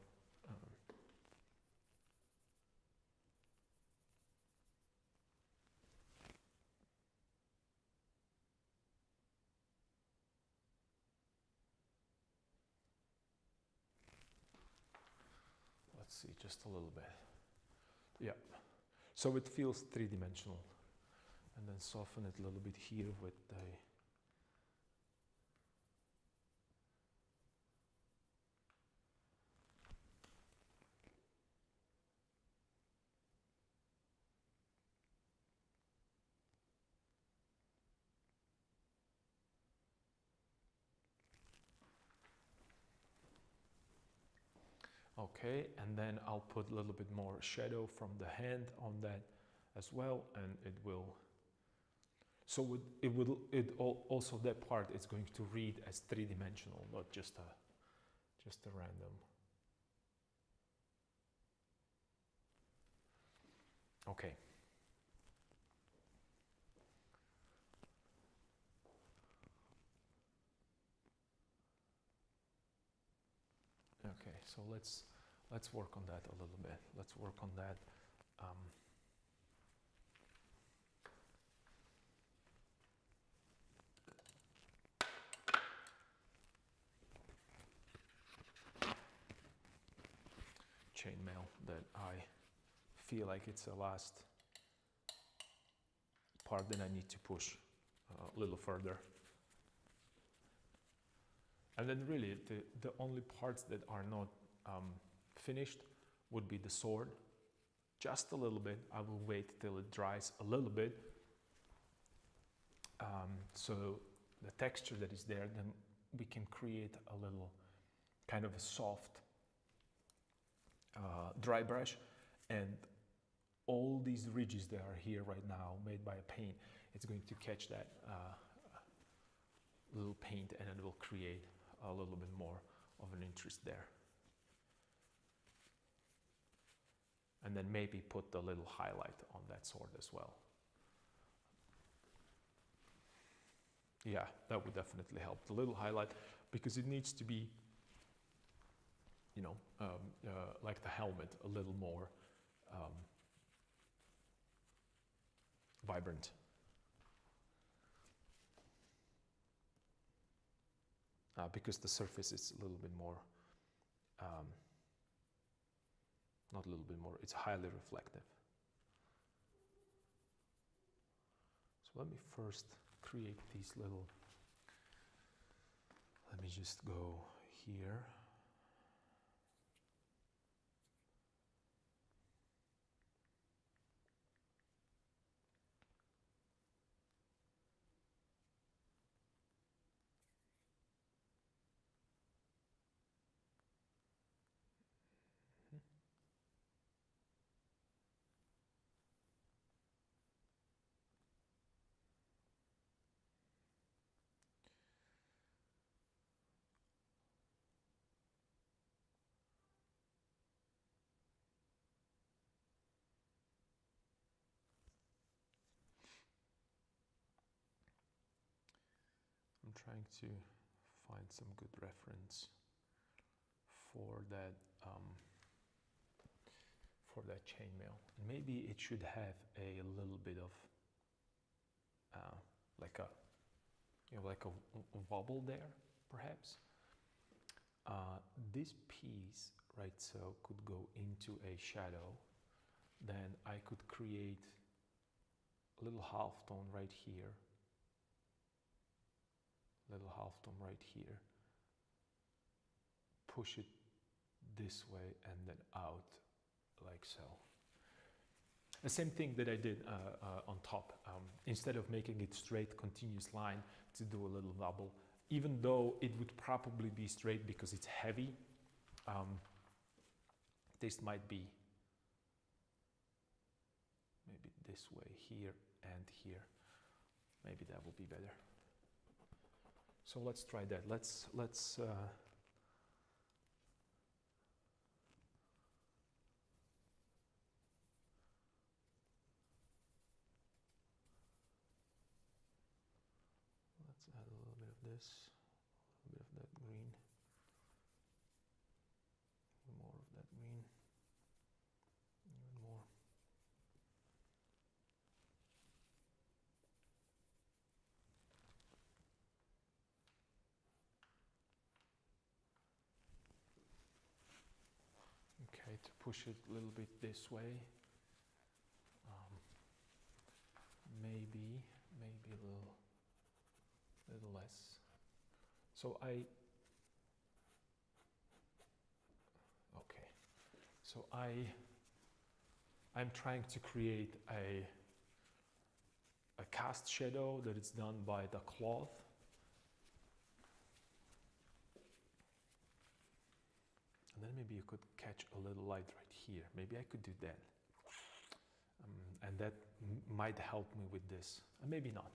Let's see, just a little bit. Yeah. So it feels three-dimensional. And then soften it a little bit here with the. Okay, and then I'll put a little bit more shadow from the hand on that as well, and it will. So also that part is going to read as three-dimensional, not just a random. Okay. Okay, so let's work on that a little bit. Let's work on that. Chainmail that I feel like it's the last part that I need to push a little further. And then really the only parts that are not finished would be the sword. Just a little bit. I will wait till it dries a little bit. So the texture that is there, then we can create a little kind of a soft dry brush, and all these ridges that are here right now made by a paint, it's going to catch that little paint, and it will create a little bit more of an interest there. And then maybe put a little highlight on that sword as well. Yeah, that would definitely help. The little highlight, because it needs to be, like the helmet, a little more vibrant. Because the surface is a little bit more, not a little bit more, it's highly reflective. So let me first create these little, let me just go here. I'm trying to find some good reference for that chainmail. Maybe it should have a little bit of like a you know, like a wobble there, perhaps. This piece, right, so could go into a shadow. Then I could create a little halftone right here, little halftone right here, push it this way and then out like so. The same thing that I did on top. Instead of making it straight continuous line, to do a little wobble, even though it would probably be straight because it's heavy. This might be maybe this way here and here. Maybe that will be better. So let's try that. Let's add a little bit of this, a little bit of that green, more of that green, even more. Okay, to push it a little bit this way. Maybe a little less. So I'm trying to create a cast shadow that is done by the cloth. And then maybe you could catch a little light right here. Maybe I could do that. And that might help me with this. And maybe not.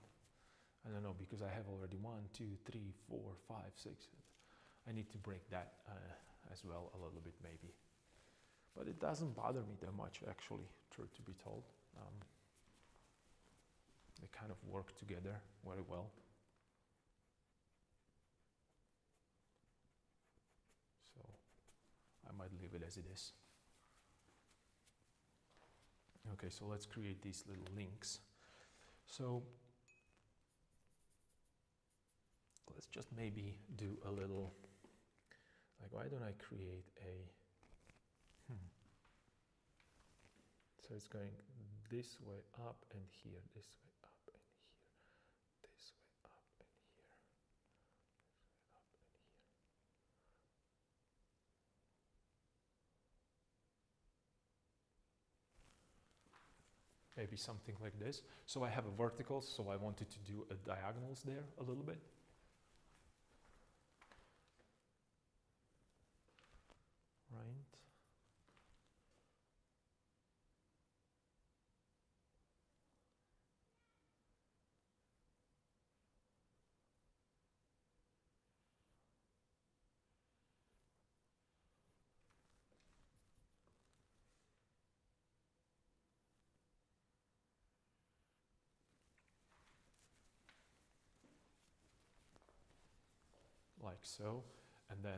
I don't know, because I have already 1, 2, 3, 4, 5, 6. I need to break that as well a little bit maybe. But it doesn't bother me that much actually, truth to be told. They kind of work together very well. So I might leave it as it is. Okay, so let's create these little links. So let's just maybe do a little, like, why don't I create a, so it's going this way up and here, this way up and here, this way up and here, this way up and here. Maybe something like this. So I have a vertical, so I wanted to do a diagonals there a little bit. Right. Like so, and then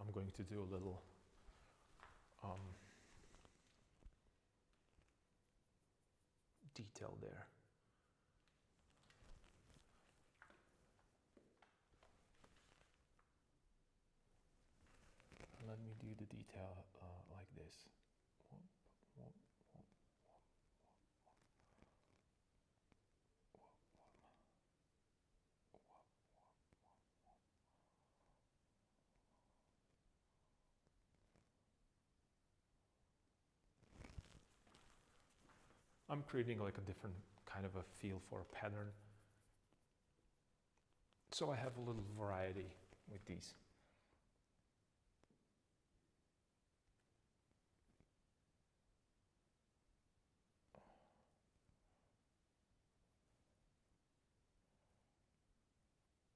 I'm going to do a little detail there. Let me do the detail like this. I'm creating like a different kind of a feel for a pattern. So I have a little variety with these.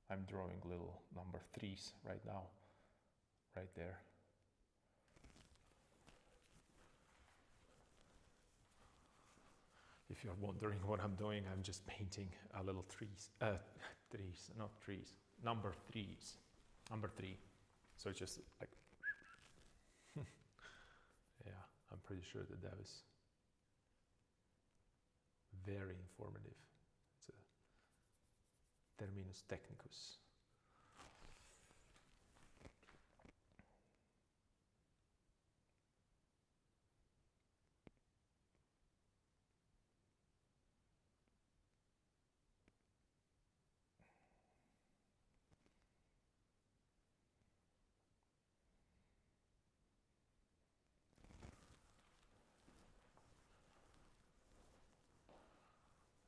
I'm drawing little number 3s right now, right there. If you're wondering what I'm doing, I'm just painting a little number 3s, number 3. So it's just like, yeah, I'm pretty sure that was very informative. terminus technicus.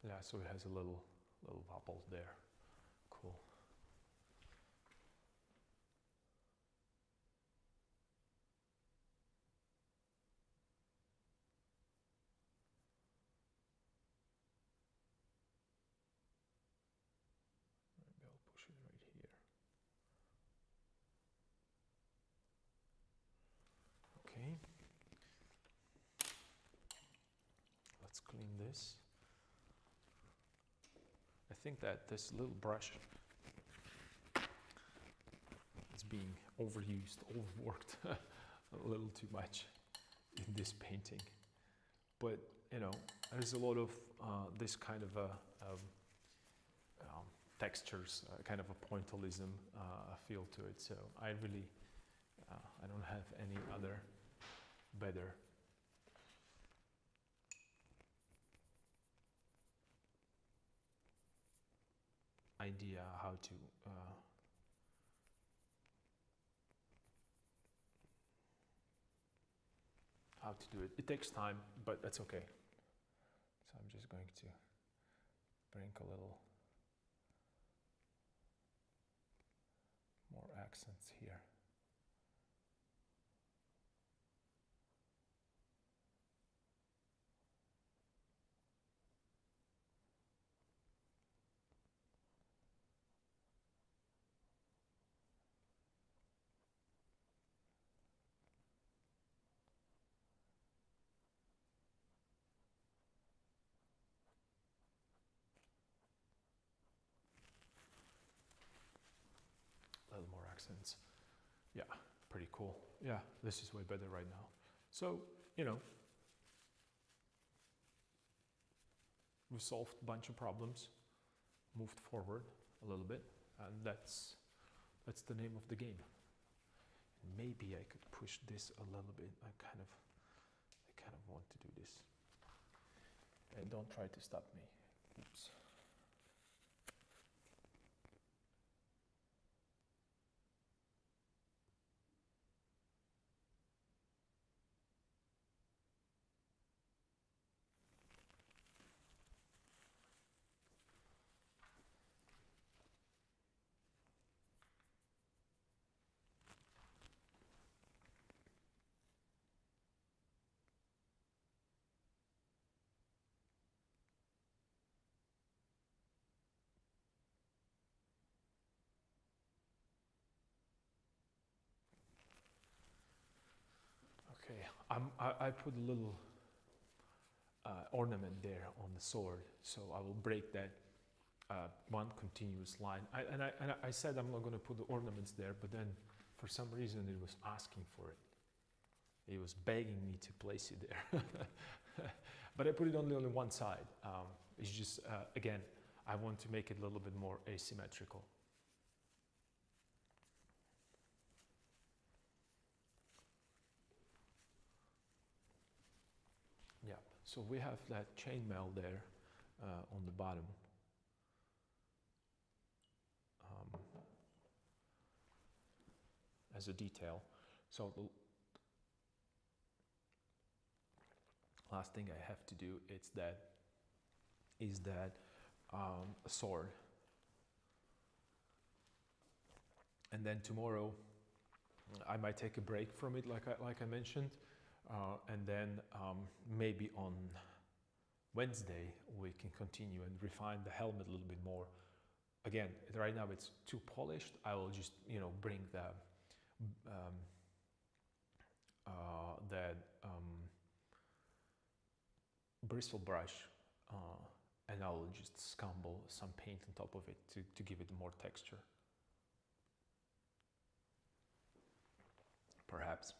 Yeah, so it has a little bubble there. Cool. Maybe I'll push it right here. Okay. Let's clean this. I think that this little brush is being overused, overworked a little too much in this painting. But you know, there's a lot of this kind of a textures, kind of a pointillism feel to it. So I really, I don't have any other better idea how to do it. It takes time, but that's okay. So I'm just going to bring a little more accents here. A little more accents. Yeah, pretty cool. Yeah, this is way better right now. So, you know, we solved a bunch of problems, moved forward a little bit, and that's the name of the game. Maybe I could push this a little bit. I kind of want to do this. And don't try to stop me. Oops. Okay, I put a little ornament there on the sword, so I will break that one continuous line. I said I'm not going to put the ornaments there, but then for some reason it was asking for it. It was begging me to place it there. But I put it only on one side. It's just, again, I want to make it a little bit more asymmetrical. Yeah, so we have that chainmail there on the bottom. As a detail. So the last thing I have to do is that a sword. And then tomorrow I might take a break from it, like I mentioned, and then maybe on Wednesday we can continue and refine the helmet a little bit more. Again, right now it's too polished. I will just, you know, bring that bristle brush and I will just scumble some paint on top of it to give it more texture. Perhaps.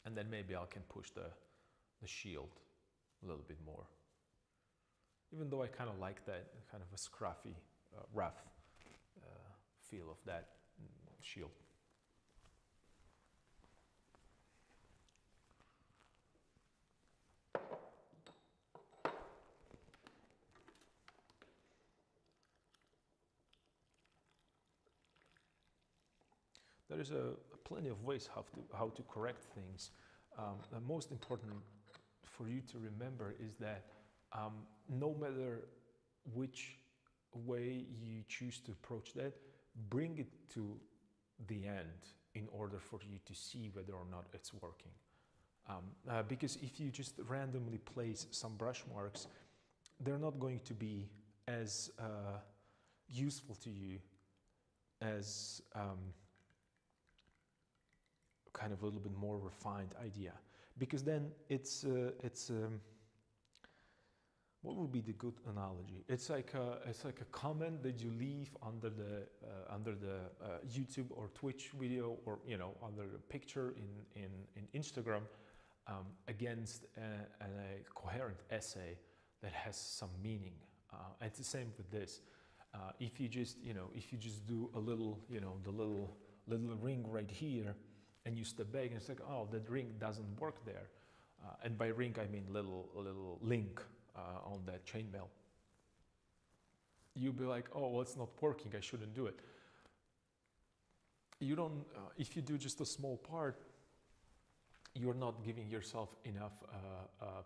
And then maybe I can push the shield a little bit more. Even though I kind of like that kind of a scruffy rough feel of that shield. There is plenty of ways how to correct things. The most important for you to remember is that no matter which way you choose to approach that, bring it to the end in order for you to see whether or not it's working. Because if you just randomly place some brush marks, they're not going to be as useful to you as kind of a little bit more refined idea, because then it's what would be the good analogy? It's like a comment that you leave under the YouTube or Twitch video, or under a picture in Instagram, against a coherent essay that has some meaning. And it's the same with this. If you just do a little, the little ring right here, and you step back and it's like, oh, that ring doesn't work there. And by ring, I mean little link on that chainmail. You'll be like, oh, well, it's not working, I shouldn't do it. You don't, if you do just a small part, you're not giving yourself enough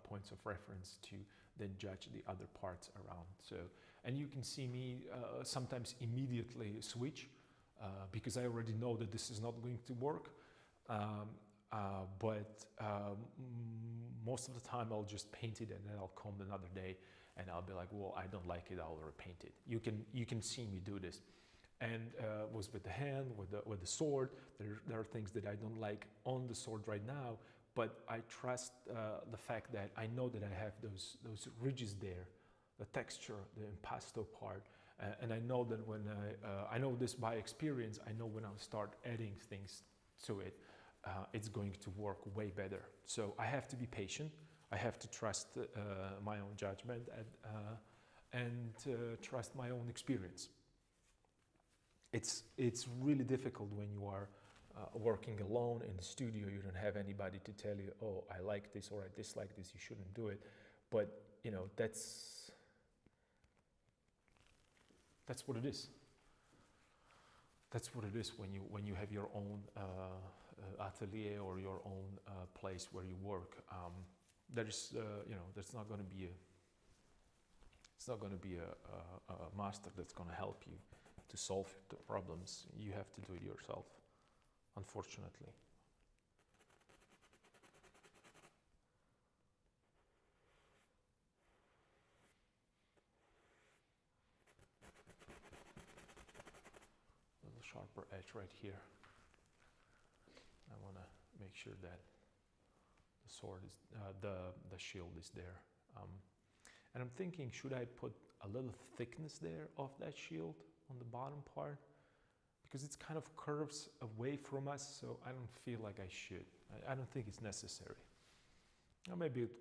points of reference to then judge the other parts around. So, and you can see me sometimes immediately switch because I already know that this is not going to work. But most of the time I'll just paint it and then I'll come another day and I'll be like, well, I don't like it, I'll repaint it. You can see me do this. And was with the hand, with the sword, there are things that I don't like on the sword right now, but I trust the fact that I know that I have those ridges there, the texture, the impasto part, and I know that when I know this by experience, I know when I'll start adding things to it, it's going to work way better. So I have to be patient. I have to trust my own judgment and trust my own experience. It's really difficult when you are working alone in the studio. You don't have anybody to tell you, oh, I like this or I dislike this, you shouldn't do it. But that's what it is. That's what it is when you have your own atelier or your own place where you work. There's not going to be a master that's going to help you to solve the problems. You have to do it yourself, unfortunately. A little sharper edge right here. I want to make sure that the sword is, the shield is there. And I'm thinking, should I put a little thickness there of that shield on the bottom part? Because it's kind of curves away from us, so I don't feel like I should. I don't think it's necessary. Or maybe it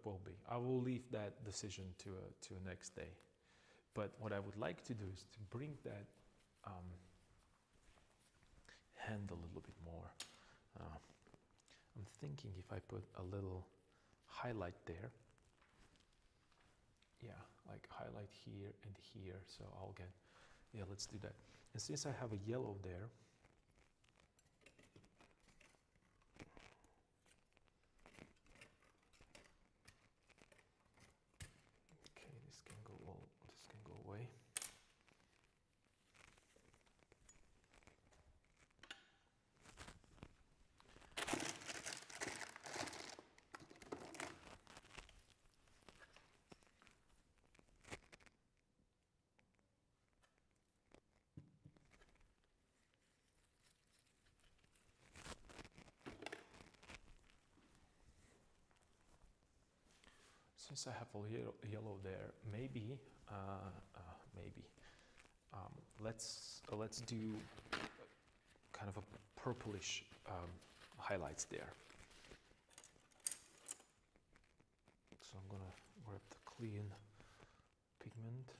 will be. I will leave that decision to a next day. But what I would like to do is to bring that hand a little bit more. I'm thinking if I put a little highlight there, yeah, like highlight here and here, so I'll get, yeah, let's do that. And since I have a yellow there, okay, this can go away. Since I have a yellow there, maybe let's do kind of a purplish highlights there. So I'm gonna grab the clean pigment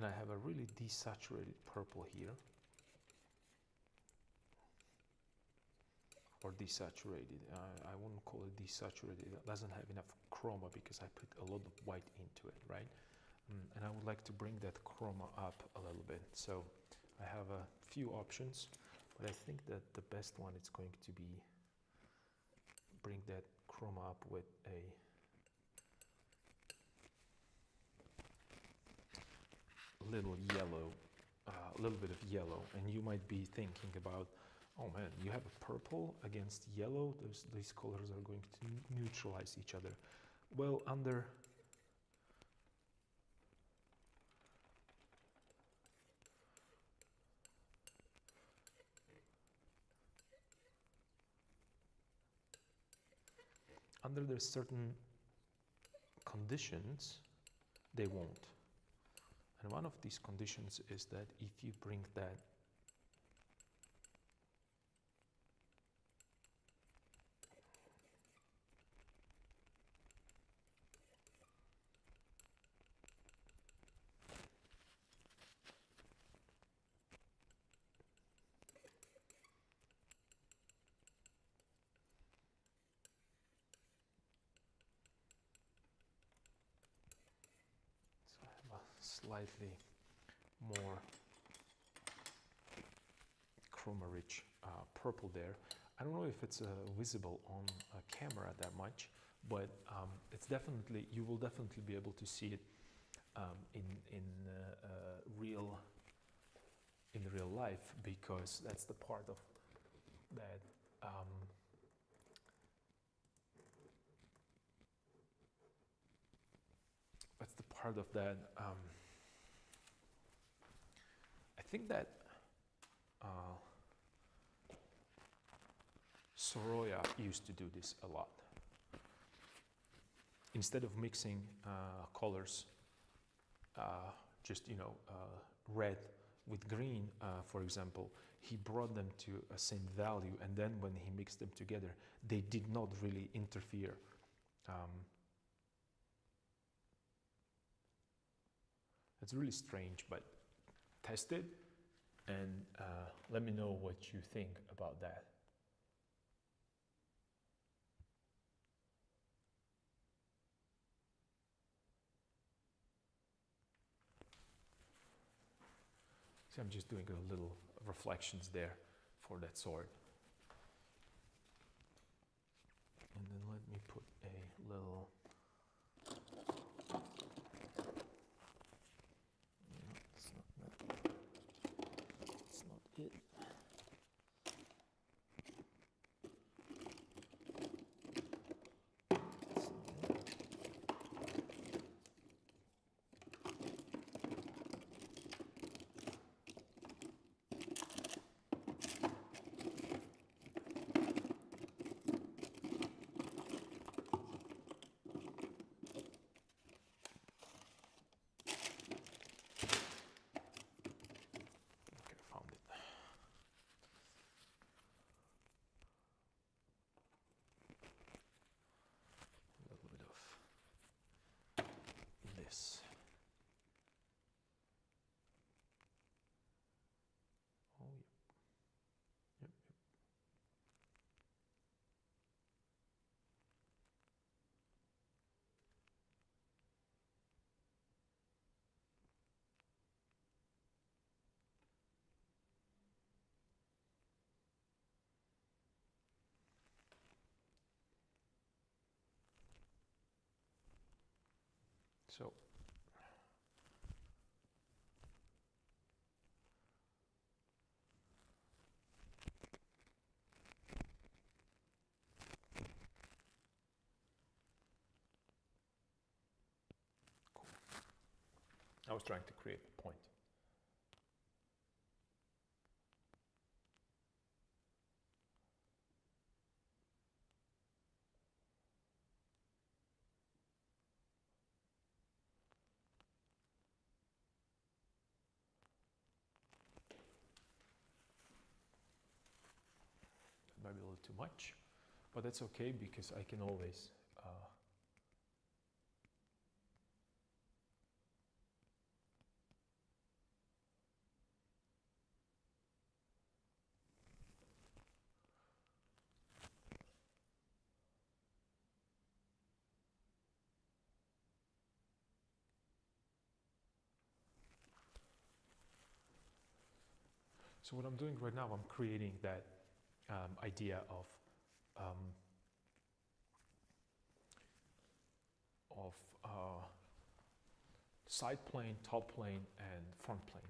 I have a really desaturated purple here, or desaturated. I wouldn't call it desaturated. It doesn't have enough chroma because I put a lot of white into it, right? And I would like to bring that chroma up a little bit. So I have a few options, but I think that the best one is going to be bring that chroma up with a little yellow, a little bit of yellow. And you might be thinking about, oh man, you have a purple against yellow, these colors are going to neutralize each other. Well, under the certain conditions, they won't. And one of these conditions is that if you bring that slightly more chroma rich purple there. I don't know if it's visible on a camera that much, but it's definitely, you will definitely be able to see it in real life, because that's the part of that I think that Sorolla used to do this a lot. Instead of mixing colors, just red with green, for example, he brought them to a same value, and then when he mixed them together, they did not really interfere. It's really strange, but test it and let me know what you think about that. So I'm just doing a little reflections there for that sword. And then let me put a little, it's not it. This. Oh, yep. So cool. I was trying to create a point. Might be a little too much, but that's okay because I can always So what I'm doing right now, I'm creating that idea of side plane, top plane, and front plane.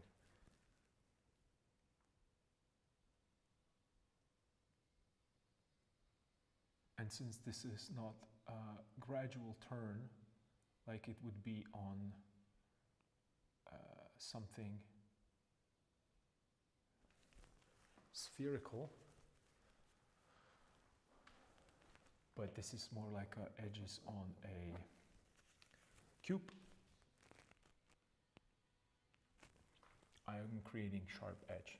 And since this is not a gradual turn, like it would be on something spherical, but this is more like edges on a cube, I am creating sharp edge.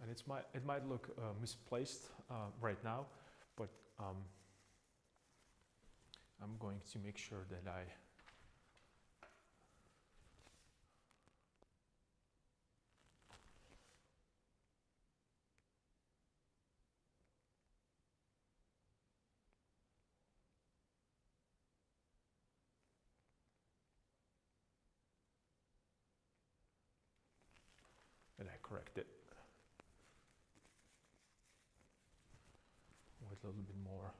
And it might look misplaced right now, but I'm going to make sure that I correct it with a little bit more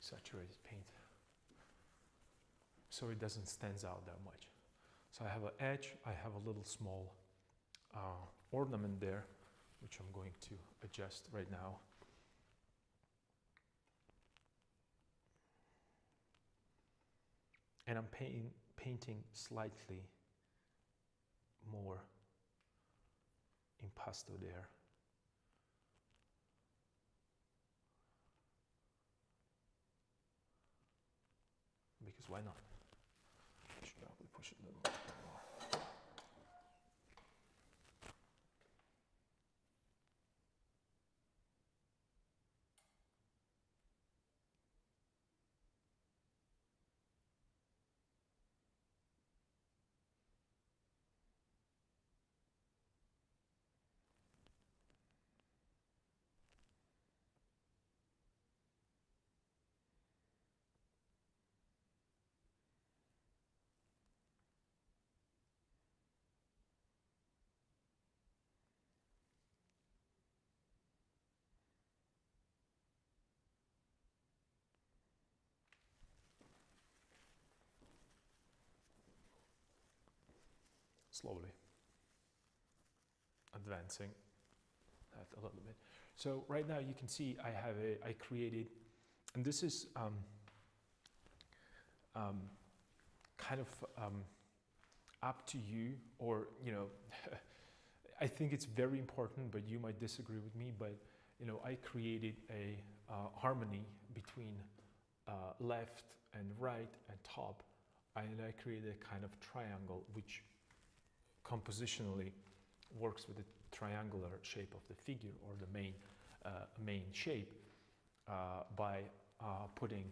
saturated paint, so it doesn't stand out that much. So I have an edge, I have a little small ornament there, which I'm going to adjust right now. And I'm painting slightly more impasto there. Because why not? I should probably push it a little bit more. Slowly advancing that a little bit. So right now you can see I created, and this is kind of up to you, or I think it's very important, but you might disagree with me, but I created a harmony between left and right and top, and I created a kind of triangle which compositionally works with the triangular shape of the figure, or the main shape, by putting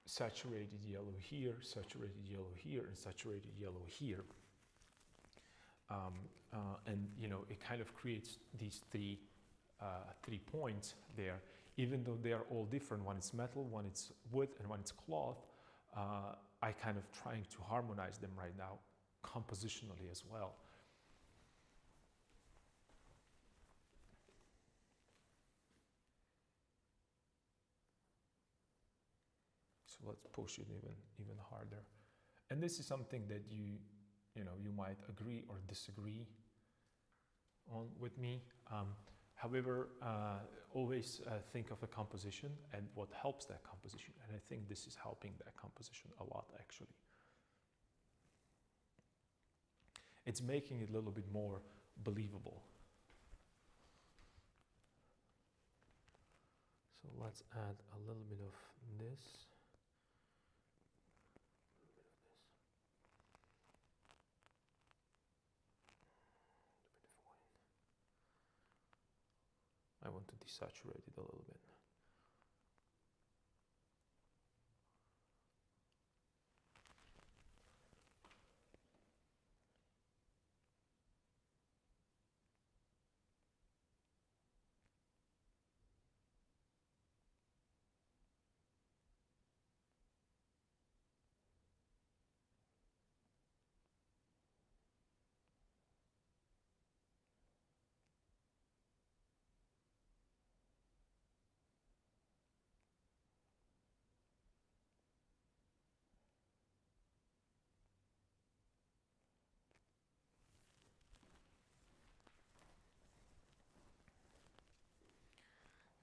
saturated yellow here, saturated yellow here, and saturated yellow here. And it kind of creates these three points there, even though they are all different. One is metal, one is wood, and one is cloth. I kind of trying to harmonize them right now, compositionally as well. So let's push it even harder. And this is something that you might agree or disagree on with me. However, always think of a composition and what helps that composition. And I think this is helping that composition a lot, actually. It's making it a little bit more believable. So let's add a little bit of this. I want to desaturate it a little bit.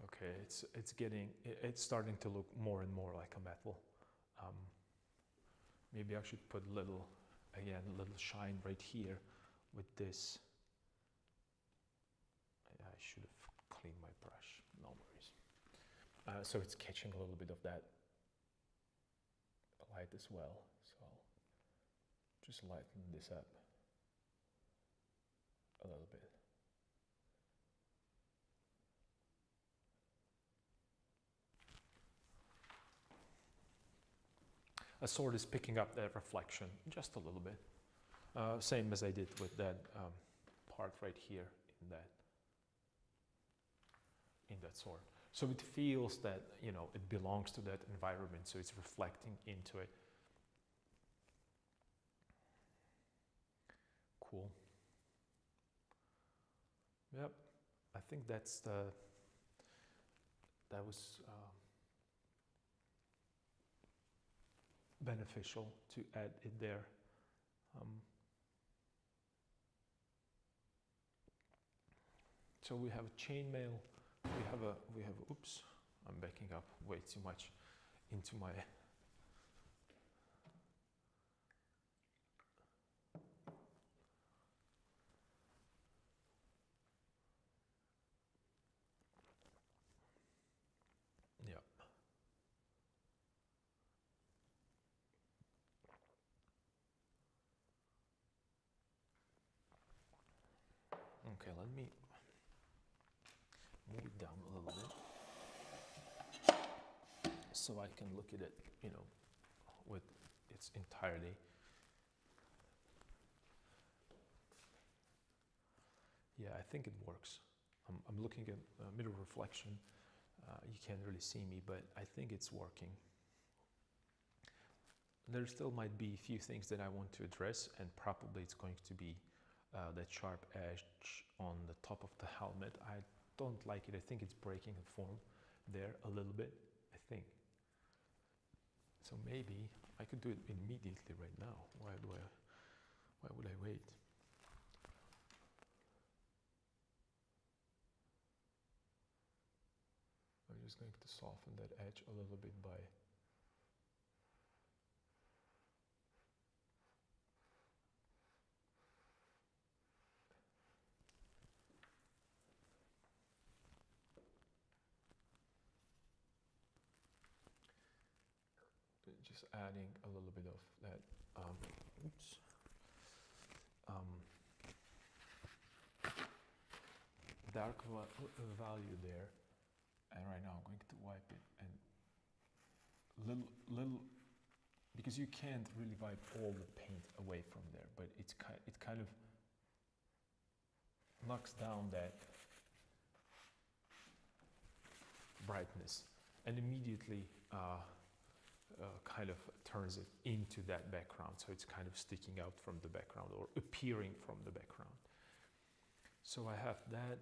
Okay, it's starting to look more and more like a metal. Maybe I should put a little shine right here with this. I should have cleaned my brush, no worries. So it's catching a little bit of that light as well. So I'll just lighten this up a little bit. A sword is picking up that reflection just a little bit. Same as I did with that part right here in that sword. So it feels that, you know, it belongs to that environment, so it's reflecting into it. Cool. Yep, I think that was beneficial to add it there. So we have a chainmail. We have. Oops, I'm backing up way too much into my. Yeah. Okay, let me move it down a little bit so I can look at it, you know, with its entirety. Yeah, I think it works. I'm looking at mirror reflection. You can't really see me, but I think it's working. There still might be a few things that I want to address, and probably it's going to be that sharp edge on the top of the helmet. I don't like it. I think it's breaking the form there a little bit, I think. So maybe I could do it immediately right now. Why would I wait? I'm just going to soften that edge a little bit by just adding a little bit of that dark value there, and right now I'm going to wipe it and little because you can't really wipe all the paint away from there, but it kind of knocks down that brightness and immediately kind of turns it into that background, so it's kind of sticking out from the background or appearing from the background. So I have that.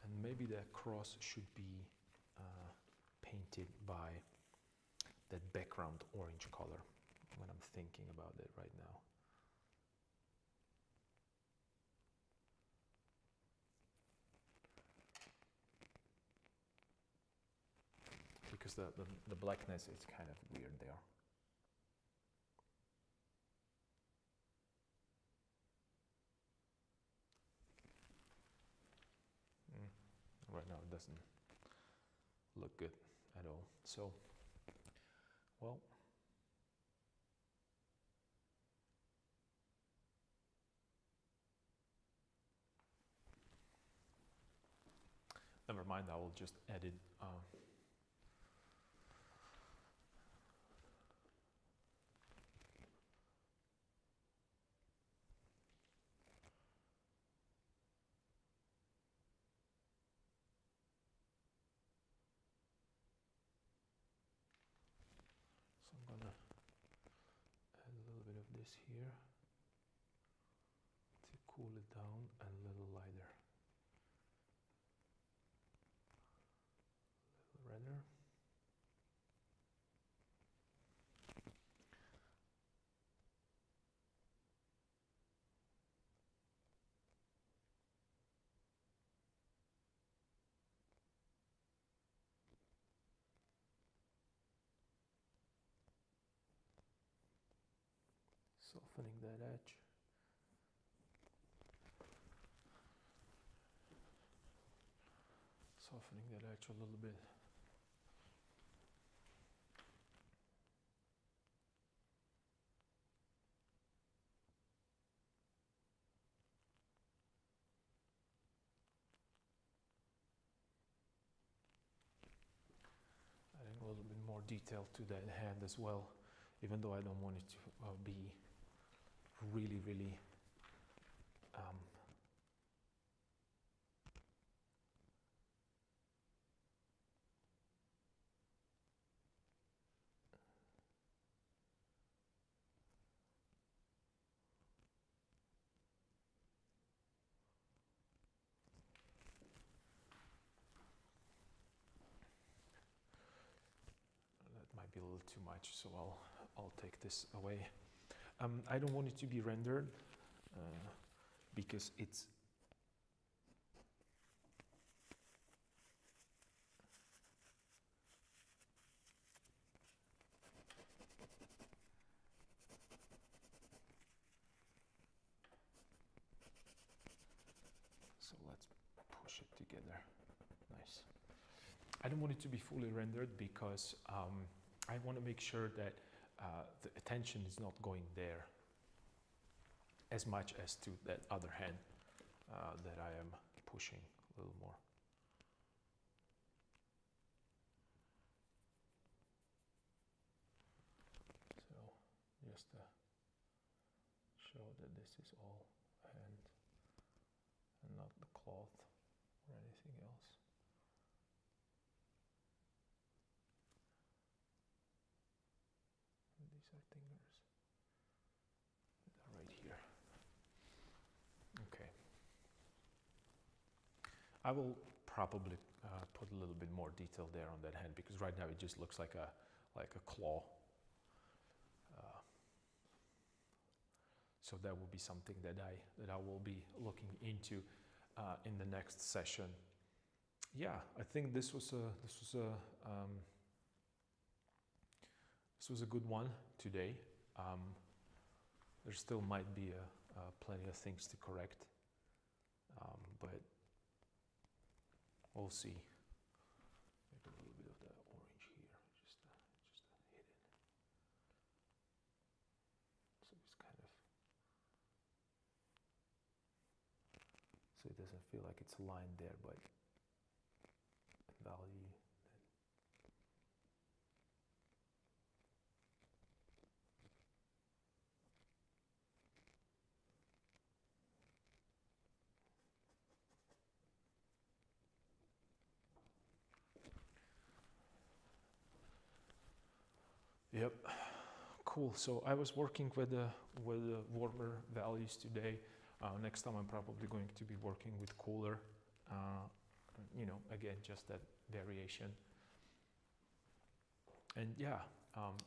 And maybe that cross should be painted by that background orange color when I'm thinking about it right now. Because the blackness is kind of weird there. Right now it doesn't look good at all. So, well, never mind, I will just edit. So I'm gonna add a little bit of this here to cool it down and a little lighter. A little redder. Softening that edge. Softening that edge a little bit. Adding a little bit more detail to that hand as well, even though I don't want it to be really, really that might be a little too much, so I'll take this away. I don't want it to be rendered because it's so let's push it together. Nice. I don't want it to be fully rendered because I want to make sure that the attention is not going there as much as to that other hand that I am pushing a little more. So just to show that this is all hand and not the cloth or anything else. And these are fingers. They're right here. Okay. I will probably put a little bit more detail there on that hand because right now it just looks like a claw. So that will be something that I will be looking into in the next session. Yeah, I think this was a good one today. There still might be plenty of things to correct, but we'll see. Maybe a little bit of that orange here, just hit it. So it's kind of, so it doesn't feel like it's a line there, but value. Yep, cool. So I was working with the warmer values today. Next time I'm probably going to be working with cooler. You know, again, just that variation. And yeah,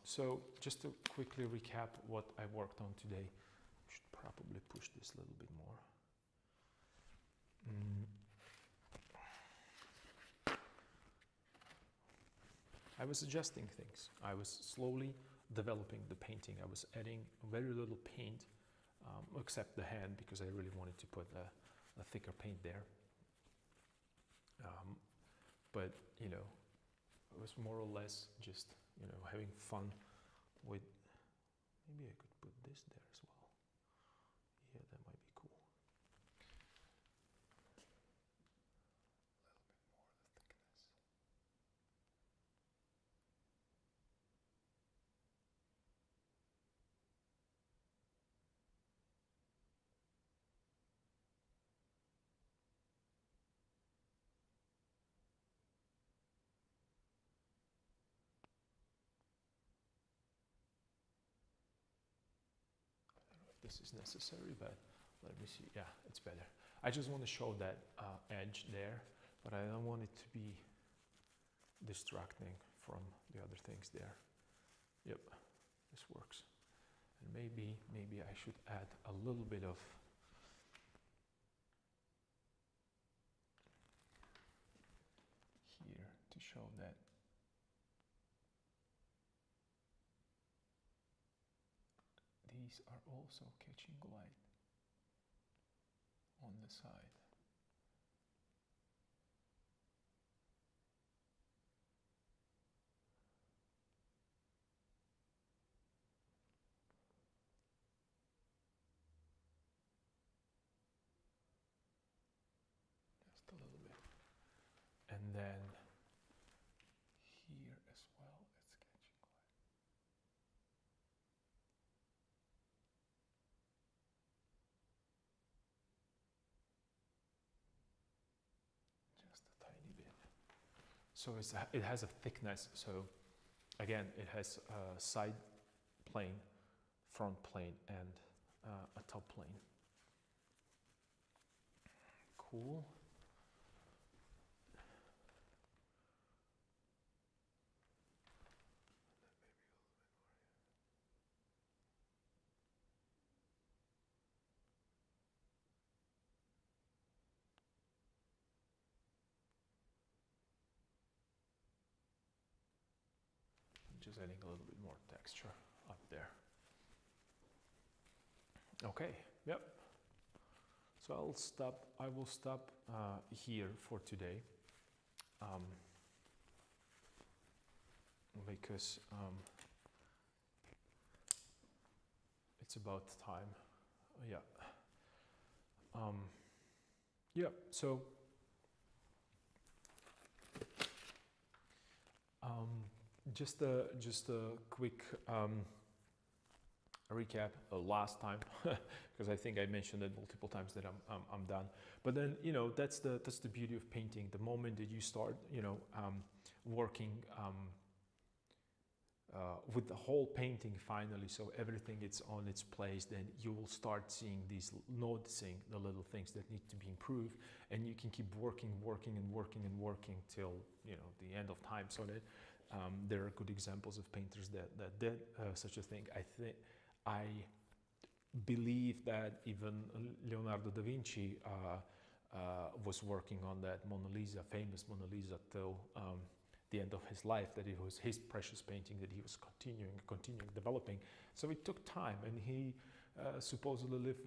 so just to quickly recap what I worked on today, I should probably push this a little bit more. I was adjusting things. I was slowly developing the painting. I was adding very little paint, except the hand, because I really wanted to put a thicker paint there. But, you know, it was more or less just, you know, having fun with, maybe I could put this there as well. Yeah, that might be cool. A little bit more this is necessary, but let me see. Yeah, it's better. I just want to show that edge there, but I don't want it to be distracting from the other things there. Yep, this works. And maybe I should add a little bit of here to show that these are also catching light on the side. Just a little bit. And then here as well, it's catching light. Just a tiny bit. So it has a thickness. So again, it has a side plane, front plane, and a top plane. Cool. Just adding a little bit more texture up there. Okay, yep. So I will stop here for today, because it's about time. Yeah. Yeah, so just a quick recap last time, because I think I mentioned it multiple times that I'm done. But then, you know, that's the beauty of painting. The moment that you start, you know, working with the whole painting finally, so everything is on its place, then you will start seeing these, noticing the little things that need to be improved, and you can keep working till, you know, the end of time. So that there are good examples of painters that did such a thing. I believe that even Leonardo da Vinci was working on that Mona Lisa, famous Mona Lisa, till the end of his life, that it was his precious painting that he was continuing developing. So it took time, and he supposedly lived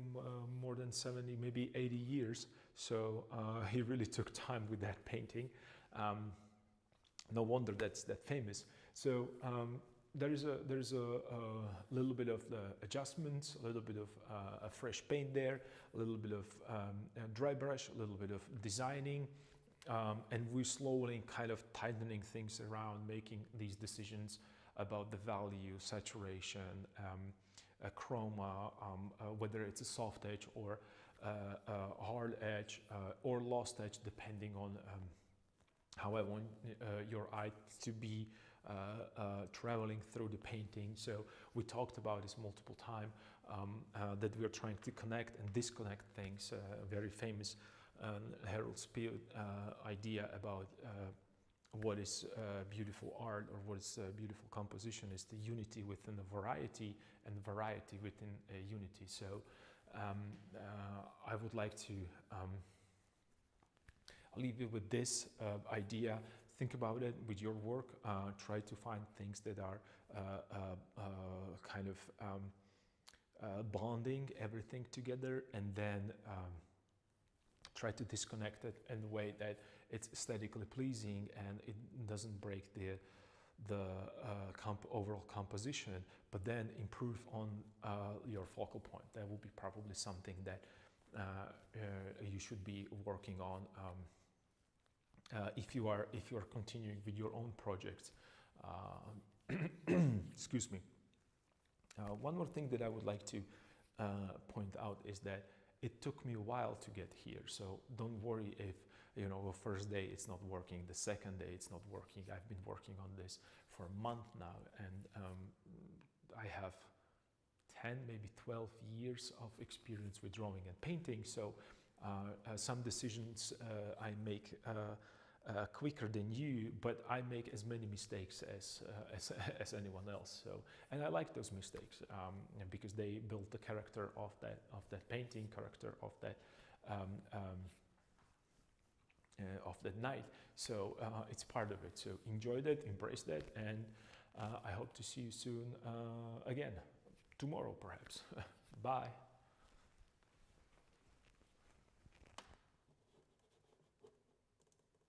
more than 70, maybe 80 years. So he really took time with that painting. No wonder that's that famous. So there's a little bit of the adjustments, a little bit of a fresh paint there, a little bit of dry brush, a little bit of designing, and we're slowly kind of tightening things around, making these decisions about the value, saturation, chroma, whether it's a soft edge or a hard edge or lost edge, depending on how I want your eye to be traveling through the painting. So we talked about this multiple times, that we are trying to connect and disconnect things. Very famous Harold Spiel idea about what is beautiful art, or what is beautiful composition, is the unity within the variety, and variety within a unity. So I would like to leave you with this idea. Think about it with your work. Try to find things that are kind of bonding everything together, and then try to disconnect it in a way that it's aesthetically pleasing and it doesn't break the overall composition, but then improve on your focal point. That will be probably something that you should be working on if you are continuing with your own projects. Excuse me. One more thing that I would like to point out is that it took me a while to get here. So don't worry if, you know, the first day it's not working, the second day it's not working. I've been working on this for a month now, and I have 10, maybe 12 years of experience with drawing and painting. So some decisions I make quicker than you, but I make as many mistakes as anyone else. So, and I like those mistakes because they build the character of that painting, character of that night. So it's part of it. So enjoy that, embrace that, and I hope to see you soon again, tomorrow perhaps. Bye.